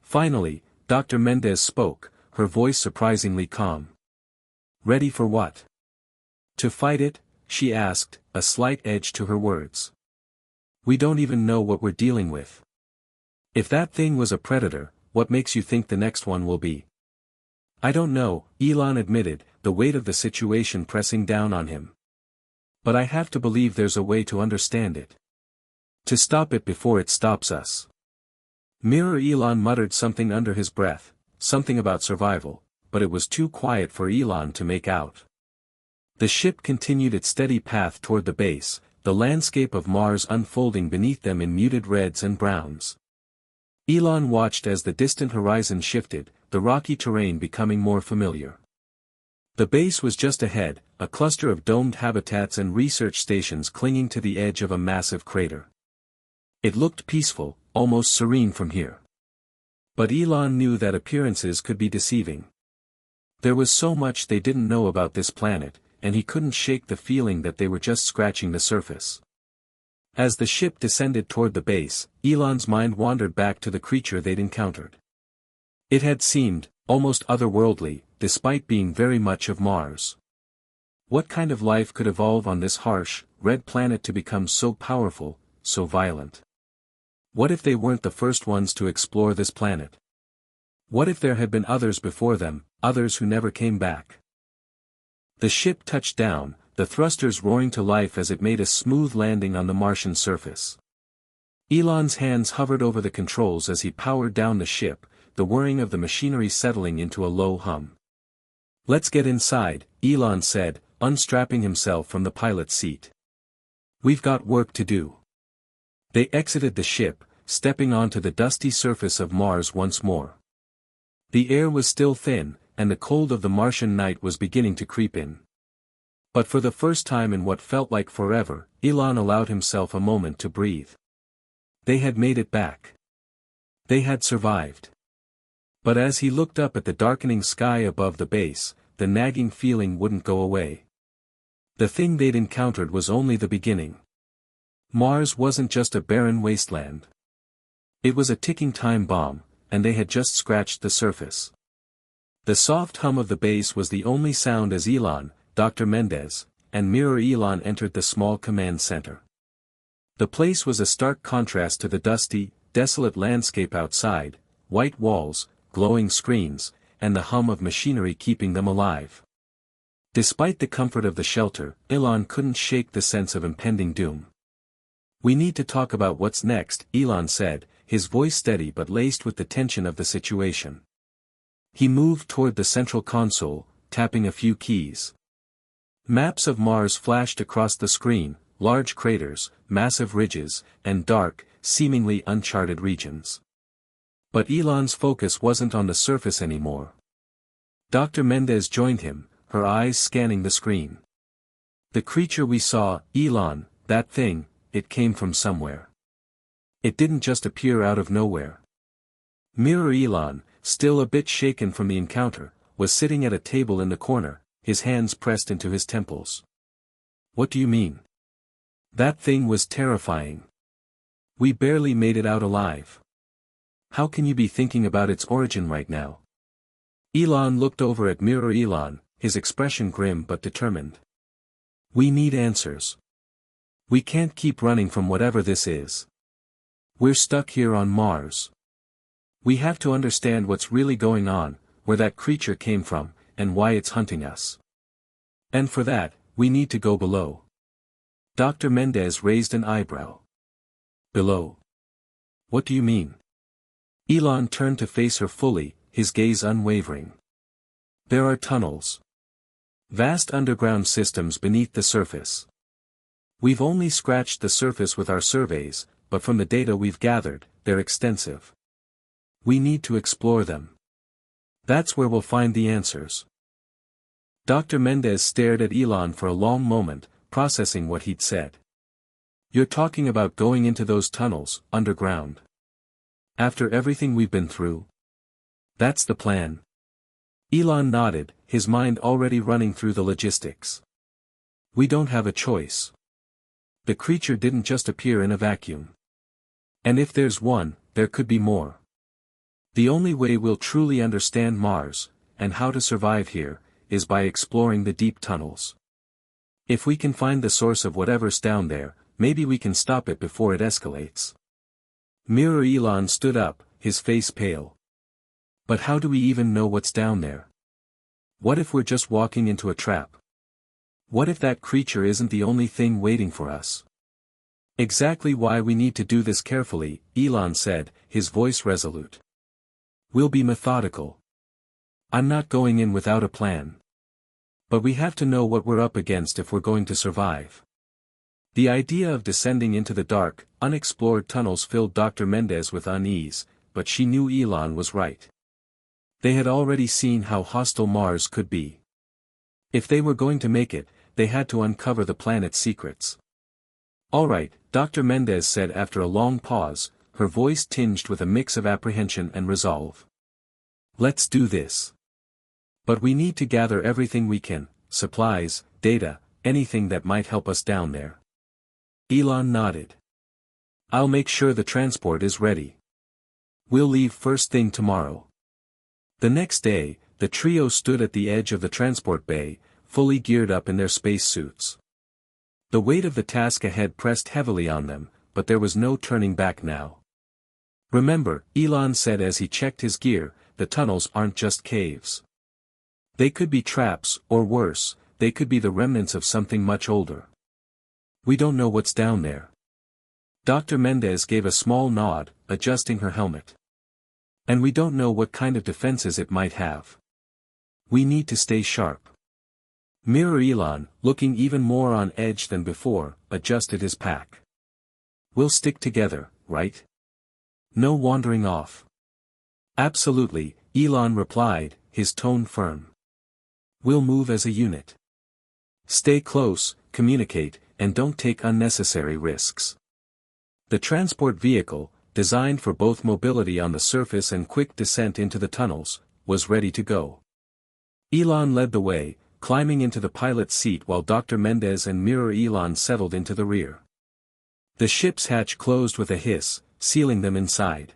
Finally, Dr. Mendez spoke, her voice surprisingly calm. Ready for what? To fight it? She asked, a slight edge to her words. We don't even know what we're dealing with. If that thing was a predator, what makes you think the next one will be? I don't know, Elon admitted, the weight of the situation pressing down on him. But I have to believe there's a way to understand it. To stop it before it stops us. Mirror Elon muttered something under his breath, something about survival, but it was too quiet for Elon to make out. The ship continued its steady path toward the base, the landscape of Mars unfolding beneath them in muted reds and browns. Elon watched as the distant horizon shifted, the rocky terrain becoming more familiar. The base was just ahead, a cluster of domed habitats and research stations clinging to the edge of a massive crater. It looked peaceful, almost serene from here. But Elon knew that appearances could be deceiving. There was so much they didn't know about this planet, and he couldn't shake the feeling that they were just scratching the surface. As the ship descended toward the base, Elon's mind wandered back to the creature they'd encountered. It had seemed almost otherworldly, despite being very much of Mars. What kind of life could evolve on this harsh, red planet to become so powerful, so violent? What if they weren't the first ones to explore this planet? What if there had been others before them, others who never came back? The ship touched down, the thrusters roaring to life as it made a smooth landing on the Martian surface. Elon's hands hovered over the controls as he powered down the ship, the whirring of the machinery settling into a low hum. Let's get inside, Elon said, unstrapping himself from the pilot's seat. We've got work to do. They exited the ship, stepping onto the dusty surface of Mars once more. The air was still thin, and the cold of the Martian night was beginning to creep in. But for the first time in what felt like forever, Elon allowed himself a moment to breathe. They had made it back. They had survived. But as he looked up at the darkening sky above the base, the nagging feeling wouldn't go away. The thing they'd encountered was only the beginning. Mars wasn't just a barren wasteland. It was a ticking time bomb, and they had just scratched the surface. The soft hum of the bass was the only sound as Elon, Dr. Mendez, and Mirror Elon entered the small command center. The place was a stark contrast to the dusty, desolate landscape outside, white walls, glowing screens, and the hum of machinery keeping them alive. Despite the comfort of the shelter, Elon couldn't shake the sense of impending doom. "We need to talk about what's next," Elon said, his voice steady but laced with the tension of the situation. He moved toward the central console, tapping a few keys. Maps of Mars flashed across the screen, large craters, massive ridges, and dark, seemingly uncharted regions. But Elon's focus wasn't on the surface anymore. Dr. Mendez joined him, her eyes scanning the screen. "The creature we saw, Elon, that thing, it came from somewhere. It didn't just appear out of nowhere." Mirror Elon, still a bit shaken from the encounter, was sitting at a table in the corner, his hands pressed into his temples. "What do you mean? That thing was terrifying. We barely made it out alive. How can you be thinking about its origin right now?" Elon looked over at Mirror Elon, his expression grim but determined. "We need answers. We can't keep running from whatever this is. We're stuck here on Mars. We have to understand what's really going on, where that creature came from, and why it's hunting us. And for that, we need to go below." Dr. Mendez raised an eyebrow. "Below? What do you mean?" Elon turned to face her fully, his gaze unwavering. "There are tunnels. Vast underground systems beneath the surface. We've only scratched the surface with our surveys, but from the data we've gathered, they're extensive. We need to explore them. That's where we'll find the answers." Dr. Mendez stared at Elon for a long moment, processing what he'd said. "You're talking about going into those tunnels, underground? After everything we've been through? That's the plan?" Elon nodded, his mind already running through the logistics. "We don't have a choice. The creature didn't just appear in a vacuum. And if there's one, there could be more. The only way we'll truly understand Mars, and how to survive here, is by exploring the deep tunnels. If we can find the source of whatever's down there, maybe we can stop it before it escalates." Mirror Elon stood up, his face pale. "But how do we even know what's down there? What if we're just walking into a trap? What if that creature isn't the only thing waiting for us?" "Exactly why we need to do this carefully," Elon said, his voice resolute. "We'll be methodical. I'm not going in without a plan. But we have to know what we're up against if we're going to survive." The idea of descending into the dark, unexplored tunnels filled Dr. Mendez with unease, but she knew Elon was right. They had already seen how hostile Mars could be. If they were going to make it, they had to uncover the planet's secrets. "All right," Dr. Mendez said after a long pause, her voice tinged with a mix of apprehension and resolve. "Let's do this. But we need to gather everything we can, supplies, data, anything that might help us down there." Elon nodded. "I'll make sure the transport is ready. We'll leave first thing tomorrow." The next day, the trio stood at the edge of the transport bay, fully geared up in their space suits. The weight of the task ahead pressed heavily on them, but there was no turning back now. "Remember," Elon said as he checked his gear, "the tunnels aren't just caves. They could be traps, or worse, they could be the remnants of something much older. We don't know what's down there." Dr. Mendez gave a small nod, adjusting her helmet. "And we don't know what kind of defenses it might have. We need to stay sharp." Mirror Elon, looking even more on edge than before, adjusted his pack. "We'll stick together, right? No wandering off." "Absolutely," Elon replied, his tone firm. "We'll move as a unit. Stay close, communicate, and don't take unnecessary risks." The transport vehicle, designed for both mobility on the surface and quick descent into the tunnels, was ready to go. Elon led the way, climbing into the pilot's seat while Dr. Mendez and Mirror Elon settled into the rear. The ship's hatch closed with a hiss, sealing them inside.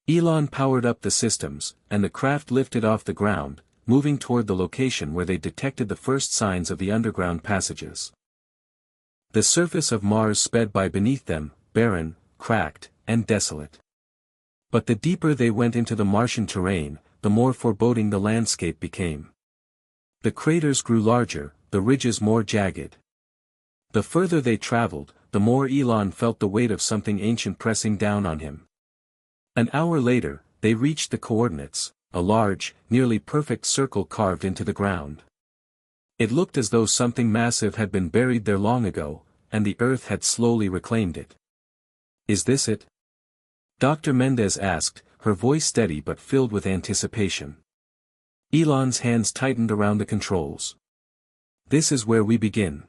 Elon powered up the systems, and the craft lifted off the ground, moving toward the location where they detected the first signs of the underground passages. The surface of Mars sped by beneath them, barren, cracked, and desolate. But the deeper they went into the Martian terrain, the more foreboding the landscape became. The craters grew larger, the ridges more jagged. The further they traveled, the more Elon felt the weight of something ancient pressing down on him. An hour later, they reached the coordinates, a large, nearly perfect circle carved into the ground. It looked as though something massive had been buried there long ago, and the Earth had slowly reclaimed it. "Is this it?" Dr. Mendez asked, her voice steady but filled with anticipation. Elon's hands tightened around the controls. "This is where we begin.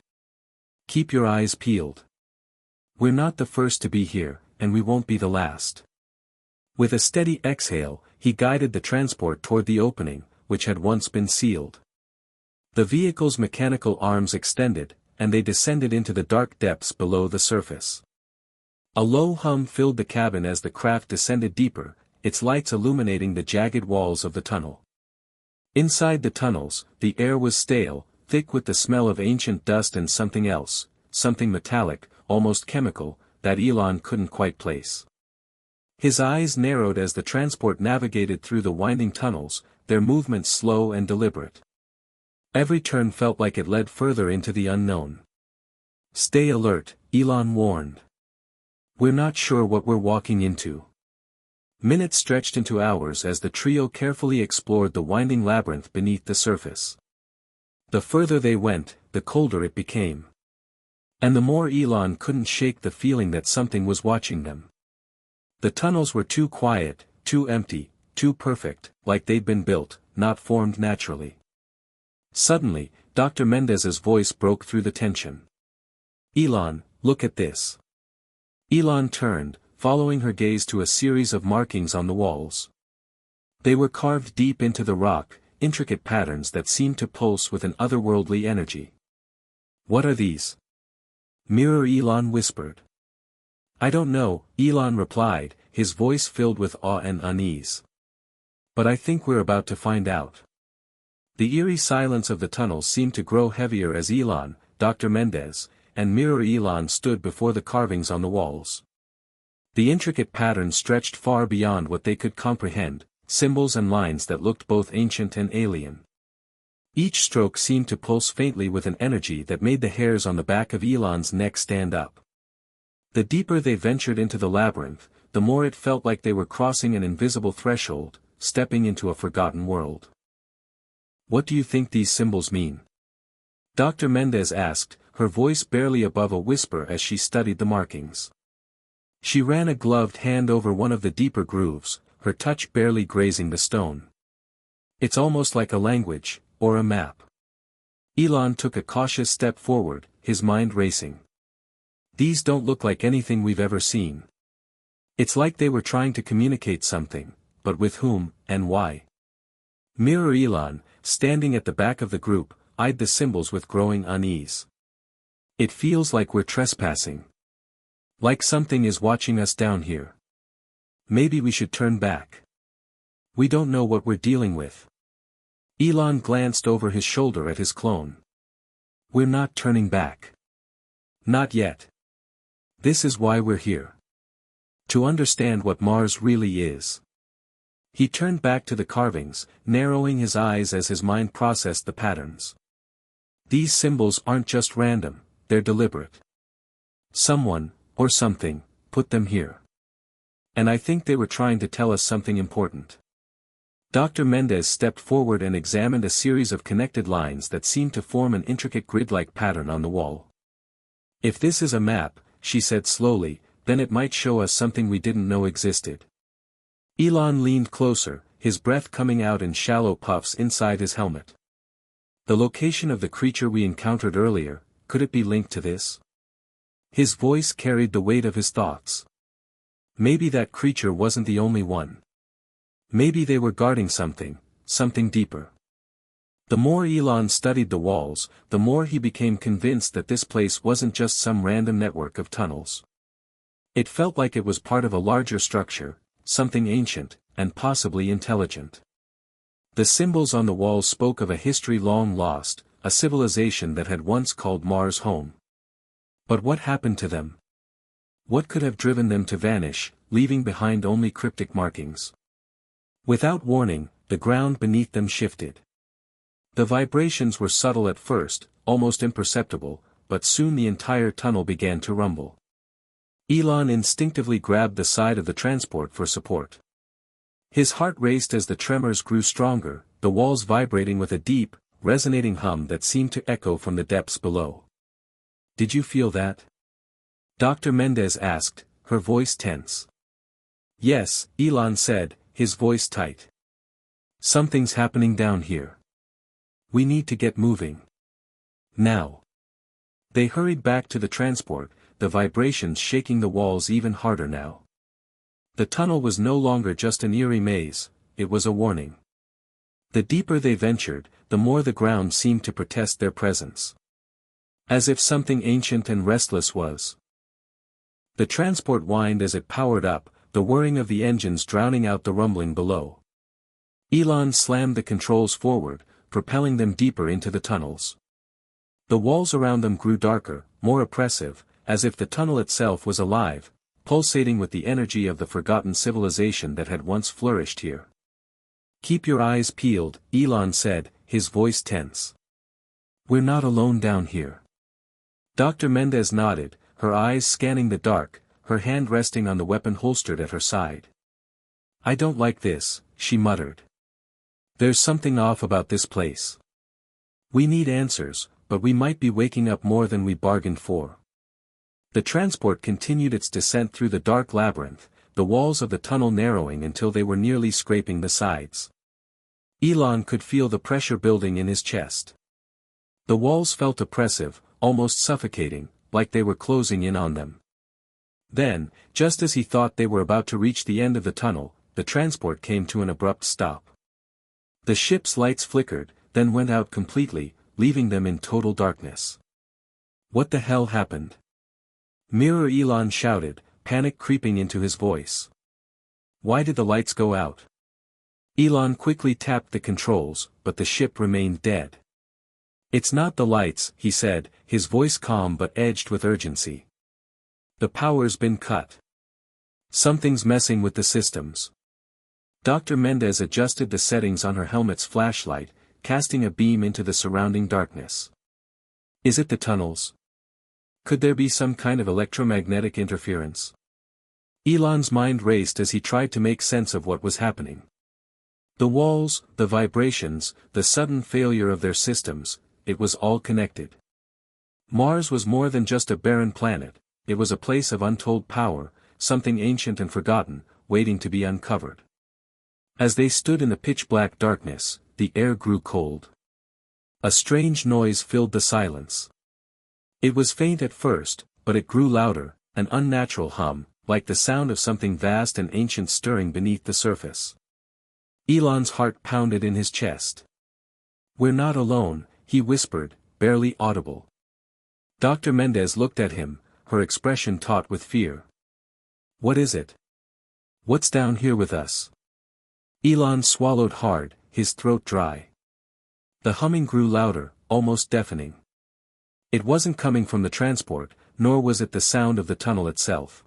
Keep your eyes peeled. We're not the first to be here, and we won't be the last." With a steady exhale, he guided the transport toward the opening, which had once been sealed. The vehicle's mechanical arms extended, and they descended into the dark depths below the surface. A low hum filled the cabin as the craft descended deeper, its lights illuminating the jagged walls of the tunnel. Inside the tunnels, the air was stale, thick with the smell of ancient dust and something else, something metallic, almost chemical, that Elon couldn't quite place. His eyes narrowed as the transport navigated through the winding tunnels, their movements slow and deliberate. Every turn felt like it led further into the unknown. "Stay alert," Elon warned. "We're not sure what we're walking into." Minutes stretched into hours as the trio carefully explored the winding labyrinth beneath the surface. The further they went, the colder it became. And the more Elon couldn't shake the feeling that something was watching them. The tunnels were too quiet, too empty, too perfect, like they'd been built, not formed naturally. Suddenly, Dr. Mendez's voice broke through the tension. "Elon, look at this." Elon turned, following her gaze to a series of markings on the walls. They were carved deep into the rock, intricate patterns that seemed to pulse with an otherworldly energy. "What are these?" Mirror Elon whispered. "I don't know," Elon replied, his voice filled with awe and unease. "But I think we're about to find out." The eerie silence of the tunnel seemed to grow heavier as Elon, Dr. Mendez, and Mirror Elon stood before the carvings on the walls. The intricate patterns stretched far beyond what they could comprehend, symbols and lines that looked both ancient and alien. Each stroke seemed to pulse faintly with an energy that made the hairs on the back of Elon's neck stand up. The deeper they ventured into the labyrinth, the more it felt like they were crossing an invisible threshold, stepping into a forgotten world. "What do you think these symbols mean?" Dr. Mendez asked, her voice barely above a whisper as she studied the markings. She ran a gloved hand over one of the deeper grooves, her touch barely grazing the stone. "It's almost like a language, or a map." Elon took a cautious step forward, his mind racing. "These don't look like anything we've ever seen. It's like they were trying to communicate something, but with whom, and why?" Mirror Elon, standing at the back of the group, eyed the symbols with growing unease. "It feels like we're trespassing. Like something is watching us down here. Maybe we should turn back. We don't know what we're dealing with." Elon glanced over his shoulder at his clone. "We're not turning back. Not yet. This is why we're here. To understand what Mars really is." He turned back to the carvings, narrowing his eyes as his mind processed the patterns. "These symbols aren't just random, they're deliberate. Someone, or something, put them here. And I think they were trying to tell us something important." Dr. Mendez stepped forward and examined a series of connected lines that seemed to form an intricate grid-like pattern on the wall. "If this is a map," she said slowly, "then it might show us something we didn't know existed." Elon leaned closer, his breath coming out in shallow puffs inside his helmet. "The location of the creature we encountered earlier, could it be linked to this?" His voice carried the weight of his thoughts. Maybe that creature wasn't the only one. Maybe they were guarding something deeper. The more Elon studied the walls, the more he became convinced that this place wasn't just some random network of tunnels. It felt like it was part of a larger structure, something ancient, and possibly intelligent. The symbols on the walls spoke of a history long lost, a civilization that had once called Mars home. But what happened to them? What could have driven them to vanish, leaving behind only cryptic markings? Without warning, the ground beneath them shifted. The vibrations were subtle at first, almost imperceptible, but soon the entire tunnel began to rumble. Elon instinctively grabbed the side of the transport for support. His heart raced as the tremors grew stronger, the walls vibrating with a deep, resonating hum that seemed to echo from the depths below. "Did you feel that?" Dr. Mendez asked, her voice tense. "Yes," Elon said, his voice tight. "Something's happening down here. We need to get moving. Now." They hurried back to the transport, the vibrations shaking the walls even harder now. The tunnel was no longer just an eerie maze, it was a warning. The deeper they ventured, the more the ground seemed to protest their presence. As if something ancient and restless was. The transport whined as it powered up, the whirring of the engines drowning out the rumbling below. Elon slammed the controls forward, propelling them deeper into the tunnels. The walls around them grew darker, more oppressive, as if the tunnel itself was alive, pulsating with the energy of the forgotten civilization that had once flourished here. "Keep your eyes peeled," Elon said, his voice tense. "We're not alone down here." Dr. Mendez nodded, her eyes scanning the dark, her hand resting on the weapon holstered at her side. "I don't like this," she muttered. "There's something off about this place. We need answers, but we might be waking up more than we bargained for." The transport continued its descent through the dark labyrinth, the walls of the tunnel narrowing until they were nearly scraping the sides. Elon could feel the pressure building in his chest. The walls felt oppressive, almost suffocating, like they were closing in on them. Then, just as he thought they were about to reach the end of the tunnel, the transport came to an abrupt stop. The ship's lights flickered, then went out completely, leaving them in total darkness. "What the hell happened?" "Mirror," Elon shouted, panic creeping into his voice. "Why did the lights go out?" Elon quickly tapped the controls, but the ship remained dead. "It's not the lights," he said, his voice calm but edged with urgency. "The power's been cut. Something's messing with the systems." Dr. Mendez adjusted the settings on her helmet's flashlight, casting a beam into the surrounding darkness. "Is it the tunnels? Could there be some kind of electromagnetic interference?" Elon's mind raced as he tried to make sense of what was happening. The walls, the vibrations, the sudden failure of their systems, it was all connected. Mars was more than just a barren planet, it was a place of untold power, something ancient and forgotten, waiting to be uncovered. As they stood in the pitch-black darkness, the air grew cold. A strange noise filled the silence. It was faint at first, but it grew louder, an unnatural hum, like the sound of something vast and ancient stirring beneath the surface. Elon's heart pounded in his chest. "We're not alone," he whispered, barely audible. Dr. Mendez looked at him, her expression taut with fear. "What is it? What's down here with us?" Elon swallowed hard, his throat dry. The humming grew louder, almost deafening. It wasn't coming from the transport, nor was it the sound of the tunnel itself.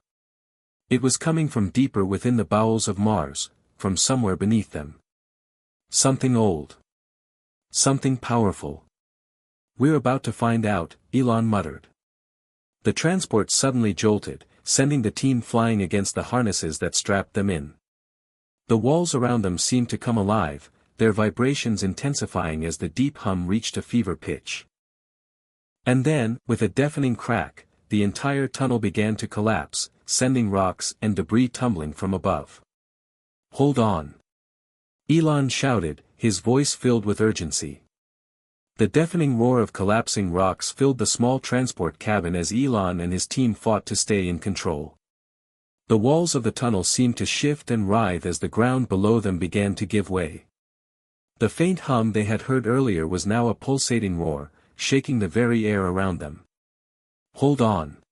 It was coming from deeper within the bowels of Mars, from somewhere beneath them. Something old. Something powerful. "We're about to find out," Elon muttered. The transport suddenly jolted, sending the team flying against the harnesses that strapped them in. The walls around them seemed to come alive, their vibrations intensifying as the deep hum reached a fever pitch. And then, with a deafening crack, the entire tunnel began to collapse, sending rocks and debris tumbling from above. "Hold on!" Elon shouted, his voice filled with urgency. The deafening roar of collapsing rocks filled the small transport cabin as Elon and his team fought to stay in control. The walls of the tunnel seemed to shift and writhe as the ground below them began to give way. The faint hum they had heard earlier was now a pulsating roar, shaking the very air around them. "Hold on!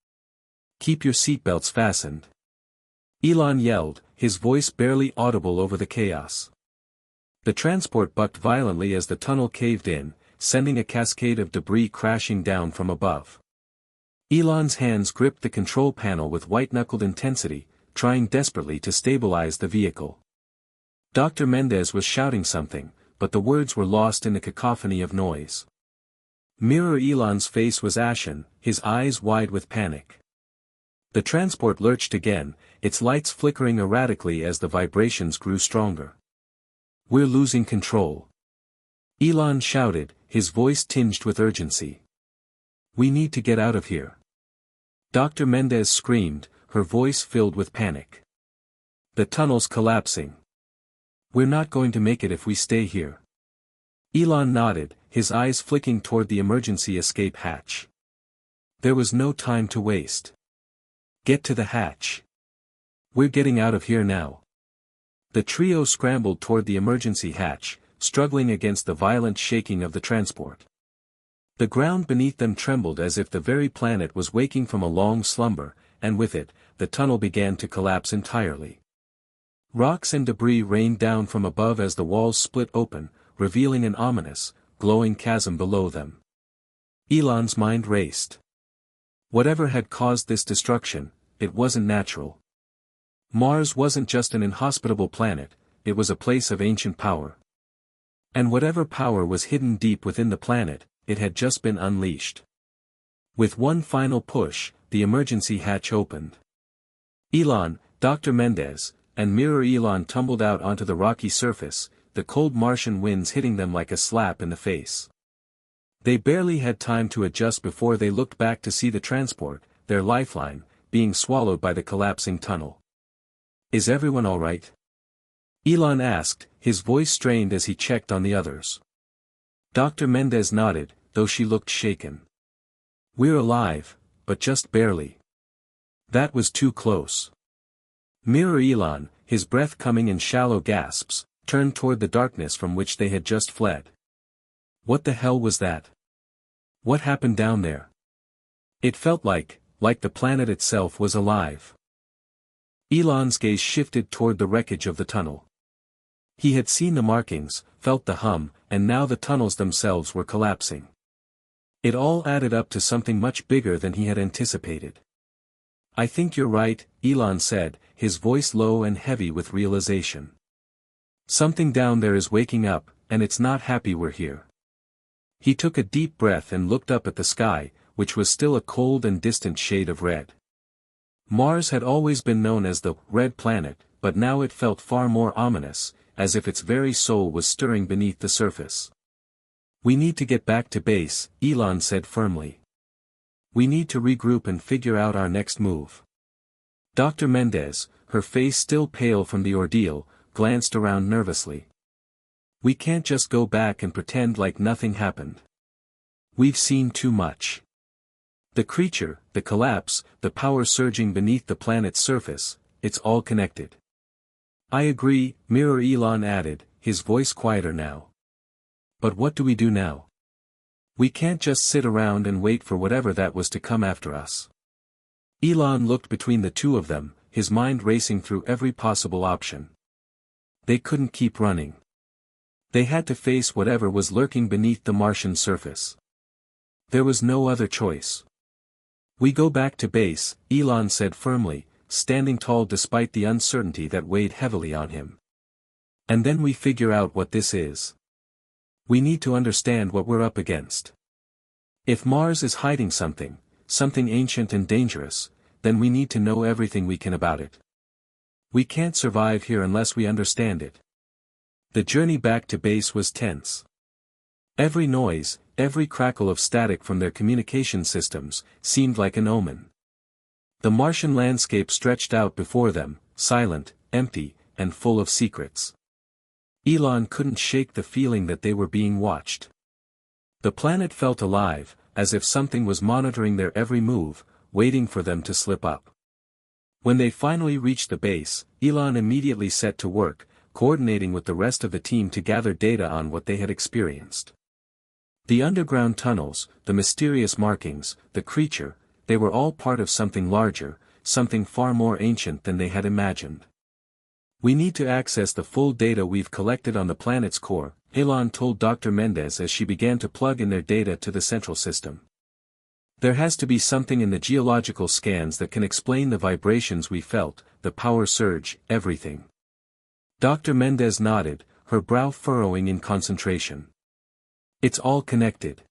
Keep your seatbelts fastened!" Elon yelled, his voice barely audible over the chaos. The transport bucked violently as the tunnel caved in, sending a cascade of debris crashing down from above. Elon's hands gripped the control panel with white-knuckled intensity, trying desperately to stabilize the vehicle. Dr. Mendez was shouting something, but the words were lost in a cacophony of noise. Mirror Elon's face was ashen, his eyes wide with panic. The transport lurched again, its lights flickering erratically as the vibrations grew stronger. "We're losing control," Elon shouted, his voice tinged with urgency. "We need to get out of here." Dr. Mendez screamed, her voice filled with panic. "The tunnel's collapsing. We're not going to make it if we stay here." Elon nodded, his eyes flicking toward the emergency escape hatch. There was no time to waste. "Get to the hatch. We're getting out of here now." The trio scrambled toward the emergency hatch, struggling against the violent shaking of the transport. The ground beneath them trembled as if the very planet was waking from a long slumber, and with it, the tunnel began to collapse entirely. Rocks and debris rained down from above as the walls split open, revealing an ominous, glowing chasm below them. Elon's mind raced. Whatever had caused this destruction, it wasn't natural. Mars wasn't just an inhospitable planet, it was a place of ancient power. And whatever power was hidden deep within the planet, it had just been unleashed. With one final push, the emergency hatch opened. Elon, Dr. Mendez, and Mirror Elon tumbled out onto the rocky surface, the cold Martian winds hitting them like a slap in the face. They barely had time to adjust before they looked back to see the transport, their lifeline, being swallowed by the collapsing tunnel. "Is everyone all right?" Elon asked, his voice strained as he checked on the others. Dr. Mendez nodded, though she looked shaken. "We're alive, but just barely. That was too close." Mirror Elon, his breath coming in shallow gasps, turned toward the darkness from which they had just fled. "What the hell was that? What happened down there?" It felt like the planet itself was alive. Elon's gaze shifted toward the wreckage of the tunnel. He had seen the markings, felt the hum, and now the tunnels themselves were collapsing. It all added up to something much bigger than he had anticipated. "I think you're right," Elon said, his voice low and heavy with realization. "Something down there is waking up, and it's not happy we're here." He took a deep breath and looked up at the sky, which was still a cold and distant shade of red. Mars had always been known as the Red Planet, but now it felt far more ominous, as if its very soul was stirring beneath the surface. "We need to get back to base," Elon said firmly. "We need to regroup and figure out our next move." Dr. Mendez, her face still pale from the ordeal, glanced around nervously. "We can't just go back and pretend like nothing happened. We've seen too much. The creature, the collapse, the power surging beneath the planet's surface, it's all connected." "I agree," Mirror Elon added, his voice quieter now. "But what do we do now? We can't just sit around and wait for whatever that was to come after us." Elon looked between the two of them, his mind racing through every possible option. They couldn't keep running. They had to face whatever was lurking beneath the Martian surface. There was no other choice. "We go back to base," Elon said firmly, standing tall despite the uncertainty that weighed heavily on him. "And then we figure out what this is. We need to understand what we're up against. If Mars is hiding something ancient and dangerous, then we need to know everything we can about it. We can't survive here unless we understand it." The journey back to base was tense. Every noise, every crackle of static from their communication systems, seemed like an omen. The Martian landscape stretched out before them, silent, empty, and full of secrets. Elon couldn't shake the feeling that they were being watched. The planet felt alive, as if something was monitoring their every move, waiting for them to slip up. When they finally reached the base, Elon immediately set to work, coordinating with the rest of the team to gather data on what they had experienced. The underground tunnels, the mysterious markings, the creature, they were all part of something larger, something far more ancient than they had imagined. We need to access the full data we've collected on the planet's core, Elon told Dr. Mendez as she began to plug in their data to the central system. There has to be something in the geological scans that can explain the vibrations we felt, the power surge, everything. Dr. Mendez nodded, her brow furrowing in concentration. It's all connected.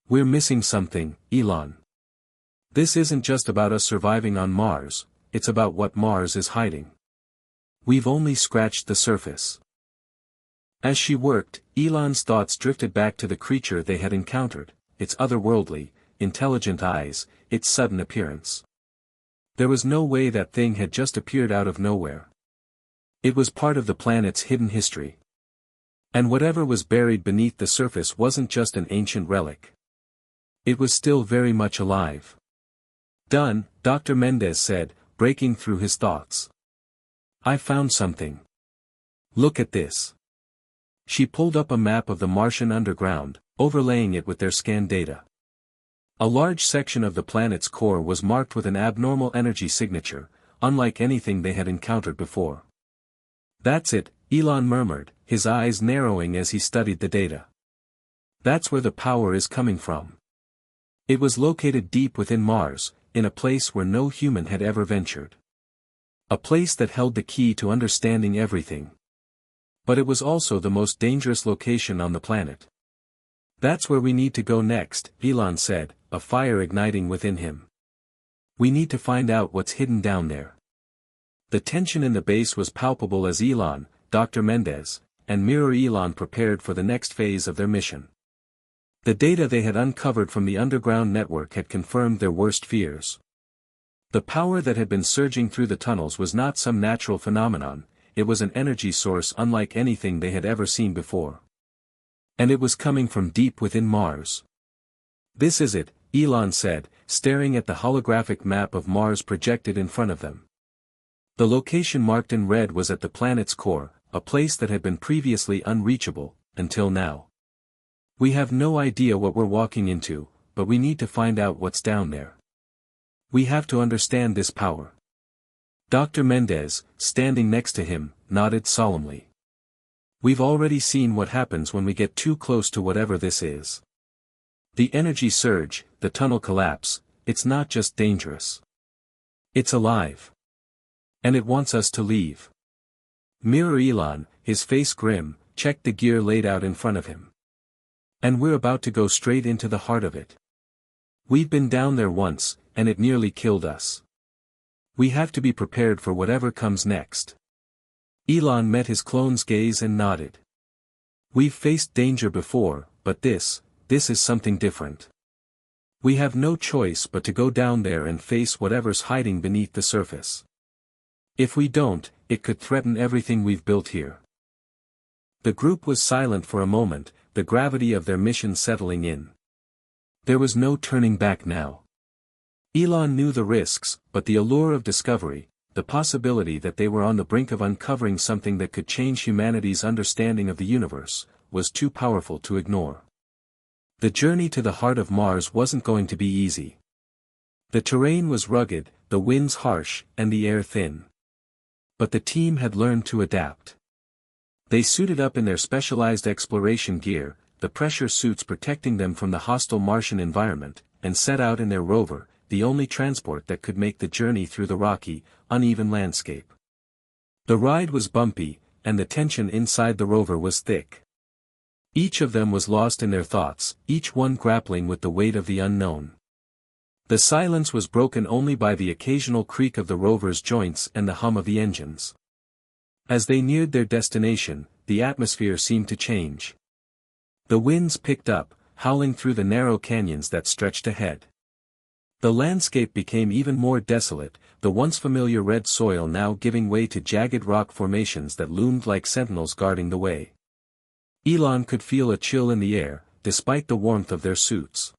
We're missing something, Elon. This isn't just about us surviving on Mars, it's about what Mars is hiding. We've only scratched the surface. As she worked, Elon's thoughts drifted back to the creature they had encountered, its otherworldly, intelligent eyes, its sudden appearance. There was no way that thing had just appeared out of nowhere. It was part of the planet's hidden history. And whatever was buried beneath the surface wasn't just an ancient relic. It was still very much alive. Done, Dr. Mendez said, breaking through his thoughts. I found something. Look at this. She pulled up a map of the Martian underground, overlaying it with their scan data. A large section of the planet's core was marked with an abnormal energy signature, unlike anything they had encountered before. That's it, Elon murmured, his eyes narrowing as he studied the data. That's where the power is coming from. It was located deep within Mars, in a place where no human had ever ventured. A place that held the key to understanding everything. But it was also the most dangerous location on the planet. That's where we need to go next, Elon said, a fire igniting within him. We need to find out what's hidden down there. The tension in the base was palpable as Elon, Dr. Mendez, and Mirror Elon prepared for the next phase of their mission. The data they had uncovered from the underground network had confirmed their worst fears. The power that had been surging through the tunnels was not some natural phenomenon, it was an energy source unlike anything they had ever seen before. And it was coming from deep within Mars. This is it, Elon said, staring at the holographic map of Mars projected in front of them. The location marked in red was at the planet's core, a place that had been previously unreachable, until now. We have no idea what we're walking into, but we need to find out what's down there. We have to understand this power. Dr. Mendez, standing next to him, nodded solemnly. We've already seen what happens when we get too close to whatever this is. The energy surge, the tunnel collapse, it's not just dangerous. It's alive. And it wants us to leave. Mirror Elon, his face grim, checked the gear laid out in front of him. And we're about to go straight into the heart of it. We've been down there once, and it nearly killed us. We have to be prepared for whatever comes next. Elon met his clone's gaze and nodded. We've faced danger before, but this is something different. We have no choice but to go down there and face whatever's hiding beneath the surface. If we don't, it could threaten everything we've built here. The group was silent for a moment, the gravity of their mission settling in. There was no turning back now. Elon knew the risks, but the allure of discovery, the possibility that they were on the brink of uncovering something that could change humanity's understanding of the universe, was too powerful to ignore. The journey to the heart of Mars wasn't going to be easy. The terrain was rugged, the winds harsh, and the air thin. But the team had learned to adapt. They suited up in their specialized exploration gear, the pressure suits protecting them from the hostile Martian environment, and set out in their rover, the only transport that could make the journey through the rocky, uneven landscape. The ride was bumpy, and the tension inside the rover was thick. Each of them was lost in their thoughts, each one grappling with the weight of the unknown. The silence was broken only by the occasional creak of the rover's joints and the hum of the engines. As they neared their destination, the atmosphere seemed to change. The winds picked up, howling through the narrow canyons that stretched ahead. The landscape became even more desolate, the once familiar red soil now giving way to jagged rock formations that loomed like sentinels guarding the way. Elon could feel a chill in the air, despite the warmth of their suits.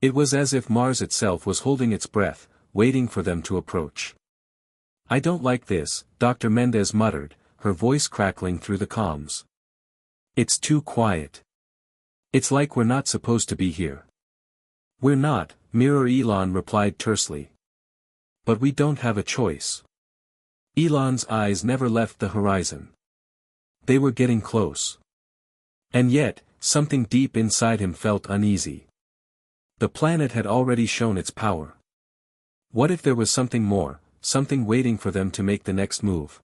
It was as if Mars itself was holding its breath, waiting for them to approach. I don't like this, Dr. Mendez muttered, her voice crackling through the comms. It's too quiet. It's like we're not supposed to be here. We're not, Mirror Elon replied tersely. But we don't have a choice. Elon's eyes never left the horizon. They were getting close. And yet, something deep inside him felt uneasy. The planet had already shown its power. What if there was something more, something waiting for them to make the next move?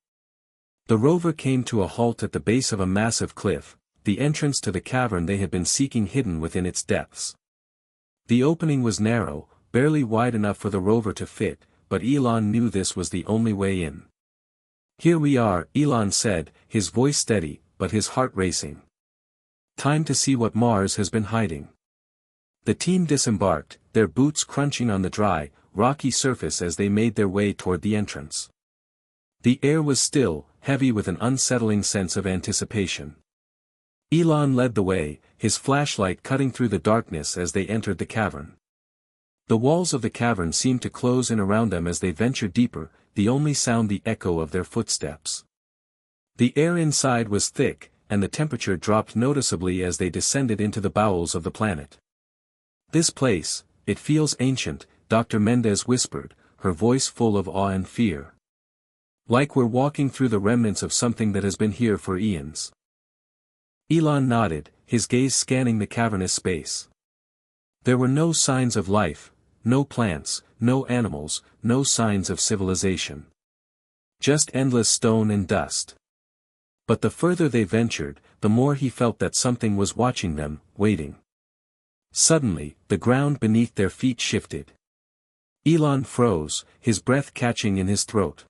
The rover came to a halt at the base of a massive cliff, the entrance to the cavern they had been seeking hidden within its depths. The opening was narrow, barely wide enough for the rover to fit, but Elon knew this was the only way in. "Here we are," Elon said, his voice steady, but his heart racing. "Time to see what Mars has been hiding." The team disembarked, their boots crunching on the dry, rocky surface as they made their way toward the entrance. The air was still, heavy with an unsettling sense of anticipation. Elon led the way, his flashlight cutting through the darkness as they entered the cavern. The walls of the cavern seemed to close in around them as they ventured deeper, the only sound the echo of their footsteps. The air inside was thick, and the temperature dropped noticeably as they descended into the bowels of the planet. "This place, it feels ancient," Dr. Mendez whispered, her voice full of awe and fear. "Like we're walking through the remnants of something that has been here for eons." Elon nodded, his gaze scanning the cavernous space. There were no signs of life, no plants, no animals, no signs of civilization. Just endless stone and dust. But the further they ventured, the more he felt that something was watching them, waiting. Suddenly, the ground beneath their feet shifted. Elon froze, his breath catching in his throat.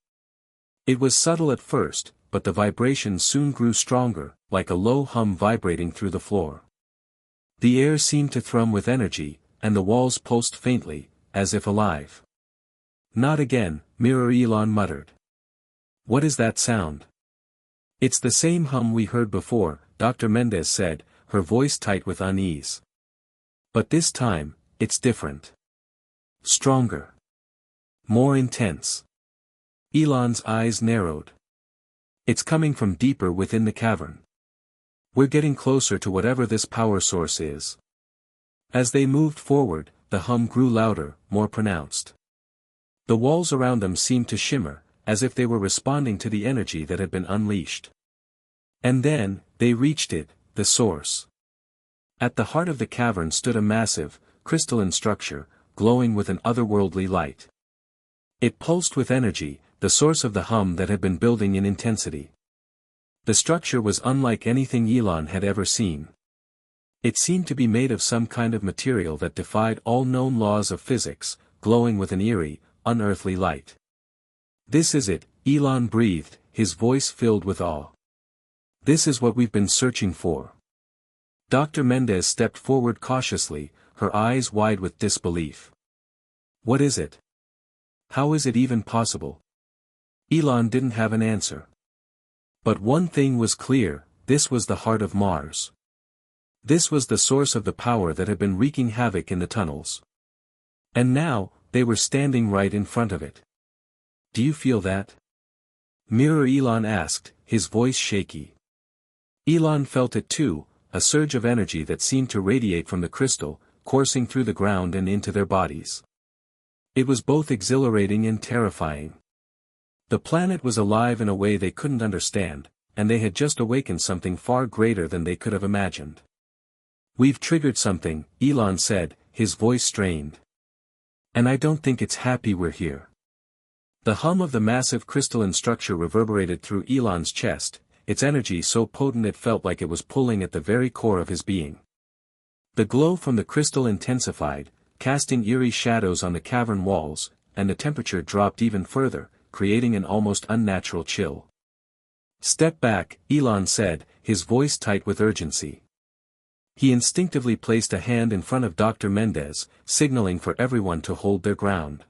It was subtle at first, but the vibration soon grew stronger, like a low hum vibrating through the floor. The air seemed to thrum with energy, and the walls pulsed faintly, as if alive. "Not again," Mirror Elon muttered. "What is that sound?" "It's the same hum we heard before," Dr. Mendez said, her voice tight with unease. "But this time, it's different. Stronger. More intense." Elon's eyes narrowed. "It's coming from deeper within the cavern. We're getting closer to whatever this power source is." As they moved forward, the hum grew louder, more pronounced. The walls around them seemed to shimmer, as if they were responding to the energy that had been unleashed. And then, they reached it, the source. At the heart of the cavern stood a massive, crystalline structure, glowing with an otherworldly light. It pulsed with energy, the source of the hum that had been building in intensity. The structure was unlike anything Elon had ever seen. It seemed to be made of some kind of material that defied all known laws of physics, glowing with an eerie, unearthly light. "This is it," Elon breathed, his voice filled with awe. "This is what we've been searching for." Dr. Mendez stepped forward cautiously, her eyes wide with disbelief. "What is it? How is it even possible?" Elon didn't have an answer. But one thing was clear, this was the heart of Mars. This was the source of the power that had been wreaking havoc in the tunnels. And now, they were standing right in front of it. "Do you feel that?" Mirror Elon asked, his voice shaky. Elon felt it too, a surge of energy that seemed to radiate from the crystal, coursing through the ground and into their bodies. It was both exhilarating and terrifying. The planet was alive in a way they couldn't understand, and they had just awakened something far greater than they could have imagined. "We've triggered something," Elon said, his voice strained. "And I don't think it's happy we're here." The hum of the massive crystalline structure reverberated through Elon's chest, its energy so potent it felt like it was pulling at the very core of his being. The glow from the crystal intensified, casting eerie shadows on the cavern walls, and the temperature dropped even further, creating an almost unnatural chill. "Step back," Elon said, his voice tight with urgency. He instinctively placed a hand in front of Dr. Mendez, signaling for everyone to hold their ground.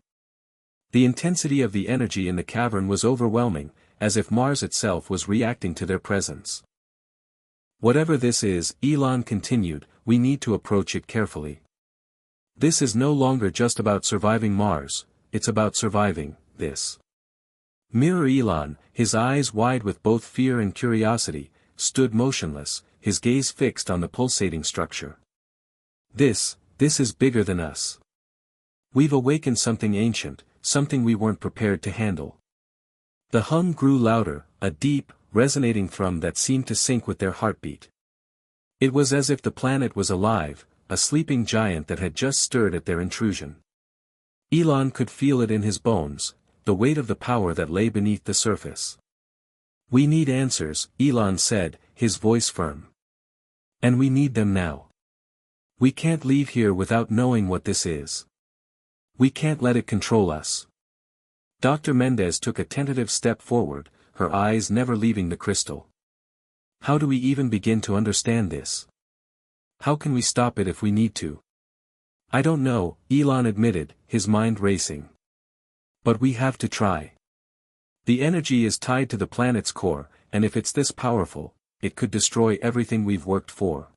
The intensity of the energy in the cavern was overwhelming, as if Mars itself was reacting to their presence. "Whatever this is," Elon continued, "we need to approach it carefully. This is no longer just about surviving Mars, it's about surviving this." Mirror Elon, his eyes wide with both fear and curiosity, stood motionless, his gaze fixed on the pulsating structure. This is bigger than us. We've awakened something ancient, something we weren't prepared to handle." The hum grew louder, a deep, resonating thrum that seemed to sync with their heartbeat. It was as if the planet was alive, a sleeping giant that had just stirred at their intrusion. Elon could feel it in his bones, the weight of the power that lay beneath the surface. "We need answers," Elon said, his voice firm. "And we need them now. We can't leave here without knowing what this is. We can't let it control us." Dr. Mendez took a tentative step forward, her eyes never leaving the crystal. "How do we even begin to understand this? How can we stop it if we need to?" "I don't know," Elon admitted, his mind racing. "But we have to try. The energy is tied to the planet's core, and if it's this powerful, it could destroy everything we've worked for.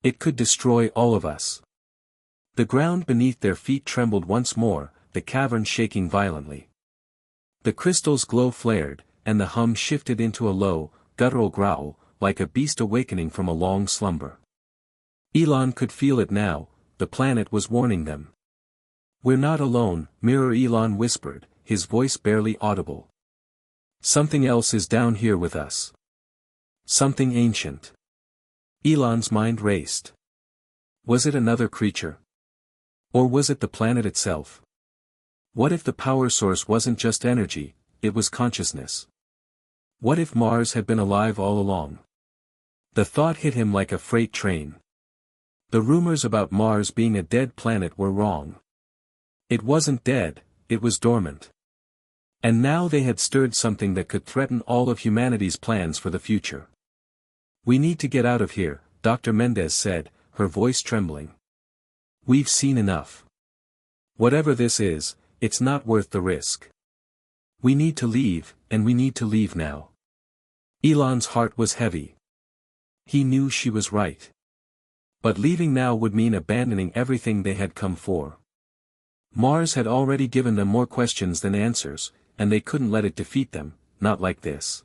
It could destroy all of us." The ground beneath their feet trembled once more, the cavern shaking violently. The crystal's glow flared, and the hum shifted into a low, guttural growl, like a beast awakening from a long slumber. Elon could feel it now, the planet was warning them. "We're not alone," Mirror Elon whispered, his voice barely audible. "Something else is down here with us. Something ancient." Elon's mind raced. Was it another creature? Or was it the planet itself? What if the power source wasn't just energy, it was consciousness? What if Mars had been alive all along? The thought hit him like a freight train. The rumors about Mars being a dead planet were wrong. It wasn't dead, it was dormant. And now they had stirred something that could threaten all of humanity's plans for the future. "We need to get out of here," Dr. Mendez said, her voice trembling. "We've seen enough. Whatever this is, it's not worth the risk. We need to leave, and we need to leave now." Elon's heart was heavy. He knew she was right. But leaving now would mean abandoning everything they had come for. Mars had already given them more questions than answers, and they couldn't let it defeat them, not like this.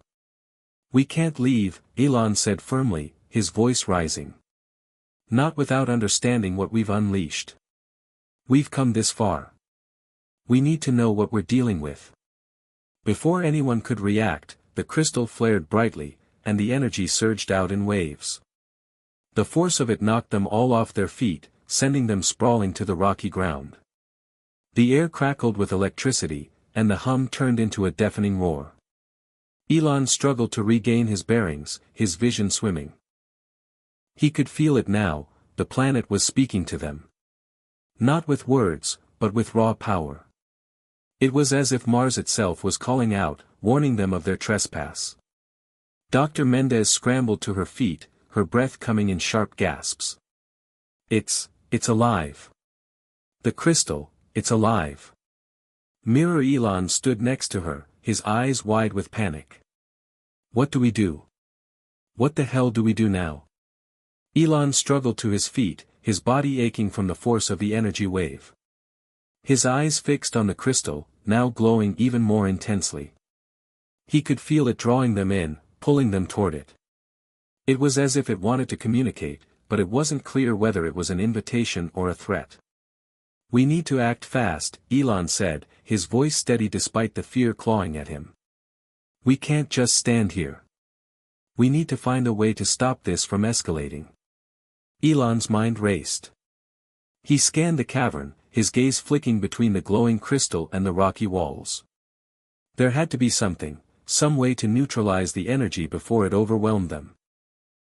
"We can't leave," Elon said firmly, his voice rising. "Not without understanding what we've unleashed. We've come this far. We need to know what we're dealing with." Before anyone could react, the crystal flared brightly, and the energy surged out in waves. The force of it knocked them all off their feet, sending them sprawling to the rocky ground. The air crackled with electricity, and the hum turned into a deafening roar. Elon struggled to regain his bearings, his vision swimming. He could feel it now, the planet was speaking to them. Not with words, but with raw power. It was as if Mars itself was calling out, warning them of their trespass. Dr. Mendez scrambled to her feet, her breath coming in sharp gasps. It's alive. The crystal, it's alive." Mirror Elon stood next to her, his eyes wide with panic. "What do we do? What the hell do we do now?" Elon struggled to his feet, his body aching from the force of the energy wave. His eyes fixed on the crystal, now glowing even more intensely. He could feel it drawing them in, pulling them toward it. It was as if it wanted to communicate, but it wasn't clear whether it was an invitation or a threat. "We need to act fast," Elon said, his voice steady despite the fear clawing at him. "We can't just stand here. We need to find a way to stop this from escalating." Elon's mind raced. He scanned the cavern, his gaze flicking between the glowing crystal and the rocky walls. There had to be something, some way to neutralize the energy before it overwhelmed them.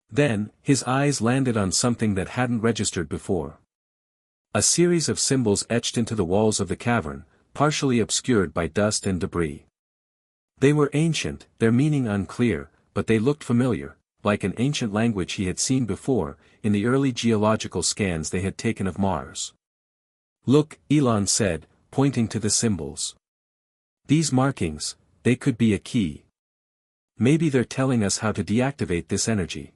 Then, his eyes landed on something that hadn't registered before. A series of symbols etched into the walls of the cavern, partially obscured by dust and debris. They were ancient, their meaning unclear, but they looked familiar, like an ancient language he had seen before, in the early geological scans they had taken of Mars. "Look," Elon said, pointing to the symbols. "These markings, they could be a key. Maybe they're telling us how to deactivate this energy."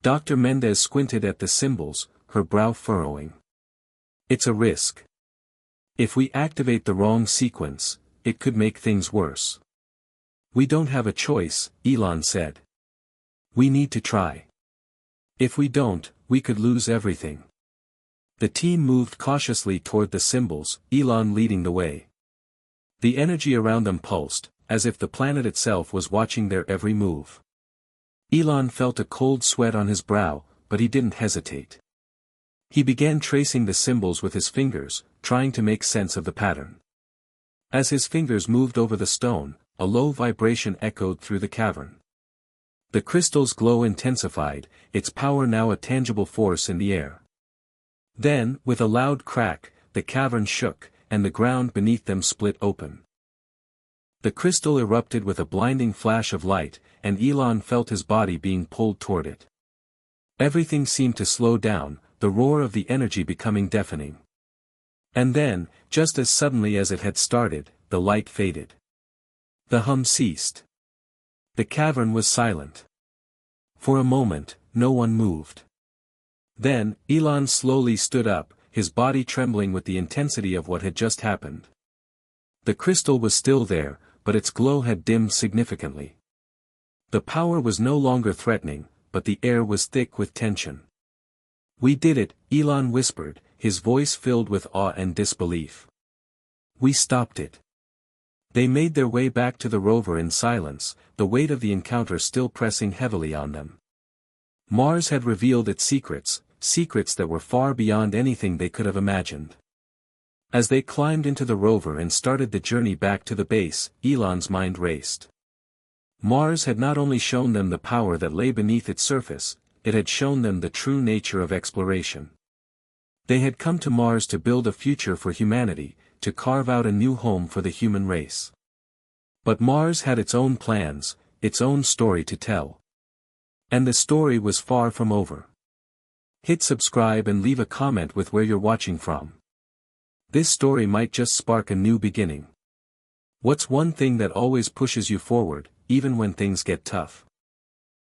Dr. Mendez squinted at the symbols, her brow furrowing. "It's a risk. If we activate the wrong sequence, it could make things worse." "We don't have a choice," Elon said. "We need to try. If we don't, we could lose everything." The team moved cautiously toward the symbols, Elon leading the way. The energy around them pulsed, as if the planet itself was watching their every move. Elon felt a cold sweat on his brow, but he didn't hesitate. He began tracing the symbols with his fingers, trying to make sense of the pattern. As his fingers moved over the stone, a low vibration echoed through the cavern. The crystal's glow intensified, its power now a tangible force in the air. Then, with a loud crack, the cavern shook, and the ground beneath them split open. The crystal erupted with a blinding flash of light, and Elon felt his body being pulled toward it. Everything seemed to slow down, the roar of the energy becoming deafening. And then, just as suddenly as it had started, the light faded. The hum ceased. The cavern was silent. For a moment, no one moved. Then, Elon slowly stood up, his body trembling with the intensity of what had just happened. The crystal was still there, but its glow had dimmed significantly. The power was no longer threatening, but the air was thick with tension. "We did it," Elon whispered, his voice filled with awe and disbelief. "We stopped it." They made their way back to the rover in silence, the weight of the encounter still pressing heavily on them. Mars had revealed its secrets, secrets that were far beyond anything they could have imagined. As they climbed into the rover and started the journey back to the base, Elon's mind raced. Mars had not only shown them the power that lay beneath its surface, it had shown them the true nature of exploration. They had come to Mars to build a future for humanity, to carve out a new home for the human race. But Mars had its own plans, its own story to tell. And the story was far from over. Hit subscribe and leave a comment with where you're watching from. This story might just spark a new beginning. What's one thing that always pushes you forward, even when things get tough?